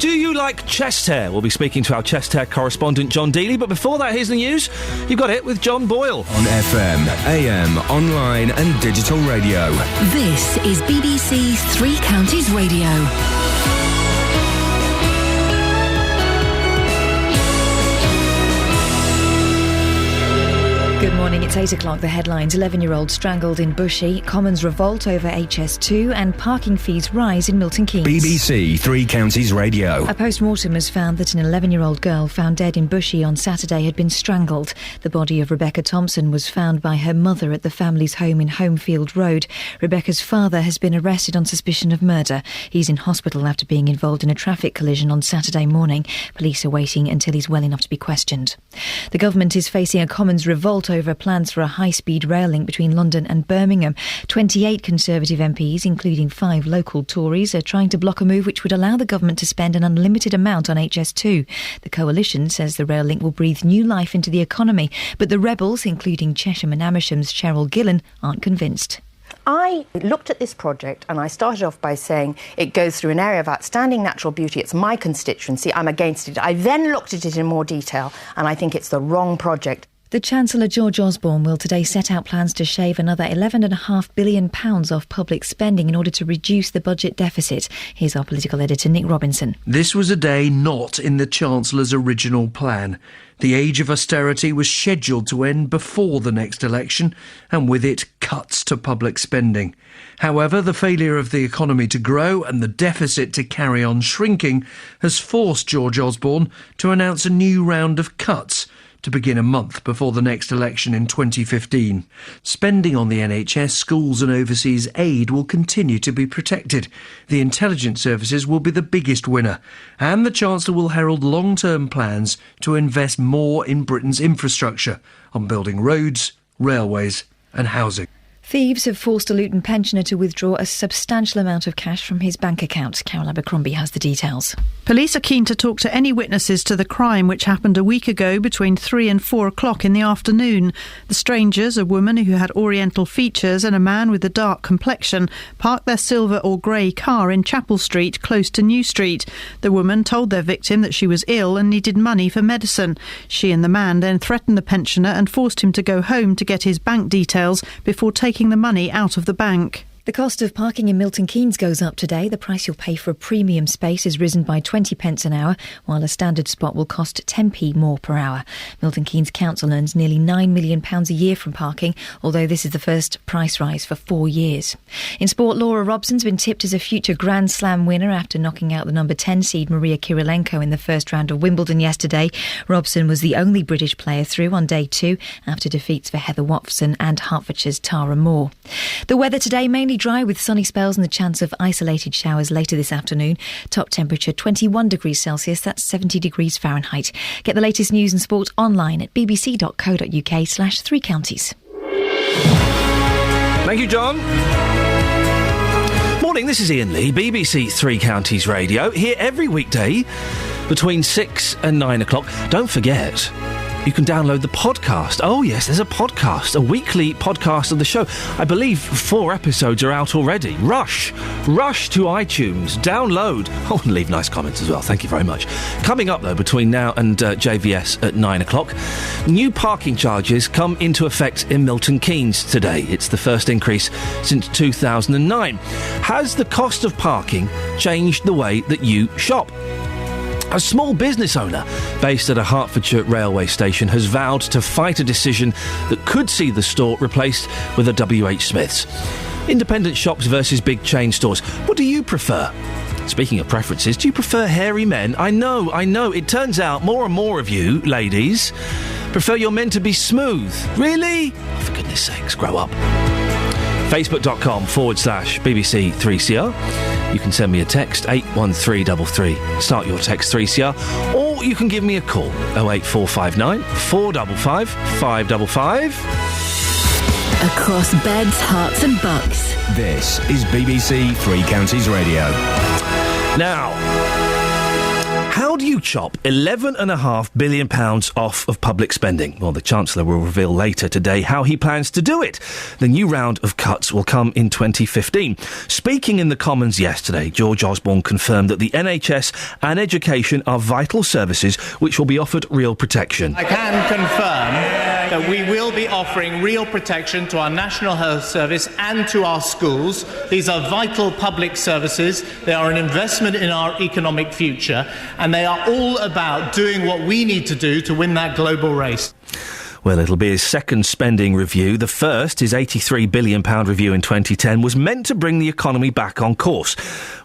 do you like chest hair? We'll be speaking to our chest hair correspondent, John Dealey. But before that, here's the news. You've got it with John Boyle. On FM, AM, online and digital radio. This is BBC Three Counties Radio. Good morning, it's 8 o'clock. The headlines: 11-year-old strangled in Bushey, Commons revolt over HS2, and parking fees rise in Milton Keynes. BBC Three Counties Radio. A post-mortem has found that an 11-year-old girl found dead in Bushey on Saturday had been strangled. The body of Rebecca Thompson was found by her mother at the family's home in Homefield Road. Rebecca's father has been arrested on suspicion of murder. He's in hospital after being involved in a traffic collision on Saturday morning. Police are waiting until he's well enough to be questioned. The government is facing a Commons revolt over plans for a high-speed rail link between London and Birmingham. 28 Conservative MPs, including 5 local Tories, are trying to block a move which would allow the government to spend an unlimited amount on HS2. The coalition says the rail link will breathe new life into the economy, but the rebels, including Chesham and Amersham's Cheryl Gillan, aren't convinced. I looked at this project and I started off by saying it goes through an area of outstanding natural beauty. It's my constituency. I'm against it. I then looked at it in more detail and I think it's the wrong project. The Chancellor George Osborne will today set out plans to shave another £11.5 billion off public spending in order to reduce the budget deficit. Here's our political editor Nick Robinson. This was a day not in the Chancellor's original plan. The age of austerity was scheduled to end before the next election, and with it, cuts to public spending. However, the failure of the economy to grow and the deficit to carry on shrinking has forced George Osborne to announce a new round of cuts to begin a month before the next election in 2015. Spending on the NHS, schools and overseas aid will continue to be protected. The intelligence services will be the biggest winner. And the Chancellor will herald long-term plans to invest more in Britain's infrastructure, on building roads, railways and housing. Thieves have forced a Luton pensioner to withdraw a substantial amount of cash from his bank account. Carol Abercrombie has the details. Police are keen to talk to any witnesses to the crime, which happened a week ago between 3 and 4 o'clock in the afternoon. The strangers, a woman who had oriental features and a man with a dark complexion, parked their silver or grey car in Chapel Street, close to New Street. The woman told their victim that she was ill and needed money for medicine. She and the man then threatened the pensioner and forced him to go home to get his bank details before taking the money out of the bank. The cost of parking in Milton Keynes goes up today. The price you'll pay for a premium space has risen by 20 pence an hour, while a standard spot will cost 10p more per hour. Milton Keynes Council earns nearly £9 million a year from parking, although this is the first price rise for 4 years. In sport, Laura Robson's been tipped as a future Grand Slam winner after knocking out the number 10 seed Maria Kirilenko in the first round of Wimbledon yesterday. Robson was the only British player through on day 2 after defeats for Heather Watson and Hertfordshire's Tara Moore. The weather today mainly dry with sunny spells and the chance of isolated showers later this afternoon. Top temperature 21 degrees Celsius, that's 70 degrees Fahrenheit. Get the latest news and sport online at bbc.co.uk/3 counties. Thank you, John. Morning, this is Iain Lee, BBC Three Counties Radio, here every weekday between 6 and 9 o'clock. Don't forget, you can download the podcast. Oh, yes, there's a podcast, a weekly podcast of the show. I believe 4 episodes are out already. Rush to iTunes, download. Oh, and leave nice comments as well. Thank you very much. Coming up, though, between now and JVS at 9 o'clock, new parking charges come into effect in Milton Keynes today. It's the first increase since 2009. Has the cost of parking changed the way that you shop? A small business owner based at a Hertfordshire railway station has vowed to fight a decision that could see the store replaced with a WH Smith's. Independent shops versus big chain stores. What do you prefer? Speaking of preferences, do you prefer hairy men? I know. It turns out more and more of you, ladies, prefer your men to be smooth. Really? Oh, for goodness sakes, grow up. Facebook.com/BBC 3CR. You can send me a text, 81333. Start your text 3CR. Or you can give me a call, 08459 455 555. Across beds, hearts and bucks. This is BBC Three Counties Radio. Now, how do you chop £11.5 billion off of public spending? Well, the Chancellor will reveal later today how he plans to do it. The new round of cuts will come in 2015. Speaking in the Commons yesterday, George Osborne confirmed that the NHS and education are vital services which will be offered real protection. I can confirm that we will be offering real protection to our National Health Service and to our schools. These are vital public services. They are an investment in our economic future, and they are all about doing what we need to do to win that global race. Well, it'll be his second spending review. The first, his £83 billion review in 2010, was meant to bring the economy back on course.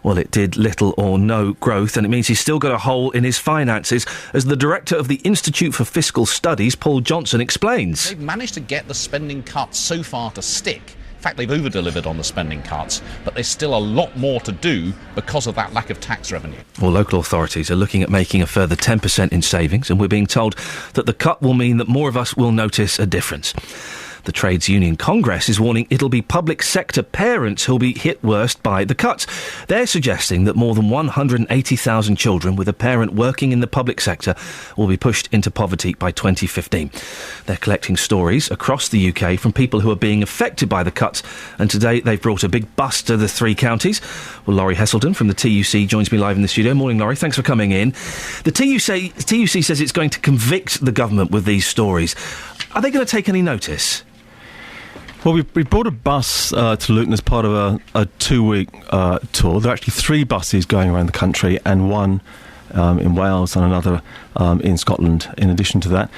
Well, it did little or no growth, and it means he's still got a hole in his finances, as the director of the Institute for Fiscal Studies, Paul Johnson, explains. They've managed to get the spending cuts so far to stick. In fact, they've over-delivered on the spending cuts, but there's still a lot more to do because of that lack of tax revenue. Well, local authorities are looking at making a further 10% in savings, and we're being told that the cut will mean that more of us will notice a difference. The Trades Union Congress is warning it'll be public sector parents who'll be hit worst by the cuts. They're suggesting that more than 180,000 children with a parent working in the public sector will be pushed into poverty by 2015. They're collecting stories across the UK from people who are being affected by the cuts, and today they've brought a big bus to the three counties. Well, Laurie Hesselton from the TUC joins me live in the studio. Morning, Laurie. Thanks for coming in. The TUC says it's going to convict the government with these stories. Are they going to take any notice? Well, we brought a bus to Luton as part of a 2-week tour. There are actually 3 buses going around the country, and one in Wales and another in Scotland in addition to that.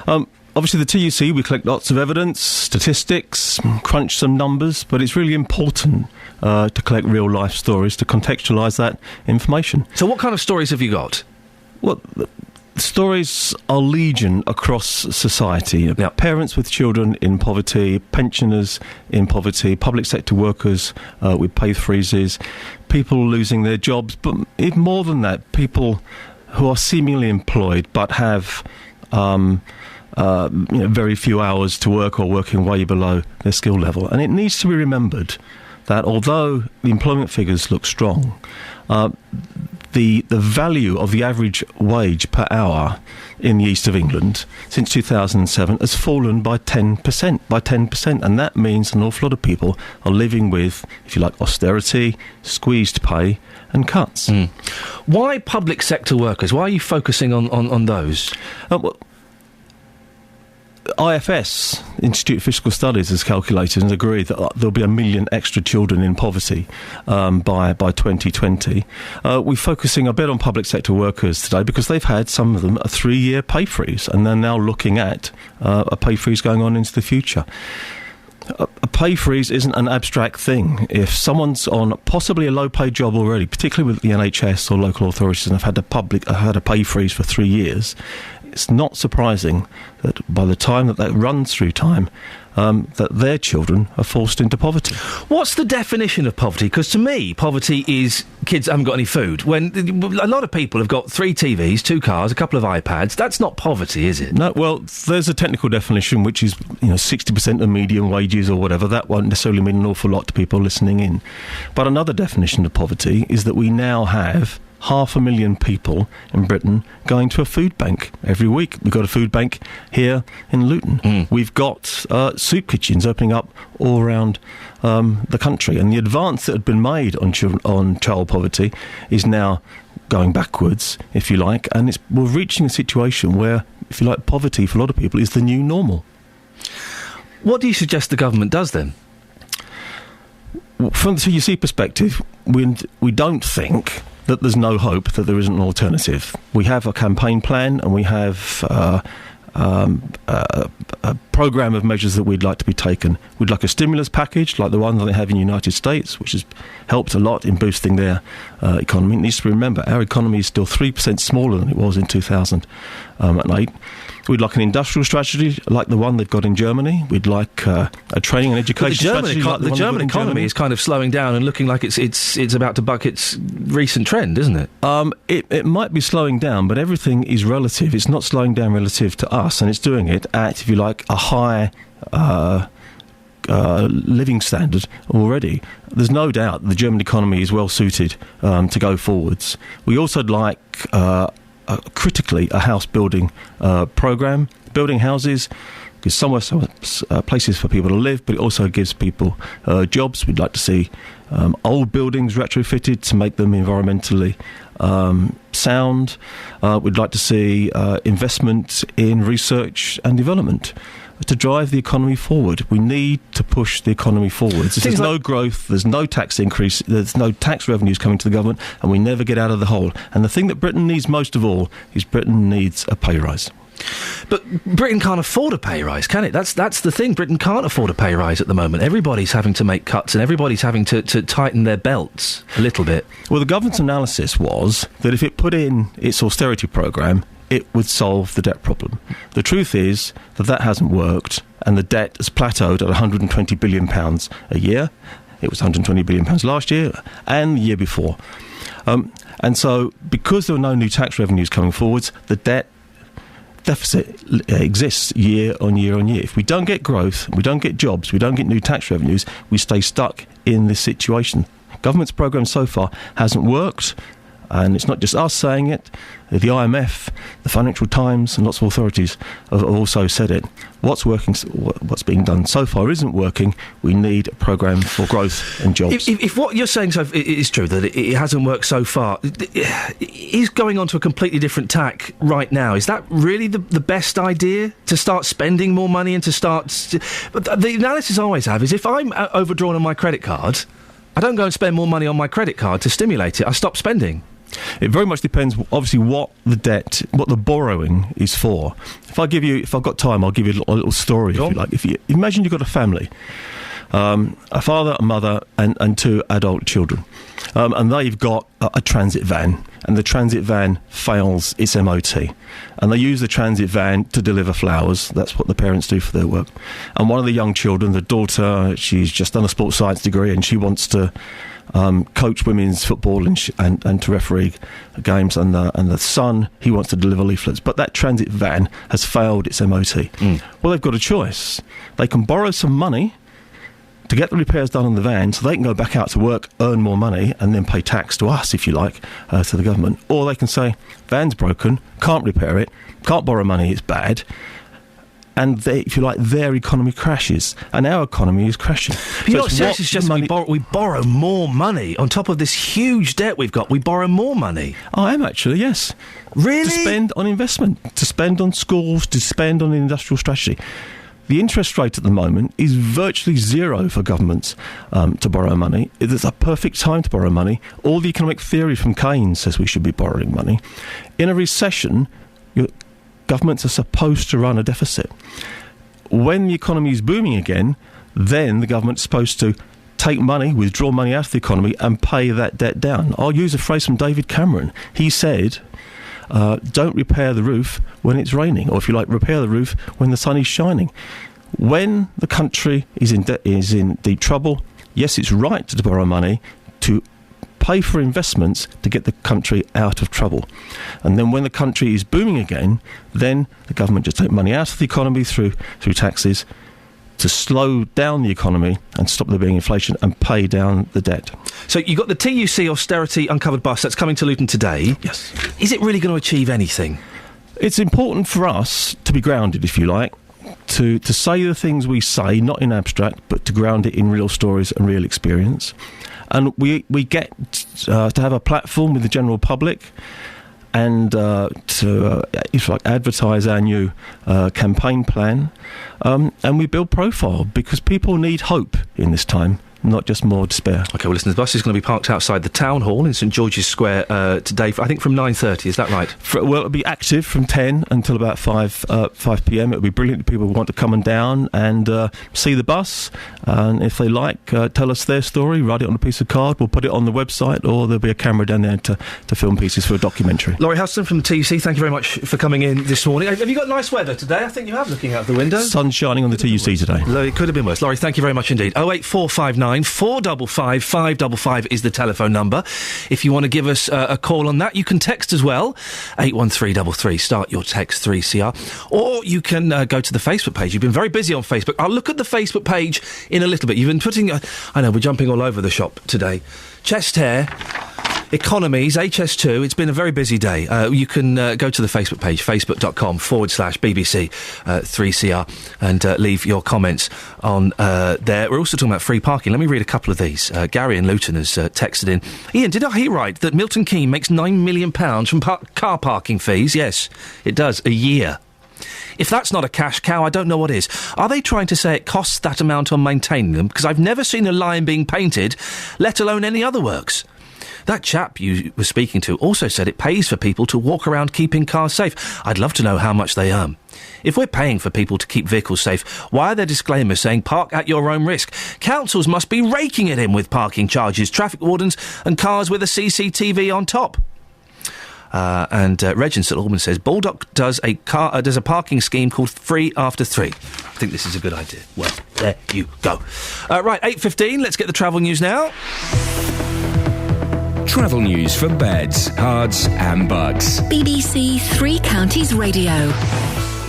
Obviously, the TUC, we collect lots of evidence, statistics, crunch some numbers, but it's really important to collect real-life stories, to contextualise that information. So what kind of stories have you got? Well, stories are legion across society. Now, parents with children in poverty, pensioners in poverty, public sector workers with pay freezes, people losing their jobs, but even more than that, people who are seemingly employed but have very few hours to work or working way below their skill level. And it needs to be remembered that although the employment figures look strong, the value of the average wage per hour in the east of England since 2007 has fallen by 10%, and that means an awful lot of people are living with, if you like, austerity, squeezed pay and cuts. Why public sector workers? Why are you focusing on those? IFS, Institute for Fiscal Studies, has calculated and agreed that there'll be 1 million extra children in poverty by 2020. We're focusing a bit on public sector workers today because they've had, some of them, a 3-year pay freeze, and they're now looking at a pay freeze going on into the future. A pay freeze isn't an abstract thing. If someone's on possibly a low-paid job already, particularly with the NHS or local authorities, and have had a pay freeze for 3 years, it's not surprising that by the time that runs through time, that their children are forced into poverty. What's the definition of poverty? Because to me, poverty is kids haven't got any food. When a lot of people have got 3 TVs, 2 cars, a couple of iPads, that's not poverty, is it? No, well, there's a technical definition which is 60% of median wages or whatever. That won't necessarily mean an awful lot to people listening in. But another definition of poverty is that we now have 500,000 people in Britain going to a food bank every week. We've got a food bank here in Luton. We've got soup kitchens opening up all around the country, and the advance that had been made on child poverty is now going backwards, if you like, and we're reaching a situation where, if you like, poverty for a lot of people is the new normal. What do you suggest the government does then? From the TUC perspective, we don't think that there's no hope, that there isn't an alternative. We have a campaign plan, and we have a programme of measures that we'd like to be taken. We'd like a stimulus package like the one that they have in the United States, which has helped a lot in boosting their economy. It needs to be remembered, our economy is still 3% smaller than it was in 2008. We'd like an industrial strategy like the one they've got in Germany. We'd like a training and education strategy like the German economy is kind of slowing down and looking like it's about to buck its recent trend, isn't it? It might be slowing down, but everything is relative. It's not slowing down relative to us, and it's doing it at, if you like, a high living standard already. There's no doubt the German economy is well suited to go forwards. We also like critically a house building programme. Building houses gives somewhere places for people to live, but it also gives people jobs. We'd like to see old buildings retrofitted to make them environmentally sound. We'd like to see investment in research and development to drive the economy forward. We need to push the economy forward. There's no growth, there's no tax increase, there's no tax revenues coming to the government, and we never get out of the hole. And the thing that Britain needs most of all is Britain needs a pay rise. But Britain can't afford a pay rise, can it? That's the thing. Britain can't afford a pay rise at the moment. Everybody's having to make cuts, and everybody's having to tighten their belts a little bit. Well, the government's analysis was that if it put in its austerity programme, it would solve the debt problem. The truth is that hasn't worked, and the debt has plateaued at £120 billion a year. It was £120 billion last year and the year before. And so, because there are no new tax revenues coming forwards, the debt deficit exists year on year on year. If we don't get growth, we don't get jobs, we don't get new tax revenues, we stay stuck in this situation. Government's programme so far hasn't worked. And it's not just us saying it. The IMF, the Financial Times, and lots of authorities have also said it. What's working, what's being done so far isn't working. We need a programme for growth and jobs. If what you're saying is true, that it hasn't worked so far, is going on to a completely different tack right now, is that really the best idea? To start spending more money and to start... But the analysis I always have is if I'm overdrawn on my credit card, I don't go and spend more money on my credit card to stimulate it. I stop spending. It very much depends, obviously, what the borrowing is for. If I've got time, I'll give you a little story, if you like. If you imagine you've got a family, a father, a mother, and two adult children, and they've got a transit van, and the transit van fails its MOT, and they use the transit van to deliver flowers. That's what the parents do for their work. And one of the young children, the daughter, she's just done a sports science degree, and she wants to coach women's football and to referee games, and the son, he wants to deliver leaflets, but that transit van has failed its MOT. Well, they've got a choice. They can borrow some money to get the repairs done on the van so they can go back out to work, earn more money, and then pay tax to us, if you like, to the government. Or they can say, van's broken, can't repair it, can't borrow money, it's bad. And if you like, their economy crashes, and our economy is crashing. But you're not seriously suggesting we borrow more money on top of this huge debt we've got? We borrow more money. I am actually, yes. Really? To spend on investment, to spend on schools, to spend on the industrial strategy. The interest rate at the moment is virtually zero for governments to borrow money. It's a perfect time to borrow money. All the economic theory from Keynes says we should be borrowing money. In a recession, governments are supposed to run a deficit. When the economy is booming again, then the government's supposed to take money, withdraw money out of the economy and pay that debt down. I'll use a phrase from David Cameron. He said, don't repair the roof when it's raining, or if you like, repair the roof when the sun is shining. When the country is in deep trouble, yes, it's right to borrow money to pay for investments to get the country out of trouble. And then when the country is booming again, then the government just take money out of the economy through taxes to slow down the economy and stop there being inflation and pay down the debt. So you've got the TUC austerity uncovered bus that's coming to Luton today. Yes. Is it really going to achieve anything? It's important for us to be grounded, if you like, to say the things we say, not in abstract, but to ground it in real stories and real experience. And we get to have a platform with the general public and to, if you like, advertise our new campaign plan. And we build profile because people need hope in this time. not just more despair. OK, well, listen, the bus is going to be parked outside the Town Hall in St George's Square today, I think from 9:30, is that right? Well, it'll be active from 10 until about 5 p.m. It'll be brilliant. People want to come and down and see the bus, and if they like, tell us their story, write it on a piece of card, we'll put it on the website, or there'll be a camera down there to film pieces for a documentary. Laurie Hudson from the TUC, thank you very much for coming in this morning. Have you got nice weather today? I think you have, looking out the window. Sun shining on the TUC today. It could have been worse. Laurie, thank you very much indeed. 08459 455 555 is the telephone number. If you want to give us a call on that, you can text as well. 81333. Start your text 3CR. Or you can go to the Facebook page. You've been very busy on Facebook. I'll look at the Facebook page in a little bit. You've been putting... I know, we're jumping all over the shop today. Chest hair... Economies, HS2, it's been a very busy day. You can go to the Facebook page, facebook.com/BBC 3CR, and leave your comments on there. We're also talking about free parking. Let me read a couple of these. Gary in Luton has texted in. Iain, did I hear right that Milton Keynes makes £9 million from car parking fees? Yes, it does, a year. If that's not a cash cow, I don't know what is. Are they trying to say it costs that amount on maintaining them? Because I've never seen a lion being painted, let alone any other works. That chap you were speaking to also said it pays for people to walk around keeping cars safe. I'd love to know how much they earn. If we're paying for people to keep vehicles safe, why are there disclaimers saying park at your own risk? Councils must be raking it in with parking charges, traffic wardens and cars with a CCTV on top. And Reg in St Albans says Baldock does a parking scheme called Free After 3. I think this is a good idea. Well, there you go. Right, 8:15. Let's get the travel news now. Travel news for beds, cards and bugs. BBC Three Counties Radio.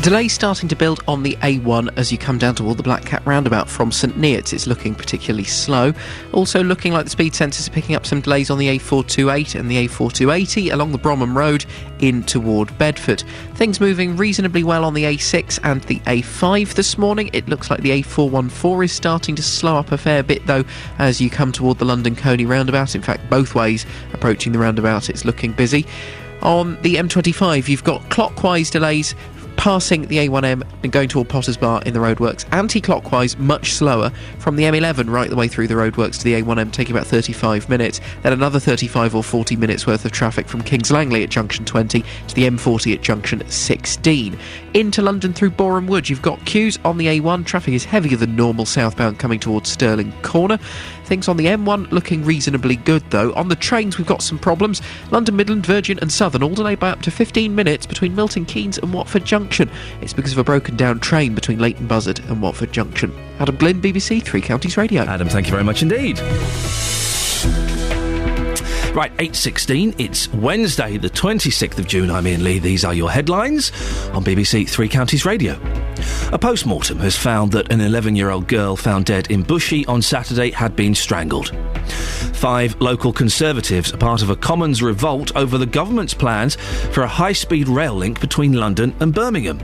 Delays starting to build on the A1 as you come down toward the Black Cat roundabout from St Neots. It's looking particularly slow. Also looking like the speed sensors are picking up some delays on the A428 and the A4280 along the Bromham Road in toward Bedford. Things moving reasonably well on the A6 and the A5 this morning. It looks like the A414 is starting to slow up a fair bit though as you come toward the London Coney roundabout. In fact, both ways approaching the roundabout, it's looking busy. On the M25, you've got clockwise delays passing the A1M and going toward Potter's Bar in the roadworks. Anti-clockwise, much slower from the M11 right the way through the roadworks to the A1M, taking about 35 minutes. Then another 35 or 40 minutes worth of traffic from Kings Langley at junction 20 to the M40 at junction 16. Into London through Boreham Wood, you've got queues on the A1. Traffic is heavier than normal southbound coming towards Stirling Corner. Things on the M1 looking reasonably good though. On the trains we've got some problems. London Midland, Virgin and Southern all delayed by up to 15 minutes between Milton Keynes and Watford Junction. It's because of a broken down train between Leighton Buzzard and Watford Junction. Adam Glynn, BBC Three Counties Radio. Adam, thank you very much indeed. Right, 8:16, it's Wednesday the 26th of June. I'm Iain Lee. These are your headlines on BBC Three Counties Radio. A post-mortem has found that an 11-year-old girl found dead in Bushey on Saturday had been strangled. 5 local Conservatives are part of a Commons revolt over the government's plans for a high-speed rail link between London and Birmingham.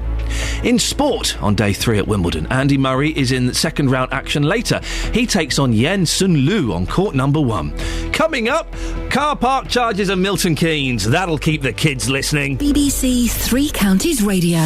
In sport, on day 3 at Wimbledon, Andy Murray is in second-round action later. He takes on Yen Sun Lu on court number 1. Coming up, car park charges at Milton Keynes. That'll keep the kids listening. BBC Three Counties Radio.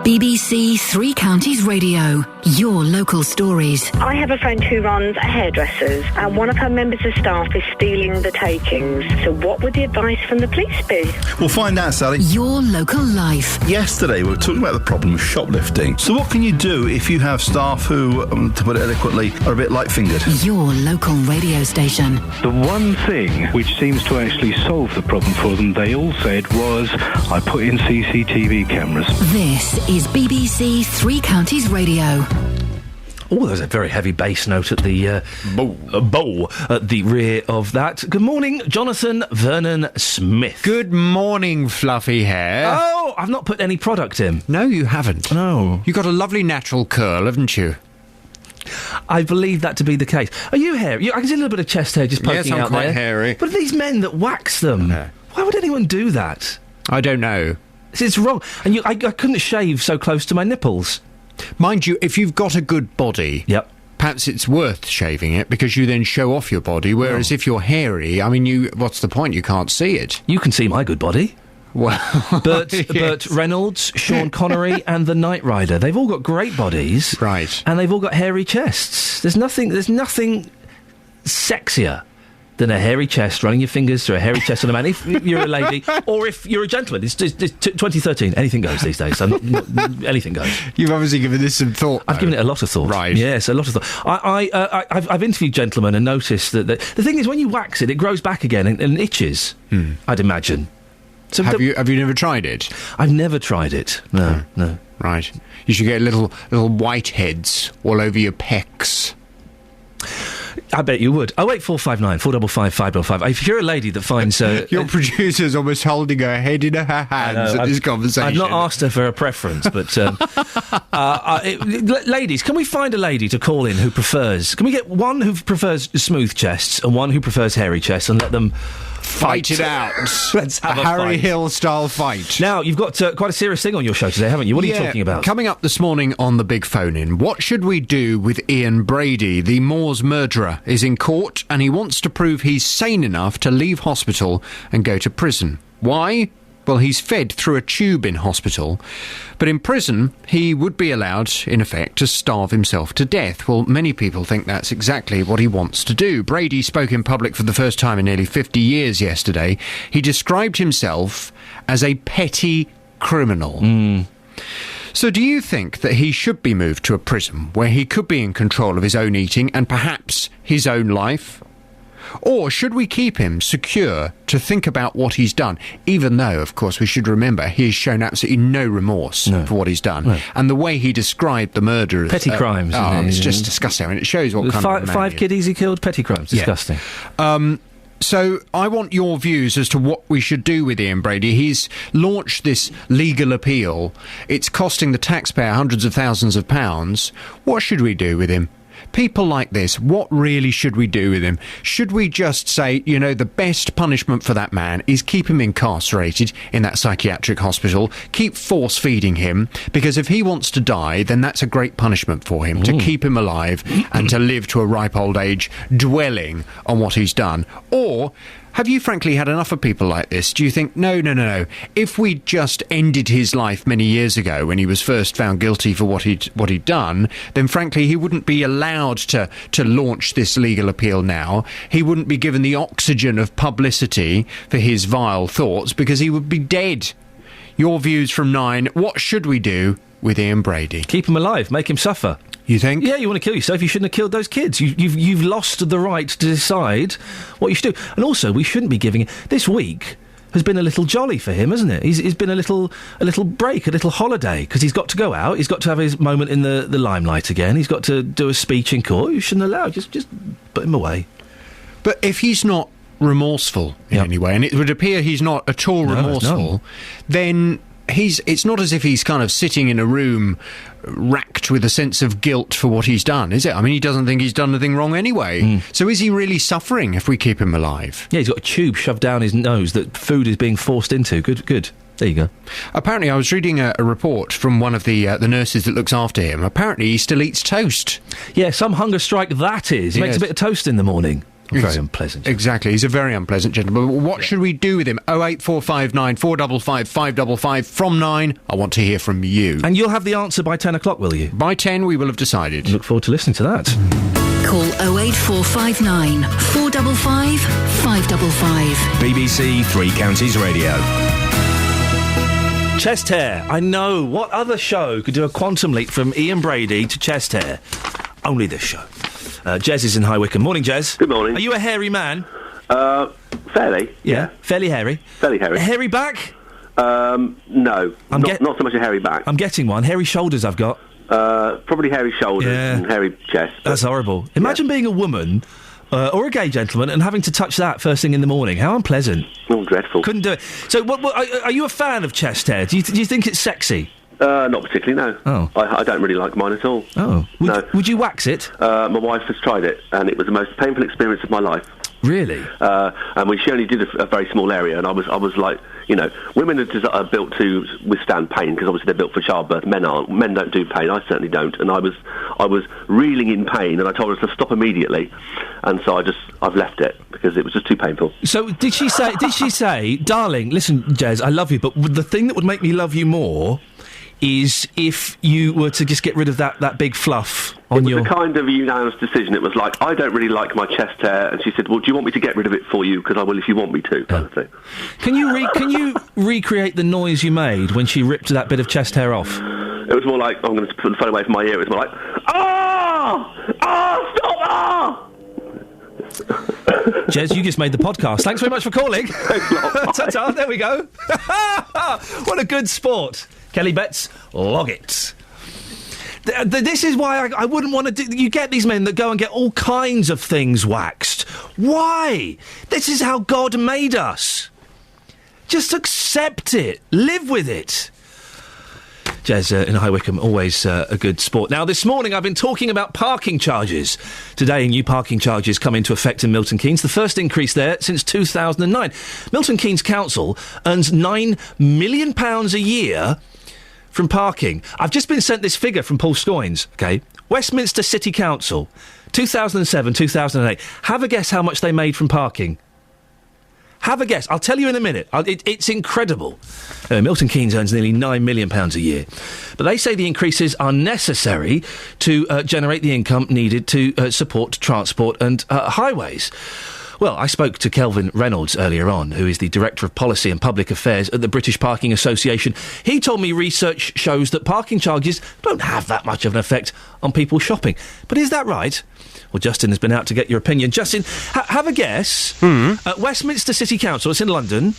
BBC Three Counties Radio. Your local stories. I have a friend who runs a hairdresser's and one of her members of staff is stealing the takings. So what would the advice from the police be? We'll find out, Sally. Your local life. Yesterday we were talking about the problem of shoplifting. So what can you do if you have staff who, to put it eloquently, are a bit light-fingered? Your local radio station. The one thing which seems to actually solve the problem for them, they all said, was I put in CCTV cameras. This is BBC Three Counties Radio. Oh, there's a very heavy bass note at the bow at the rear of that. Good morning, Jonathan Vernon Smith. Good morning, fluffy hair. Oh, I've not put any product in. No, you haven't. No. You've got a lovely natural curl, haven't you? I believe that to be the case. Are you hairy? I can see a little bit of chest hair just poking out there. Yes, I'm quite hairy. But these men that wax them, why would anyone do that? I don't know. It's wrong. And I couldn't shave so close to my nipples. Mind you, if you've got a good body, perhaps it's worth shaving it because you then show off your body, whereas if you're hairy, I mean, what's the point? You can't see it. You can see my good body. Well, Burt Reynolds, Sean Connery, and the Knight Rider. They've all got great bodies, right? And they've all got hairy chests. There's nothing sexier than a hairy chest, running your fingers through a hairy chest on a man. If you're a lady, or if you're a gentleman, it's 2013. Anything goes these days. Anything goes. You've obviously given this some thought. I've given it a lot of thought. Right. Yes, a lot of thought. I've interviewed gentlemen and noticed that the thing is, when you wax it grows back again and itches. I'd imagine. So have you never tried it? I've never tried it. No. Right. You should get little whiteheads all over your pecs. I bet you would. 08459 455 555. If you're a lady that finds... your producer's almost holding her head in her hands at this conversation. I've not asked her for a preference, but... ladies, can we find a lady to call in who prefers... Can we get one who prefers smooth chests and one who prefers hairy chests and let them... Fight it out. Let's have a Harry fight. Hill-style fight. Now, you've got quite a serious thing on your show today, haven't you? What are you talking about? Coming up this morning on the Big Phone-In, what should we do with Iain Brady? The Moors murderer is in court and he wants to prove he's sane enough to leave hospital and go to prison. Why? Well, he's fed through a tube in hospital, but in prison he would be allowed, in effect, to starve himself to death. Well, many people think that's exactly what he wants to do. Brady spoke in public for the first time in nearly 50 years yesterday. He described himself as a petty criminal. So do you think that he should be moved to a prison where he could be in control of his own eating and perhaps his own life? Or should we keep him secure to think about what he's done, even though, of course, we should remember he has shown absolutely no remorse for what he's done. No. And the way he described the murderers... Petty crimes. It's just disgusting. I mean, it shows what kind of man five kiddies he killed, petty crimes. Disgusting. So I want your views as to what we should do with Iain Brady. He's launched this legal appeal. It's costing the taxpayer hundreds of thousands of pounds. What should we do with him? People like this, what really should we do with him? Should we just say, the best punishment for that man is keep him incarcerated in that psychiatric hospital, keep force-feeding him, because if he wants to die, then that's a great punishment for him, to keep him alive and to live to a ripe old age dwelling on what he's done? Or... have you frankly had enough of people like this? Do you think, no, if we just ended his life many years ago when he was first found guilty for what he'd done, then frankly he wouldn't be allowed to launch this legal appeal now. He wouldn't be given the oxygen of publicity for his vile thoughts because he would be dead. Your views from 9. What should we do with Iain Brady? Keep him alive, make him suffer. You think? Yeah, you want to kill yourself, you shouldn't have killed those kids. You've lost the right to decide what you should do. And also, we shouldn't be giving... This week has been a little jolly for him, hasn't it? He's been a little break, a little holiday, because he's got to go out, he's got to have his moment in the limelight again, he's got to do a speech in court. You shouldn't allow, just put him away. But if he's not remorseful in any way, and it would appear he's not at all remorseful, then... It's not as if he's kind of sitting in a room racked with a sense of guilt for what he's done, is it? I mean, he doesn't think he's done anything wrong anyway. So is he really suffering if we keep him alive? Yeah, he's got a tube shoved down his nose that food is being forced into. Good. There you go. Apparently, I was reading a report from one of the nurses that looks after him. Apparently, he still eats toast. Yeah, some hunger strike that is. He makes a bit of toast in the morning. Very unpleasant. Exactly. He's a very unpleasant gentleman. What should we do with him? 08459 455 555 from 9. I want to hear from you. And you'll have the answer by 10 o'clock, will you? By 10, we will have decided. Look forward to listening to that. Call 08459 455 555. BBC Three Counties Radio. Chest hair. I know. What other show could do a quantum leap from Iain Brady to chest hair? Only this show. Jez is in High Wycombe. Morning, Jez. Good morning. Are you a hairy man? Fairly. Yeah. Fairly hairy? Fairly hairy. A hairy back? No. Not so much a hairy back. I'm getting one. Hairy shoulders I've got. Probably hairy shoulders and hairy chest. That's horrible. Imagine being a woman... or a gay gentleman and having to touch that first thing in the morning. How unpleasant. Oh, dreadful. Couldn't do it. So, are you a fan of chest hair? Do you think it's sexy? Not particularly, no. Oh. I don't really like mine at all. Oh. Would you wax it? My wife has tried it, and it was the most painful experience of my life. Really? And she only did a very small area, and I was like, You know, women are built to withstand pain because obviously they're built for childbirth. Men aren't. Men don't do pain. I certainly don't. And I was reeling in pain, and I told her to stop immediately. And so I've left it because it was just too painful. So did she say, darling, listen, Jez, I love you, but the thing that would make me love you more is if you were to just get rid of that big fluff on your... It was a kind of unanimous decision. It was like, I don't really like my chest hair, and she said, well, do you want me to get rid of it for you? Because I will if you want me to, kind of thing. Can you recreate the noise you made when she ripped that bit of chest hair off? It was more like, I'm going to put the phone away from my ear, it was more like, stop, Jez, you just made the podcast. Thanks very much for calling. Ta-ta, there we go. What a good sport. Kelly Betts, log it. This is why I wouldn't want to do... You get these men that go and get all kinds of things waxed. Why? This is how God made us. Just accept it. Live with it. Jez in High Wycombe, always a good sport. Now, this morning I've been talking about parking charges. Today, new parking charges come into effect in Milton Keynes. The first increase there since 2009. Milton Keynes Council earns £9 million a year from parking. I've just been sent this figure from Paul Scoynes, OK? Westminster City Council, 2007, 2008. Have a guess how much they made from parking. Have a guess. I'll tell you in a minute. It's incredible. Milton Keynes earns nearly £9 million a year. But they say the increases are necessary to generate the income needed to support transport and highways. Well, I spoke to Kelvin Reynolds earlier on, who is the Director of Policy and Public Affairs at the British Parking Association. He told me research shows that parking charges don't have that much of an effect on people shopping. But is that right? Well, Justin has been out to get your opinion. Justin, have a guess. At Westminster City Council, it's in London,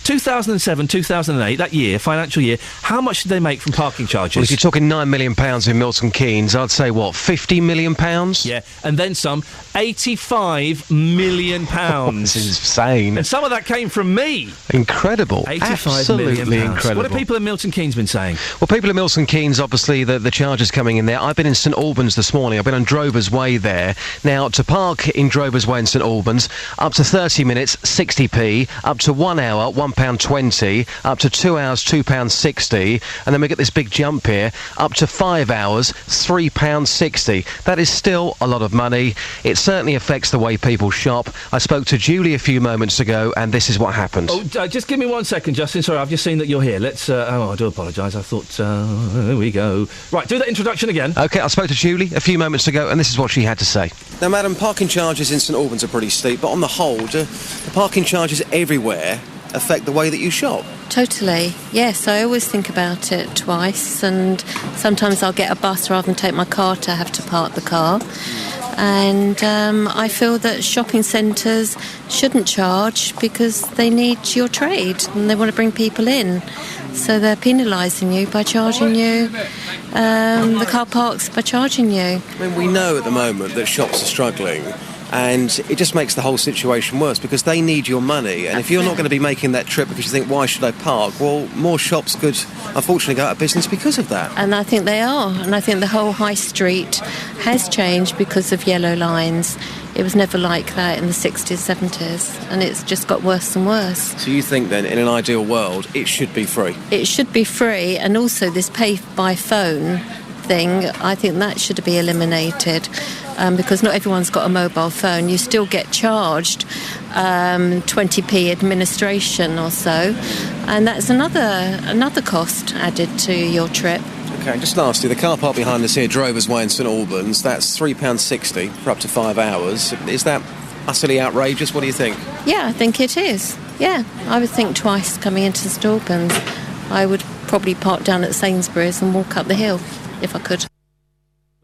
2007, 2008, that year, financial year, how much did they make from parking charges? Well, if you're talking £9 million in Milton Keynes, I'd say, what, £50 million? Yeah, and then some, £85 million. This is insane. And some of that came from me. Incredible. Absolutely incredible. What have people in Milton Keynes been saying? Well, people in Milton Keynes, obviously, the charges coming in there. I've been in St Albans this morning. I've been on Drover's Way there. Now, to park in Drover's Way in St Albans, up to 30 minutes, 60p, up to 1 hour, £1.20, up to 2 hours, £2.60, and then we get this big jump here, up to 5 hours, £3.60. That is still a lot of money. It certainly affects the way people shop. I spoke to Julie a few moments ago, and this is what happened. Oh, just give me 1 second, Justin. Sorry, I've just seen that you're here. Let's... I do apologise. I thought... there we go. Right, do that introduction again. OK, I spoke to Julie a few moments ago, and this is what she had to say. Now, madam, parking charges in St Albans are pretty steep, but on the whole, do the parking charges everywhere affect the way that you shop? Totally, yes. I always think about it twice, and sometimes I'll get a bus rather than take my car to have to park the car. And I feel that shopping centres shouldn't charge because they need your trade and they want to bring people in. So they're penalising you by charging you the car parks by charging you. I mean, we know at the moment that shops are struggling, and it just makes the whole situation worse because they need your money, and if you're not going to be making that trip because you think, why should I park? Well, more shops could unfortunately go out of business because of that. And I think they are, and I think the whole high street has changed because of yellow lines. It was never like that in the 60s, 70s, and it's just got worse and worse. So you think then, in an ideal world, it should be free? It should be free, and also this pay by phone thing, I think that should be eliminated. Because not everyone's got a mobile phone. You still get charged 20p administration or so, and that's another cost added to your trip. Okay, just lastly, the car park behind us here, Drover's Way in St Albans, that's £3.60 for up to 5 hours. Is that utterly outrageous? What do you think? Yeah, I think it is. Yeah, I would think twice coming into St Albans. I would probably park down at Sainsbury's and walk up the hill if I could.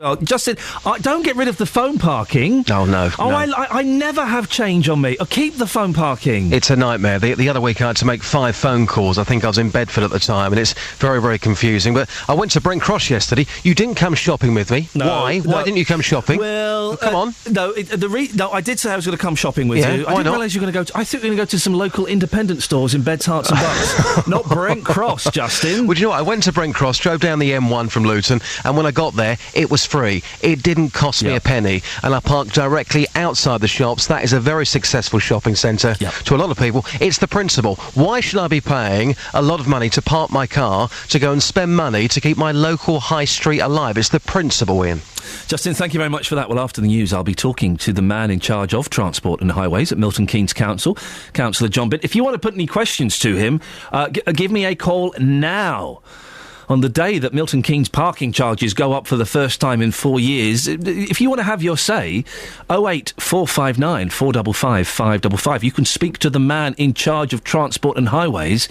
Oh, Justin, don't get rid of the phone parking. Oh, no. Oh, no. I never have change on me. Keep the phone parking. It's a nightmare. The other week I had to make 5 phone calls. I think I was in Bedford at the time, and it's very, very confusing. But I went to Brent Cross yesterday. You didn't come shopping with me. No, Why? No. Why didn't you come shopping? Well, come on. No, I did say I was going to come shopping with you. Why I didn't realise you were going to go... I thought you were going to go to some local independent stores in Beds, Herts and Bucks. Not Brent Cross, Justin. Well, do you know what? I went to Brent Cross, drove down the M1 from Luton, and when I got there, it was free. It didn't cost me a penny, and I parked directly outside the shops. That is a very successful shopping centre to a lot of people. It's the principle. Why should I be paying a lot of money to park my car, to go and spend money to keep my local high street alive? It's the principle, Ian. Justin, thank you very much for that. Well, after the news, I'll be talking to the man in charge of transport and highways at Milton Keynes Council, Councillor John Bitt. If you want to put any questions to him, give me a call now. On the day that Milton Keynes parking charges go up for the first time in 4 years, if you want to have your say, 08459 455 555. You can speak to the man in charge of transport and highways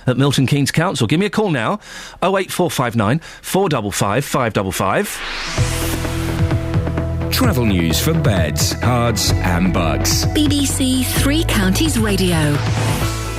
at Milton Keynes Council. Give me a call now, 08459 455 555. Travel news for beds, cards and bugs. BBC Three Counties Radio.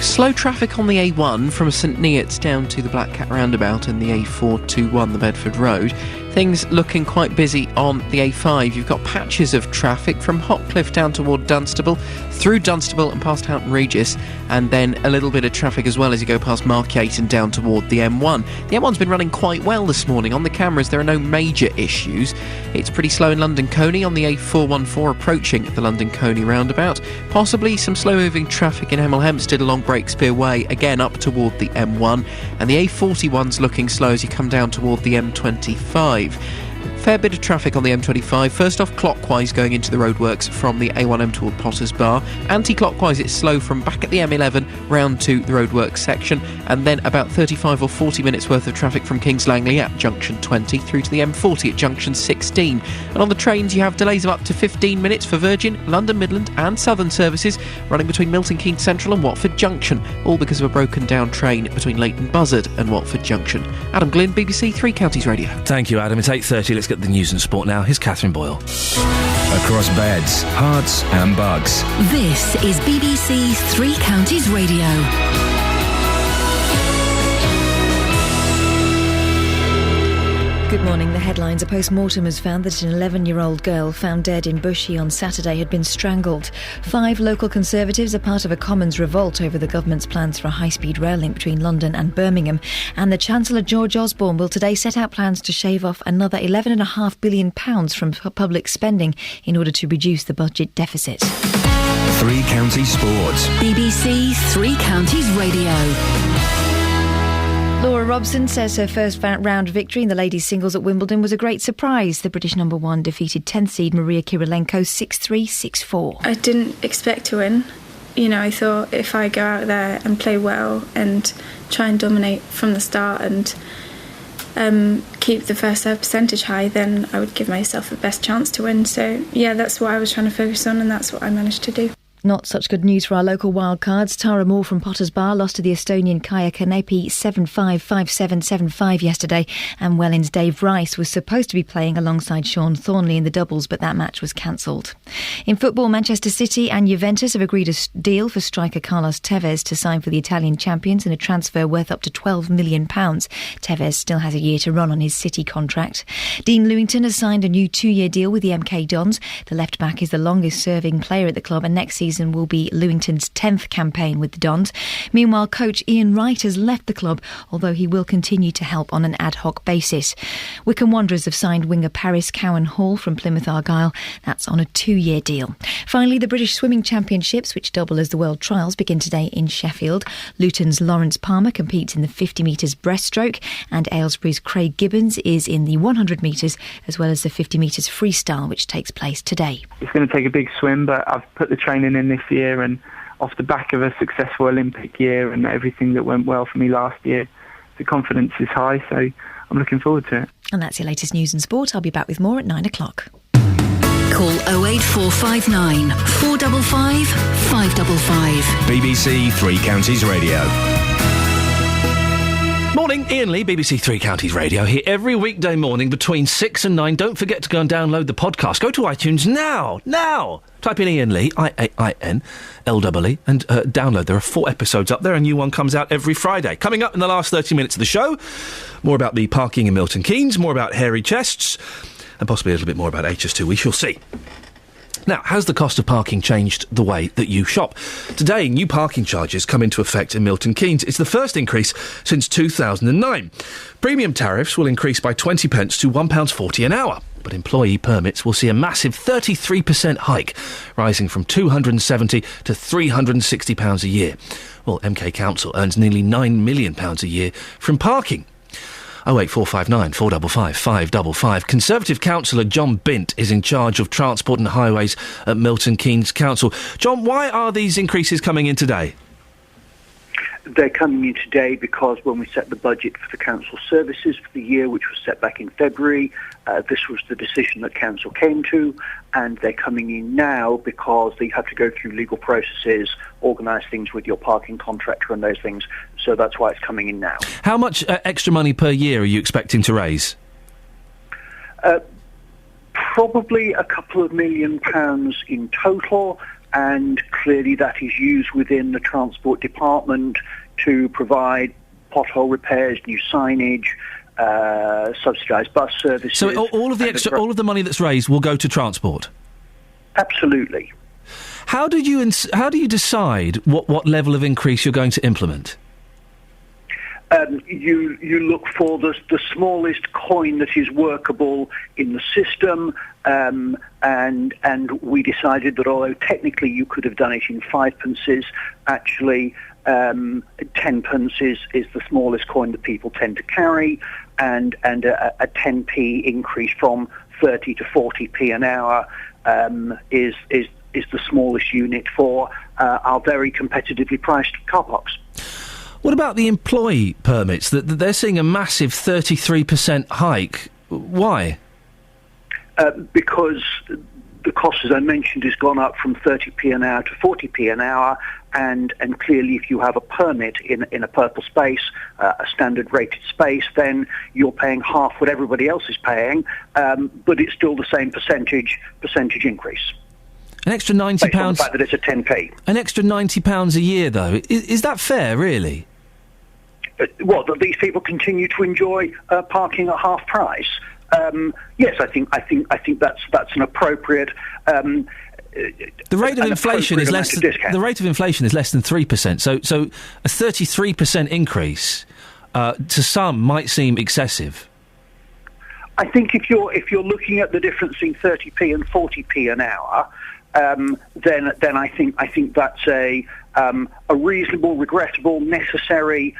Slow traffic on the A1 from St Neots down to the Black Cat roundabout and the A421, the Bedford Road. Things looking quite busy on the A5. You've got patches of traffic from Hopcliffe down toward Dunstable, through Dunstable and past Houghton Regis, and then a little bit of traffic as well as you go past Markyate and down toward the M1. The M1's been running quite well this morning. On the cameras, there are no major issues. It's pretty slow in London Coney on the A414 approaching the London Coney roundabout. Possibly some slow-moving traffic in Hemel Hempstead along Breakspear Way, again up toward the M1. And the A41's looking slow as you come down toward the M25. Fair bit of traffic on the M25. First off, clockwise going into the roadworks from the A1M toward Potters Bar. Anti-clockwise, it's slow from back at the M11 round to the roadworks section, and then about 35 or 40 minutes worth of traffic from Kings Langley at junction 20 through to the M40 at junction 16. And on the trains, you have delays of up to 15 minutes for Virgin, London Midland and Southern services running between Milton Keynes Central and Watford Junction, all because of a broken down train between Leighton Buzzard and Watford Junction. Adam Glynn, BBC Three Counties Radio. Thank you, Adam. It's 8:30. Let's get the news and sport now. Here's Catherine Boyle. Across beds, hearts and bugs. This is BBC Three Counties Radio. Good morning. The headlines. A post-mortem has found that an 11-year-old girl found dead in Bushey on Saturday had been strangled. 5 local Conservatives are part of a Commons revolt over the government's plans for a high-speed rail link between London and Birmingham. And the Chancellor George Osborne will today set out plans to shave off another £11.5 billion from public spending in order to reduce the budget deficit. Three Counties Sports. BBC Three Counties Radio. Laura Robson says her first round victory in the ladies' singles at Wimbledon was a great surprise. The British number 1 defeated 10th seed Maria Kirilenko 6-3, 6-4. I didn't expect to win. You know, I thought if I go out there and play well and try and dominate from the start and keep the first serve percentage high, then I would give myself the best chance to win. So, yeah, that's what I was trying to focus on, and that's what I managed to do. Not such good news for our local wildcards. Tara Moore from Potters Bar lost to the Estonian Kaia Kanepi 7-5, 5-7, 7-5 yesterday, and Welling's Dave Rice was supposed to be playing alongside Sean Thornley in the doubles, but that match was cancelled. In football, Manchester City and Juventus have agreed a deal for striker Carlos Tevez to sign for the Italian champions in a transfer worth up to £12 million. Tevez still has a year to run on his City contract. Dean Lewington has signed a new 2-year deal with the MK Dons. The left-back is the longest-serving player at the club, and next season will be Lewington's 10th campaign with the Dons. Meanwhile, coach Iain Wright has left the club, although he will continue to help on an ad hoc basis. Wycombe Wanderers have signed winger Paris Cowan Hall from Plymouth Argyle. That's on a 2-year deal. Finally, the British Swimming Championships, which double as the World Trials, begin today in Sheffield. Luton's Lawrence Palmer competes in the 50 metres breaststroke, and Aylesbury's Craig Gibbons is in the 100 metres, as well as the 50 metres freestyle, which takes place today. It's going to take a big swim, but I've put the training in this year, and off the back of a successful Olympic year and everything that went well for me last year, the confidence is high, so I'm looking forward to it. And that's your latest news and sport. I'll be back with more at 9 o'clock. Call 08459 455 555. BBC Three Counties Radio. Morning, Iain Lee, BBC Three Counties Radio, here every weekday morning between 6 and 9. Don't forget to go and download the podcast. Go to iTunes now! Type in Iain Lee, I-A-I-N-L-E-E, and download. There are 4 episodes up there. A new one comes out every Friday. Coming up in the last 30 minutes of the show, more about the parking in Milton Keynes, more about hairy chests, and possibly a little bit more about HS2. We shall see. Now, has the cost of parking changed the way that you shop? Today, new parking charges come into effect in Milton Keynes. It's the first increase since 2009. Premium tariffs will increase by 20p to £1.40 an hour. But employee permits will see a massive 33% hike, rising from £270 to £360 a year. Well, MK Council earns nearly £9 million a year from parking. 08459 455 555. Conservative councillor John Bint is in charge of transport and highways at Milton Keynes Council. John, why are these increases coming in today? They're coming in today because when we set the budget for the council services for the year, which was set back in February, this was the decision that council came to, and they're coming in now because they have to go through legal processes, organise things with your parking contractor and those things, so that's why it's coming in now. How much extra money per year are you expecting to raise? Probably a couple of £1 million in total, and clearly that is used within the transport department to provide pothole repairs, new signage, subsidised bus services. So all of the money that's raised will go to transport? Absolutely. How do you decide what level of increase you're going to implement? You look for the smallest coin that is workable in the system, and we decided that although technically you could have done it in 5p, actually 10p is the smallest coin that people tend to carry, and a 10p increase from 30 to 40p an hour is the smallest unit for our very competitively priced car parks. What about the employee permits? They're seeing a massive 33% hike. Why? Because the cost, as I mentioned, has gone up from 30p an hour to 40p an hour, and clearly if you have a permit in a purple space, a standard rated space, then you're paying half what everybody else is paying, but it's still the same percentage increase. An extra £90. Based on the fact that it's a 10p. An extra £90 a year, though. Is that fair, really? What, that these people continue to enjoy parking at half price? Yes, I think that's an appropriate. The rate of inflation is less. The rate of inflation is less than 3%. So a 33% increase to some might seem excessive. I think if you're looking at the difference in 30p and 40p an hour, then I think that's a reasonable, regrettable, necessary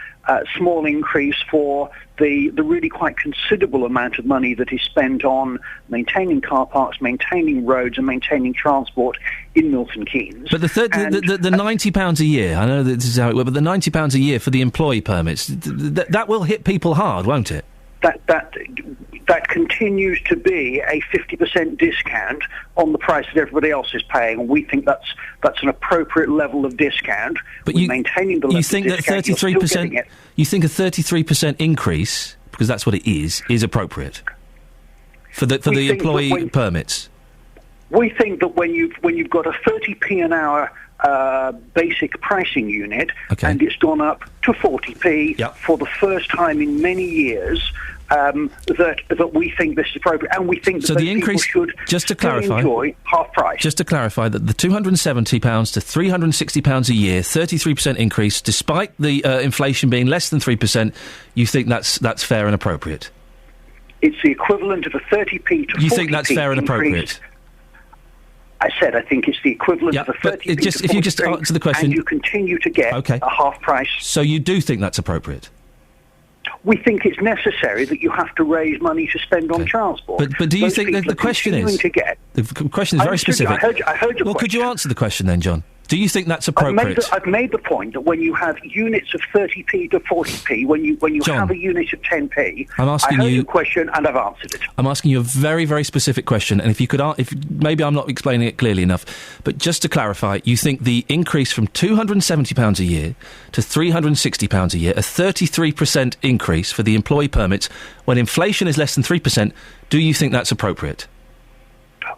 small increase for the really quite considerable amount of money that is spent on maintaining car parks, maintaining roads, and maintaining transport in Milton Keynes. But the £90 a year, I know that this is how it works, but the £90 a year for the employee permits, that will hit people hard, won't it? That continues to be a 50% discount on the price that everybody else is paying, and we think that's an appropriate level of discount. But maintaining the level of discount, that 33%? You think a 33% increase, because that's what it is appropriate for the employee permits? We think that when you've got a 30p an hour basic pricing unit, and it's gone up to 40p for the first time in many years, that we think this is appropriate, and we think that so the increase should enjoy half price. Just to clarify, that the £270 to £360 a year, 33% increase, despite the inflation being less than 3%, you think that's fair and appropriate? It's the equivalent of a 30p to 40p. You think that's fair and appropriate? I said I think it's the equivalent of a 30p to 40p. If you just answer the question, and you continue to get a half price. So you do think that's appropriate? We think it's necessary that you have to raise money to spend on transport. But do you think that the question is... The question is very specific. I heard your question. Could you answer the question then, John? Do you think that's appropriate? I've made the point that when you have units of 30p to 40p, when you John, have a unit of 10p, I'm asking I heard your question and I've answered it. I'm asking you a very, very specific question, and if you could, maybe I'm not explaining it clearly enough, but just to clarify, you think the increase from £270 a year to £360 a year, a 33% increase for the employee permits, when inflation is less than 3%, do you think that's appropriate?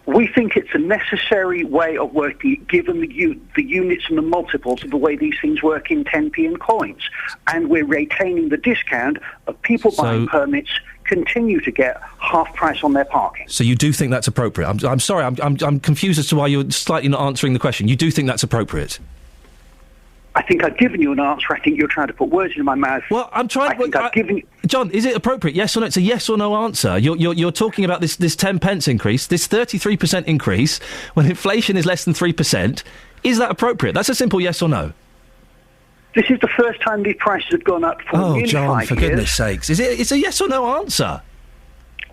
We think it's a necessary way of working, given the units and the multiples of the way these things work in 10p and coins. And we're retaining the discount of people buying permits continue to get half price on their parking. So you do think that's appropriate? I'm sorry, I'm confused as to why you're slightly not answering the question. You do think that's appropriate? I think I've given you an answer. I think you're trying to put words into my mouth. Well, I'm trying... John, is it appropriate? Yes or no? It's a yes or no answer. You're talking about this 10 pence increase, this 33% increase, when inflation is less than 3%. Is that appropriate? That's a simple yes or no. This is the first time these prices have gone up for nearly 5 years. Oh, John, for goodness sakes. It's a yes or no answer.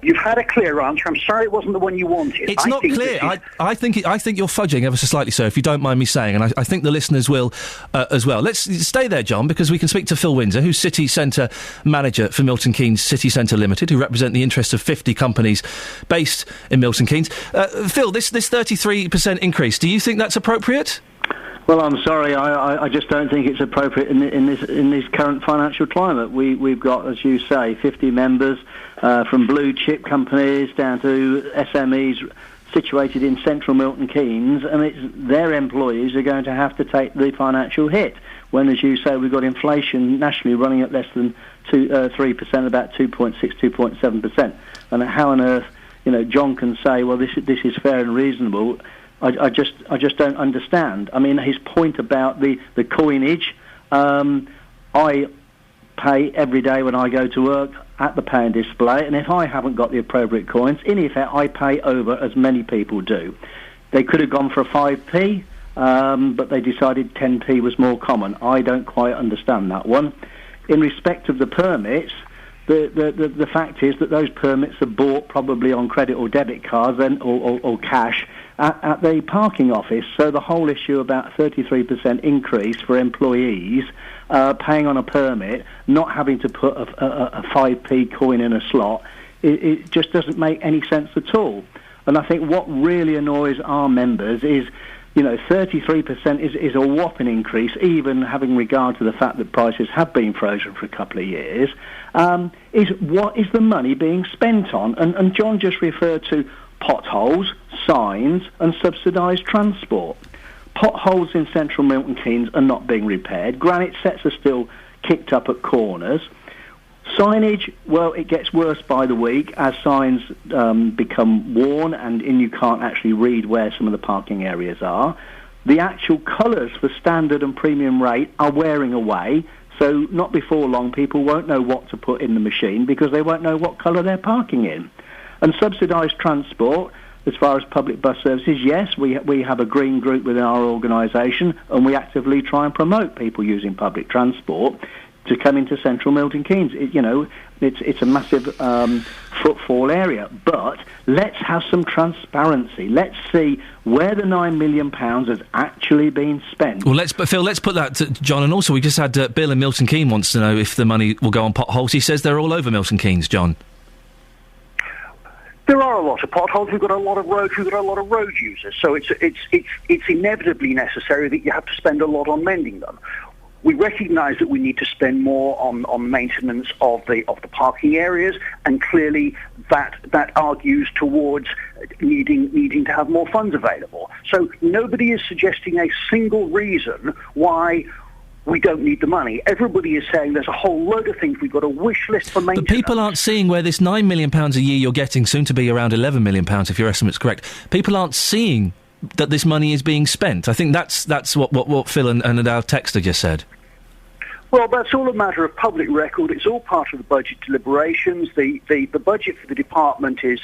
You've had a clear answer. I'm sorry it wasn't the one you wanted. It's not clear. I think you're fudging ever so slightly, sir, if you don't mind me saying, and I think the listeners will as well. Let's stay there, John, because we can speak to Phil Windsor, who's City Centre Manager for Milton Keynes City Centre Limited, who represent the interests of 50 companies based in Milton Keynes. Phil, this 33% increase, do you think that's appropriate? Well, I'm sorry. I just don't think it's appropriate in this current financial climate. We've got, as you say, 50 members from blue chip companies down to SMEs situated in central Milton Keynes, and it's their employees are going to have to take the financial hit. When, as you say, we've got inflation nationally running at less than 3%, about 2.6, 2.7%. And how on earth, John can say, well, this is fair and reasonable. I just don't understand. I mean, his point about the coinage, I pay every day when I go to work at the pay and display, and if I haven't got the appropriate coins, in effect, I pay over as many people do. They could have gone for a 5p, but they decided 10p was more common. I don't quite understand that one. In respect of the permits, the fact is that those permits are bought probably on credit or debit cards or cash at the parking office. So the whole issue about 33% increase for employees paying on a permit, not having to put a 5p coin in a slot, it just doesn't make any sense at all. And I think what really annoys our members is, 33% is a whopping increase, even having regard to the fact that prices have been frozen for a couple of years, is what is the money being spent on? And John just referred to potholes, signs and subsidised transport. Potholes in central Milton Keynes are not being repaired. Granite sets are still kicked up at corners. Signage, well, it gets worse by the week as signs become worn and you can't actually read where some of the parking areas are. The actual colours for standard and premium rate are wearing away, so not before long people won't know what to put in the machine because they won't know what colour they're parking in. And subsidised transport, as far as public bus services, yes, we have a green group within our organisation and we actively try and promote people using public transport to come into central Milton Keynes. It's a massive footfall area. But let's have some transparency. Let's see where the £9 million has actually been spent. Well, Phil, let's put that to John. And also, we just had Bill in Milton Keynes wants to know if the money will go on potholes. He says they're all over Milton Keynes, John. There are a lot of potholes. We've got a lot of roads. We've got a lot of road users. So it's inevitably necessary that you have to spend a lot on mending them. We recognise that we need to spend more on maintenance of the parking areas, and clearly that argues towards needing to have more funds available. So nobody is suggesting a single reason why we don't need the money. Everybody is saying there's a whole load of things. We've got a wish list for maintenance. But people aren't seeing where this £9 million a year you're getting, soon to be around £11 million if your estimate's correct. People aren't seeing that this money is being spent. I think that's what Phil and our texter just said. Well, that's all a matter of public record. It's all part of the budget deliberations. The budget for the department is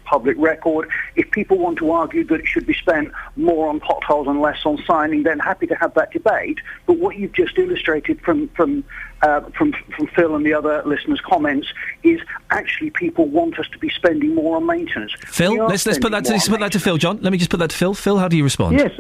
public record. If people want to argue that it should be spent more on potholes and less on signing, then happy to have that debate. But what you've just illustrated from Phil and the other listeners' comments is actually people want us to be spending more on maintenance. Phil, let's put that to Phil. John, let me just put that to Phil. Phil, how do you respond? Yes,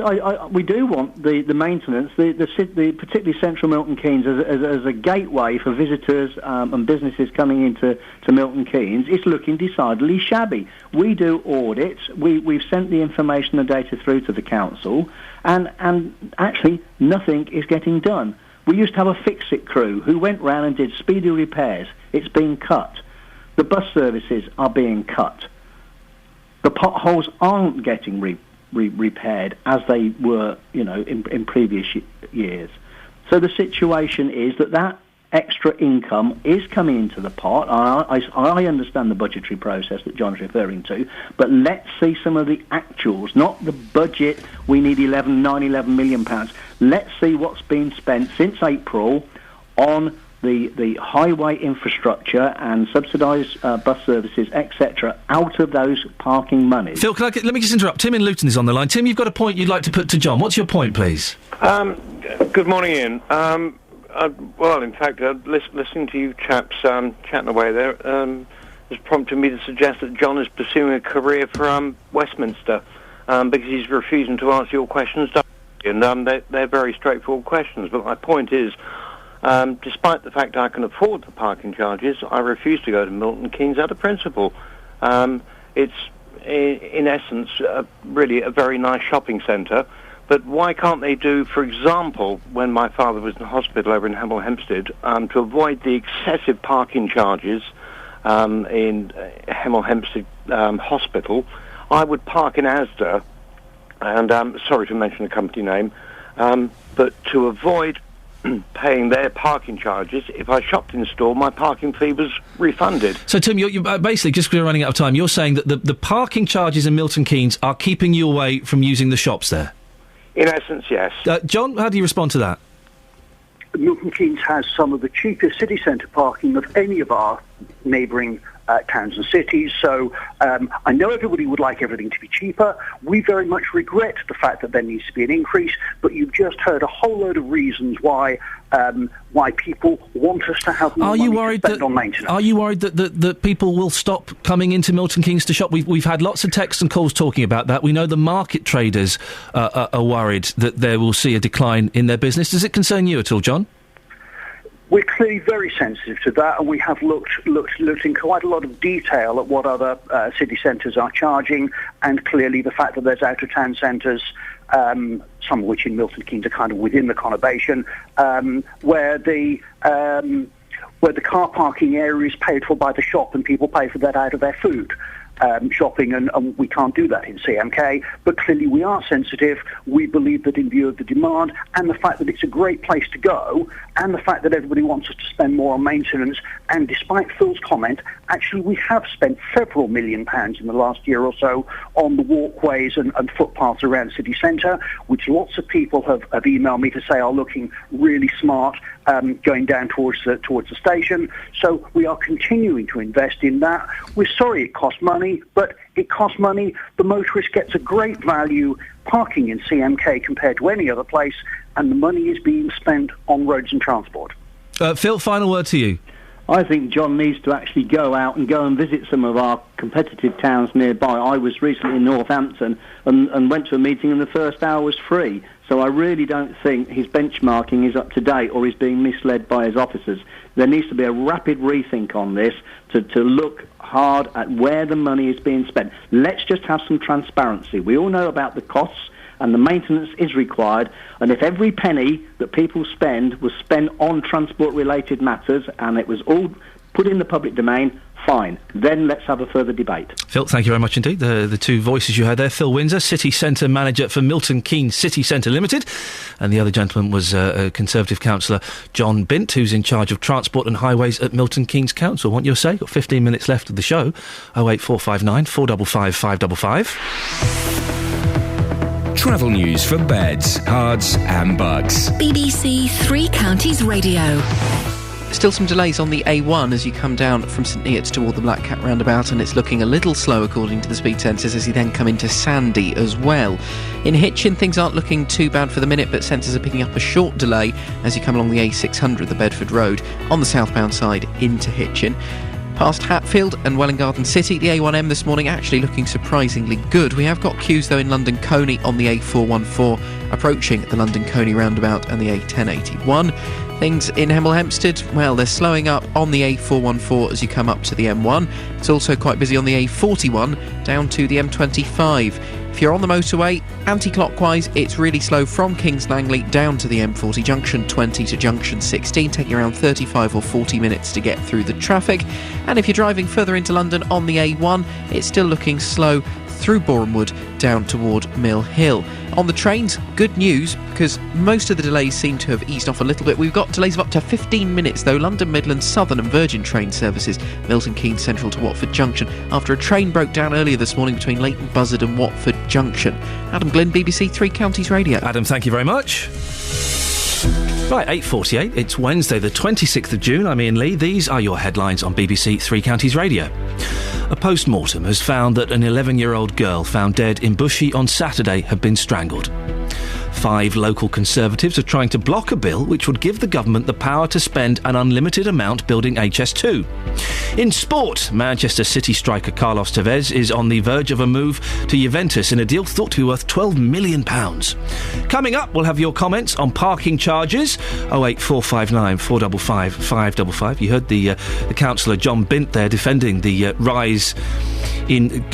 we do want the maintenance, the particularly central Milton Keynes as a gateway for visitors and businesses coming into Milton Keynes. It's looking decidedly shabby. We do audits. We've sent the information and data through to the council, and actually nothing is getting done. We used to have a fix-it crew who went round and did speedy repairs. It's been cut. The bus services are being cut. The potholes aren't getting repaired as they were, in previous years. So the situation is that extra income is coming into the pot. I understand the budgetary process that John's referring to, but let's see some of the actuals, not the budget. We need £11 million. Let's see what's been spent since April on the highway infrastructure and subsidise bus services, etc., out of those parking monies. Phil, let me just interrupt. Tim in Luton is on the line. Tim, you've got a point you'd like to put to John. What's your point, please? Good morning, Ian. Well, in fact, listening to you chaps chatting away there has prompted me to suggest that John is pursuing a career for Westminster because he's refusing to answer your questions directly, and they're very straightforward questions. But my point is, despite the fact I can afford the parking charges, I refuse to go to Milton Keynes out of principle. It's, in essence, really a very nice shopping centre. But why can't they do, for example, when my father was in hospital over in Hemel Hempstead, to avoid the excessive parking charges in Hemel Hempstead Hospital, I would park in Asda, and sorry to mention the company name, but to avoid paying their parking charges, if I shopped in store, my parking fee was refunded. So, Tim, you're basically, just because we're running out of time, you're saying that the parking charges in Milton Keynes are keeping you away from using the shops there? In essence, yes. John, how do you respond to that? Milton Keynes has some of the cheapest city centre parking of any of our neighbouring towns and cities, so I know everybody would like everything to be cheaper. We very much regret the fact that there needs to be an increase, but you've just heard a whole load of reasons why people want us to have more money to spend on maintenance. Are you worried that people will stop coming into Milton Keynes to shop? We've had lots of texts and calls talking about that. We know the market traders are worried that they will see a decline in their business. Does it concern you at all, John? We're clearly very sensitive to that, and we have looked in quite a lot of detail at what other city centres are charging, and clearly the fact that there's out-of-town centres, some of which in Milton Keynes are kind of within the conurbation, where the car parking area is paid for by the shop and people pay for that out of their food. Shopping, and we can't do that in CMK, but clearly we are sensitive. We believe that in view of the demand and the fact that it's a great place to go, and the fact that everybody wants us to spend more on maintenance, and despite Phil's comment, actually we have spent several £1 million in the last year or so on the walkways and footpaths around the city centre, which lots of people have emailed me to say are looking really smart, going down towards the station. So we are continuing to invest in that. We're sorry it costs money, but it costs money. The motorist gets a great value parking in CMK compared to any other place, and the money is being spent on roads and transport. Phil, final word to you. I think John needs to actually go out and go and visit some of our competitive towns nearby. I was recently in Northampton and went to a meeting and the first hour was free. So I really don't think his benchmarking is up to date or he's being misled by his officers. There needs to be a rapid rethink on this to look hard at where the money is being spent. Let's just have some transparency. We all know about the costs and the maintenance is required, and if every penny that people spend was spent on transport-related matters and it was all put in the public domain, fine. Then let's have a further debate. Phil, thank you very much indeed. The two voices you heard there, Phil Windsor, City Centre Manager for Milton Keynes City Centre Limited, and the other gentleman was Conservative Councillor John Bint, who's in charge of transport and highways at Milton Keynes Council. Want your say? Got 15 minutes left of the show. 08459 455 555. Travel news for beds, cards and bugs. BBC Three Counties Radio. Still some delays on the A1 as you come down from St Neots toward the Black Cat roundabout, and it's looking a little slow according to the speed sensors as you then come into Sandy as well. In Hitchin, things aren't looking too bad for the minute, but sensors are picking up a short delay as you come along the A600, the Bedford Road, on the southbound side into Hitchin. Past Hatfield and Welwyn Garden City, the A1M this morning actually looking surprisingly good. We have got queues though in London Coney on the A414 approaching the London Coney roundabout and the A1081. Things in Hemel Hempstead, well, they're slowing up on the A414 as you come up to the M1. It's also quite busy on the A41 down to the M25. If you're on the motorway, anti-clockwise, it's really slow from Kings Langley down to the M40, junction 20 to junction 16, taking around 35 or 40 minutes to get through the traffic. And if you're driving further into London on the A1, it's still looking slow through Borehamwood down toward Mill Hill. On the trains, good news, because most of the delays seem to have eased off a little bit. We've got delays of up to 15 minutes, though. London Midland, Southern and Virgin train services, Milton Keynes Central to Watford Junction, after a train broke down earlier this morning between Leighton Buzzard and Watford Junction. Adam Glynn, BBC Three Counties Radio. Adam, thank you very much. Right, 8:48. It's Wednesday, the 26th of June. I'm Iain Lee. These are your headlines on BBC Three Counties Radio. A post-mortem has found that an 11-year-old girl found dead in Bushey on Saturday had been strangled. 5 local Conservatives are trying to block a bill which would give the government the power to spend an unlimited amount building HS2. In sport, Manchester City striker Carlos Tevez is on the verge of a move to Juventus in a deal thought to be worth £12 million. Coming up, we'll have your comments on parking charges. 08459 455 555. You heard the councillor John Bint there defending the rise in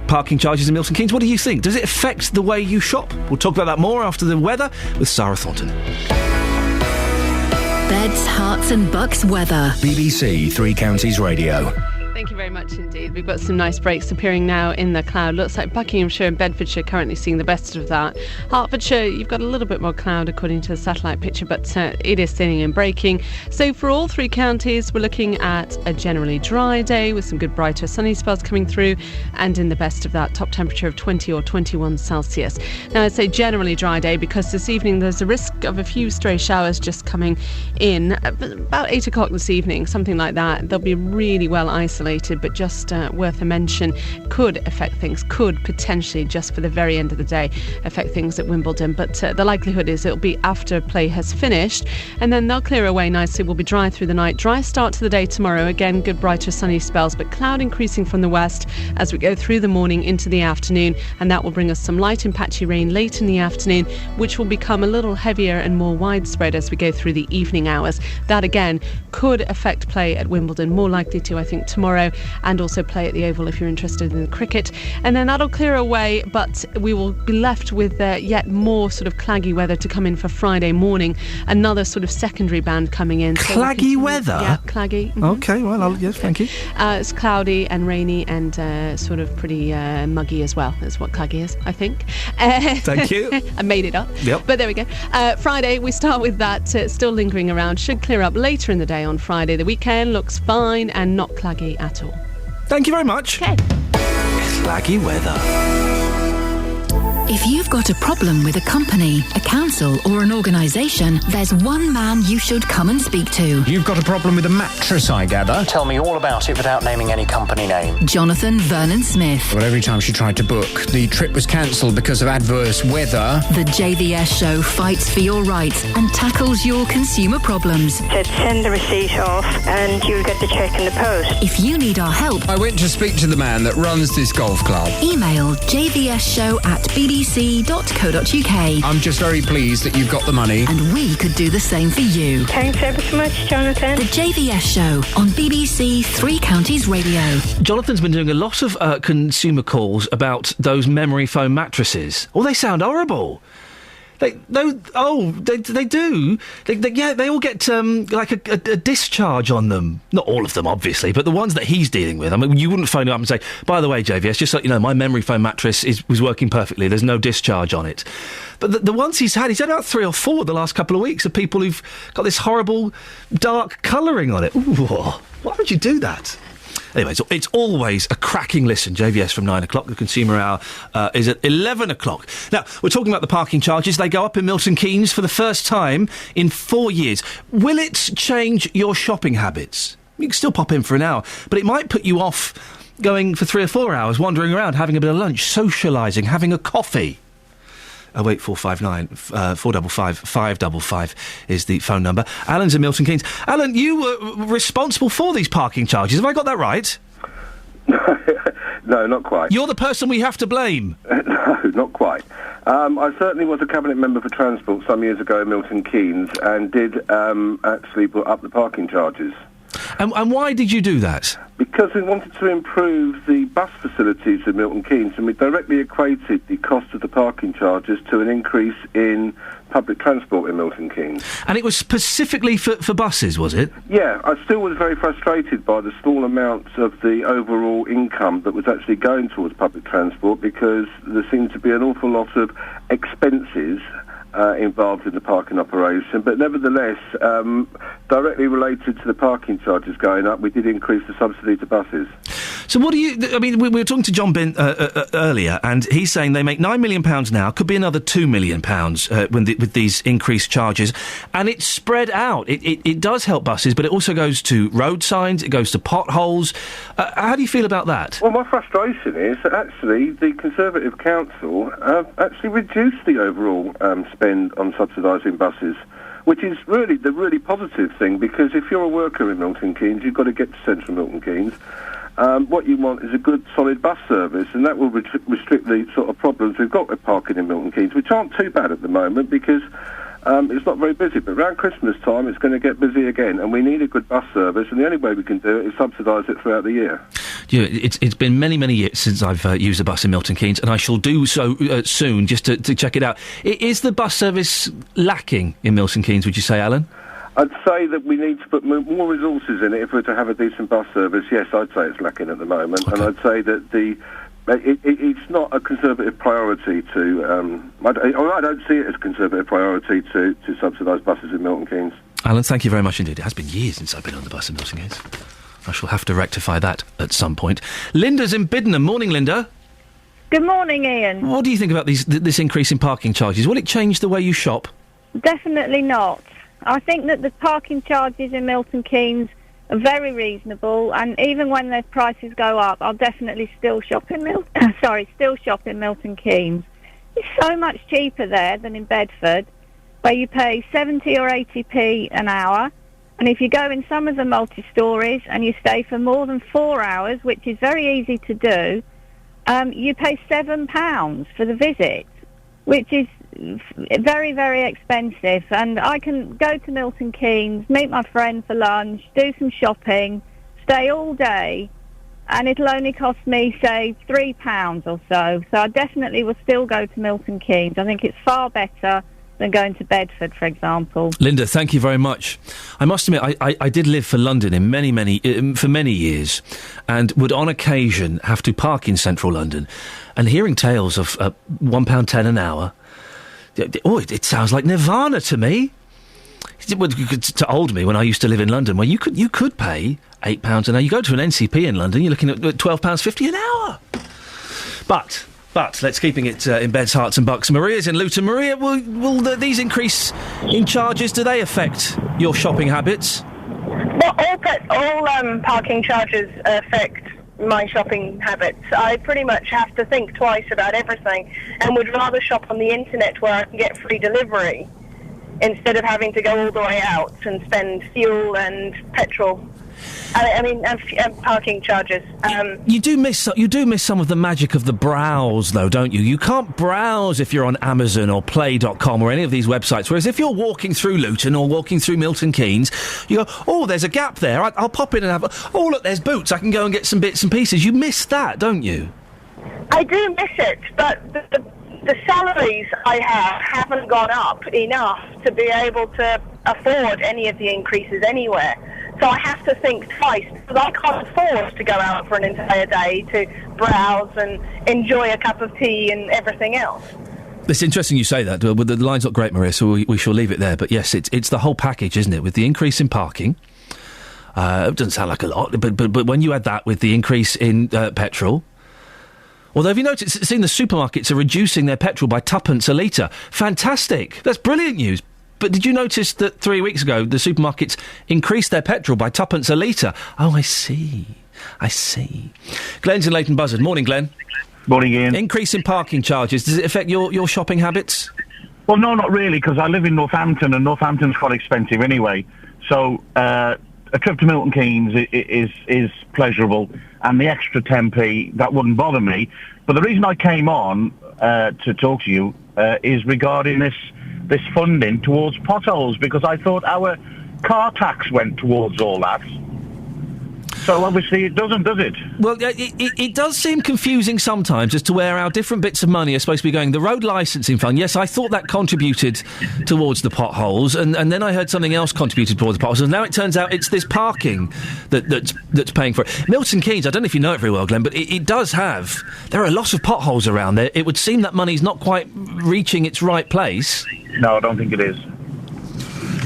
parking charges in Milton Keynes. What do you think? Does it affect the way you shop? We'll talk about that more after the weather with Sarah Thornton. Beds, Hearts and Bucks weather. BBC Three Counties Radio. Thank you very much indeed. We've got some nice breaks appearing now in the cloud. Looks like Buckinghamshire and Bedfordshire currently seeing the best of that. Hertfordshire, you've got a little bit more cloud according to the satellite picture, but it is thinning and breaking. So for all 3 counties, we're looking at a generally dry day with some good brighter sunny spells coming through, and in the best of that, top temperature of 20 or 21 Celsius. Now, I'd say generally dry day because this evening there's a risk of a few stray showers just coming in about 8 o'clock this evening, something like that. They'll be really well isolated, but just worth a mention. Could affect things, could potentially, just for the very end of the day, affect things at Wimbledon. But the likelihood is it'll be after play has finished, and then they'll clear away nicely. We'll be dry through the night. Dry start to the day tomorrow. Again, good brighter sunny spells, but cloud increasing from the west as we go through the morning into the afternoon, and that will bring us some light and patchy rain late in the afternoon, which will become a little heavier and more widespread as we go through the evening hours. That again could affect play at Wimbledon, more likely to, I think, tomorrow, and also play at the Oval if you're interested in the cricket. And then that'll clear away, but we will be left with yet more sort of claggy weather to come in for Friday morning. Another sort of secondary band coming in. Claggy weather? Yeah, claggy. Mm-hmm. Okay, well, yes, thank you. It's cloudy and rainy and sort of pretty muggy as well. That's what claggy is, I think. Thank you. I made it up. Yep. But there we go. Friday, we start with that still lingering around. Should clear up later in the day on Friday. The weekend looks fine and not claggy at all. Thank you very much. Okay. Claggy weather. If you've got a problem with a company, a council or an organisation, there's one man you should come and speak to. You've got a problem with a mattress, I gather. Tell me all about it without naming any company name. Jonathan Vernon Smith. Well, every time she tried to book, the trip was cancelled because of adverse weather. The JVS show fights for your rights and tackles your consumer problems. Said send the receipt off and you'll get the cheque in the post. If you need our help, I went to speak to the man that runs this golf club. Email jvsshow@bbc.co.uk. I'm just very pleased that you've got the money. And we could do the same for you. Thanks ever so much, Jonathan. The JVS show on BBC Three Counties Radio. Jonathan's been doing a lot of consumer calls about those memory foam mattresses. Oh, they sound horrible. They do. They all get like a discharge on them. Not all of them, obviously, but the ones that he's dealing with. I mean, you wouldn't phone him up and say, "By the way, JVS, just so you know, my memory foam mattress was working perfectly. There's no discharge on it." But the ones he's had about 3 or 4 the last couple of weeks of people who've got this horrible dark colouring on it. Ooh, why would you do that? Anyway, it's always a cracking listen. JVS from 9 o'clock. The Consumer Hour is at 11 o'clock. Now, we're talking about the parking charges. They go up in Milton Keynes for the first time in 4 years. Will it change your shopping habits? You can still pop in for an hour, but it might put you off going for 3 or 4 hours, wandering around, having a bit of lunch, socialising, having a coffee. 08459 455 555 is the phone number. Alan's in Milton Keynes. Alan, you were responsible for these parking charges. Have I got that right? No, not quite. You're the person we have to blame. No, not quite. I certainly was a cabinet member for transport some years ago in Milton Keynes and did actually put up the parking charges. And why did you do that? Because we wanted to improve the bus facilities in Milton Keynes, and we directly equated the cost of the parking charges to an increase in public transport in Milton Keynes. And it was specifically for buses, was it? Yeah, I still was very frustrated by the small amounts of the overall income that was actually going towards public transport, because there seemed to be an awful lot of expenses involved in the parking operation, but nevertheless, directly related to the parking charges going up, we did increase the subsidy to buses. So what do you... I mean, we were talking to John Bin earlier, and he's saying they make £9 million now, could be another £2 million with these increased charges, and it's spread out. It does help buses, but it also goes to road signs, it goes to potholes. How do you feel about that? Well, my frustration is that actually the Conservative Council have actually reduced the overall spend on subsidising buses, which is really the really positive thing, because if you're a worker in Milton Keynes, you've got to get to central Milton Keynes. What you want is a good, solid bus service, and that will restrict the sort of problems we've got with parking in Milton Keynes, which aren't too bad at the moment because it's not very busy. But around Christmas time, it's going to get busy again, and we need a good bus service, and the only way we can do it is subsidise it throughout the year. Yeah, it's been many, many years since I've used a bus in Milton Keynes, and I shall do so soon, just to check it out. Is the bus service lacking in Milton Keynes, would you say, Alan? I'd say that we need to put more resources in it if we're to have a decent bus service. Yes, I'd say it's lacking at the moment, and I'd say that it's not a Conservative priority to... I don't see it as a Conservative priority to subsidise buses in Milton Keynes. Alan, thank you very much indeed. It has been years since I've been on the bus in Milton Keynes. I shall have to rectify that at some point. Linda's in Biddenham. Morning, Linda. Good morning, Ian. What do you think about this increase in parking charges? Will it change the way you shop? Definitely not. I think that the parking charges in Milton Keynes are very reasonable, and even when their prices go up, I'll definitely still shop in Milton Keynes. It's so much cheaper there than in Bedford, where you pay 70 or 80p an hour, and if you go in some of the multi-stories and you stay for more than 4 hours, which is very easy to do, you pay £7 for the visit, which is very, very expensive. And I can go to Milton Keynes, meet my friend for lunch, do some shopping, stay all day, and it'll only cost me, say, £3 or so. So I definitely will still go to Milton Keynes. I think it's far better than going to Bedford, for example. Linda, thank you very much. I must admit, I did live for London for many years, and would on occasion have to park in central London, and hearing tales of £1.10 an hour, it sounds like nirvana to me. To old me when I used to live in London, where you could pay £8 an hour. You go to an NCP in London, you're looking at £12.50 an hour. But let's keeping it in beds, hearts and bucks. Maria's in Luton. Maria, will these increase in charges, do they affect your shopping habits? Well, all parking charges affect my shopping habits. I pretty much have to think twice about everything, and would rather shop on the internet where I can get free delivery instead of having to go all the way out and spend fuel and petrol. And parking charges. You do miss some of the magic of the browse, though, don't you? You can't browse if you're on Amazon or Play.com or any of these websites. Whereas if you're walking through Luton or walking through Milton Keynes, you go, oh, there's a gap there. I'll pop in and have. Oh, look, there's Boots. I can go and get some bits and pieces. You miss that, don't you? I do miss it, but the salaries I haven't gone up enough to be able to afford any of the increases anywhere. So I have to think twice, because I can't afford to go out for an entire day to browse and enjoy a cup of tea and everything else. It's interesting you say that. The line's not great, Maria, so we shall leave it there. But yes, it's the whole package, isn't it? With the increase in parking, it doesn't sound like a lot, but when you add that with the increase in petrol... Although, have you seen the supermarkets are reducing their petrol by twopence a litre? Fantastic. That's brilliant news. But did you notice that 3 weeks ago the supermarkets increased their petrol by twopence a litre? Oh, I see. Glenn's in Leighton Buzzard. Morning, Glenn. Morning, Ian. Increase in parking charges. Does it affect your shopping habits? Well, no, not really, because I live in Northampton, and Northampton's quite expensive anyway. So a trip to Milton Keynes is pleasurable, and the extra 10p, that wouldn't bother me. But the reason I came on to talk to you is regarding this funding towards potholes, because I thought our car tax went towards all that. So obviously it doesn't, does it? Well, it does seem confusing sometimes as to where our different bits of money are supposed to be going. The road licensing fund, yes, I thought that contributed towards the potholes, and then I heard something else contributed towards the potholes, and now it turns out it's this parking that's paying for it. Milton Keynes, I don't know if you know it very well, Glenn, but it does have... There are lots of potholes around there. It would seem that money's not quite reaching its right place. No, I don't think it is.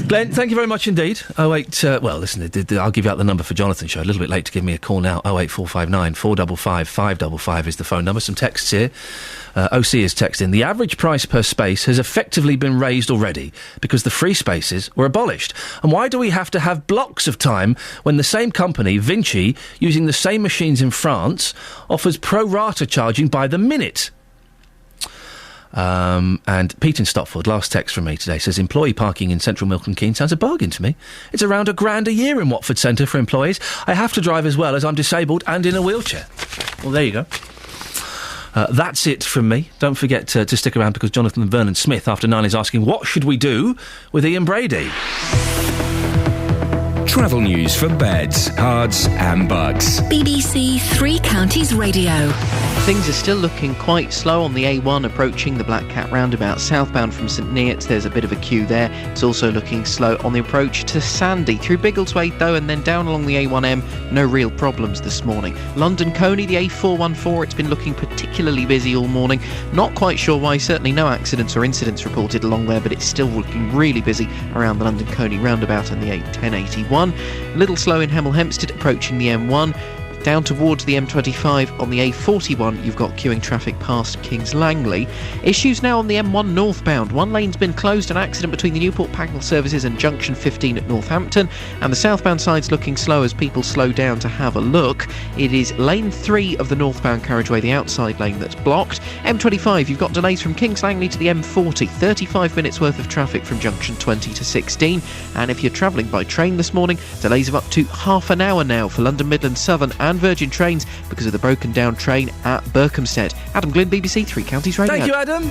Glenn, thank you very much indeed. Listen, I'll give you out the number for Jonathan Show. A little bit late to give me a call now. 08459 455 555 is the phone number. Some texts here. OC is texting. The average price per space has effectively been raised already because the free spaces were abolished. And why do we have to have blocks of time when the same company, Vinci, using the same machines in France, offers pro rata charging by the minute? And Pete in Stopford, last text from me today, says employee parking in central Milton Keynes sounds a bargain to me. It's around £1,000 a year in Watford Centre for employees. I have to drive as well as I'm disabled and in a wheelchair. Well, there you go. That's it from me. Don't forget to stick around because Jonathan Vernon Smith after 9 is asking what should we do with Iain Brady. Travel news for beds, cards and bugs. BBC Three Counties Radio. Things are still looking quite slow on the A1 approaching the Black Cat roundabout southbound from St Neots. There's a bit of a queue there. It's also looking slow on the approach to Sandy. Through Biggleswade though, and then down along the A1M, no real problems this morning. London Coney, the A414, it's been looking particularly busy all morning. Not quite sure why, certainly no accidents or incidents reported along there, but it's still looking really busy around the London Coney roundabout and the A1081. A little slow in Hemel Hempstead approaching the M1. Down towards the M25 on the A41, you've got queuing traffic past Kings Langley. Issues now on the M1 northbound. One lane's been closed, an accident between the Newport Pagnell services and Junction 15 at Northampton, and the southbound side's looking slow as people slow down to have a look. It is lane 3 of the northbound carriageway, the outside lane, that's blocked. M25, you've got delays from Kings Langley to the M40, 35 minutes worth of traffic from Junction 20 to 16, and if you're travelling by train this morning, delays of up to half an hour now for London Midland Southern and Virgin Trains because of the broken down train at Berkhamsted. Adam Glynn, BBC Three Counties Radio. Thank you, Adam.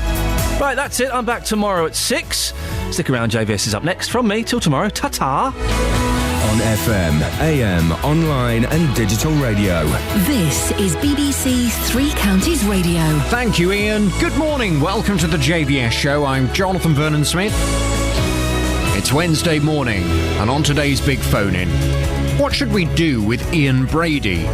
Right, that's it. I'm back tomorrow at 6. Stick around, JVS is up next. From me, till tomorrow. Ta-ta. On FM, AM, online and digital radio. This is BBC Three Counties Radio. Thank you, Iain. Good morning. Welcome to the JVS show. I'm Jonathan Vernon Smith. It's Wednesday morning, and on today's big phone-in, what should we do with Iain Brady?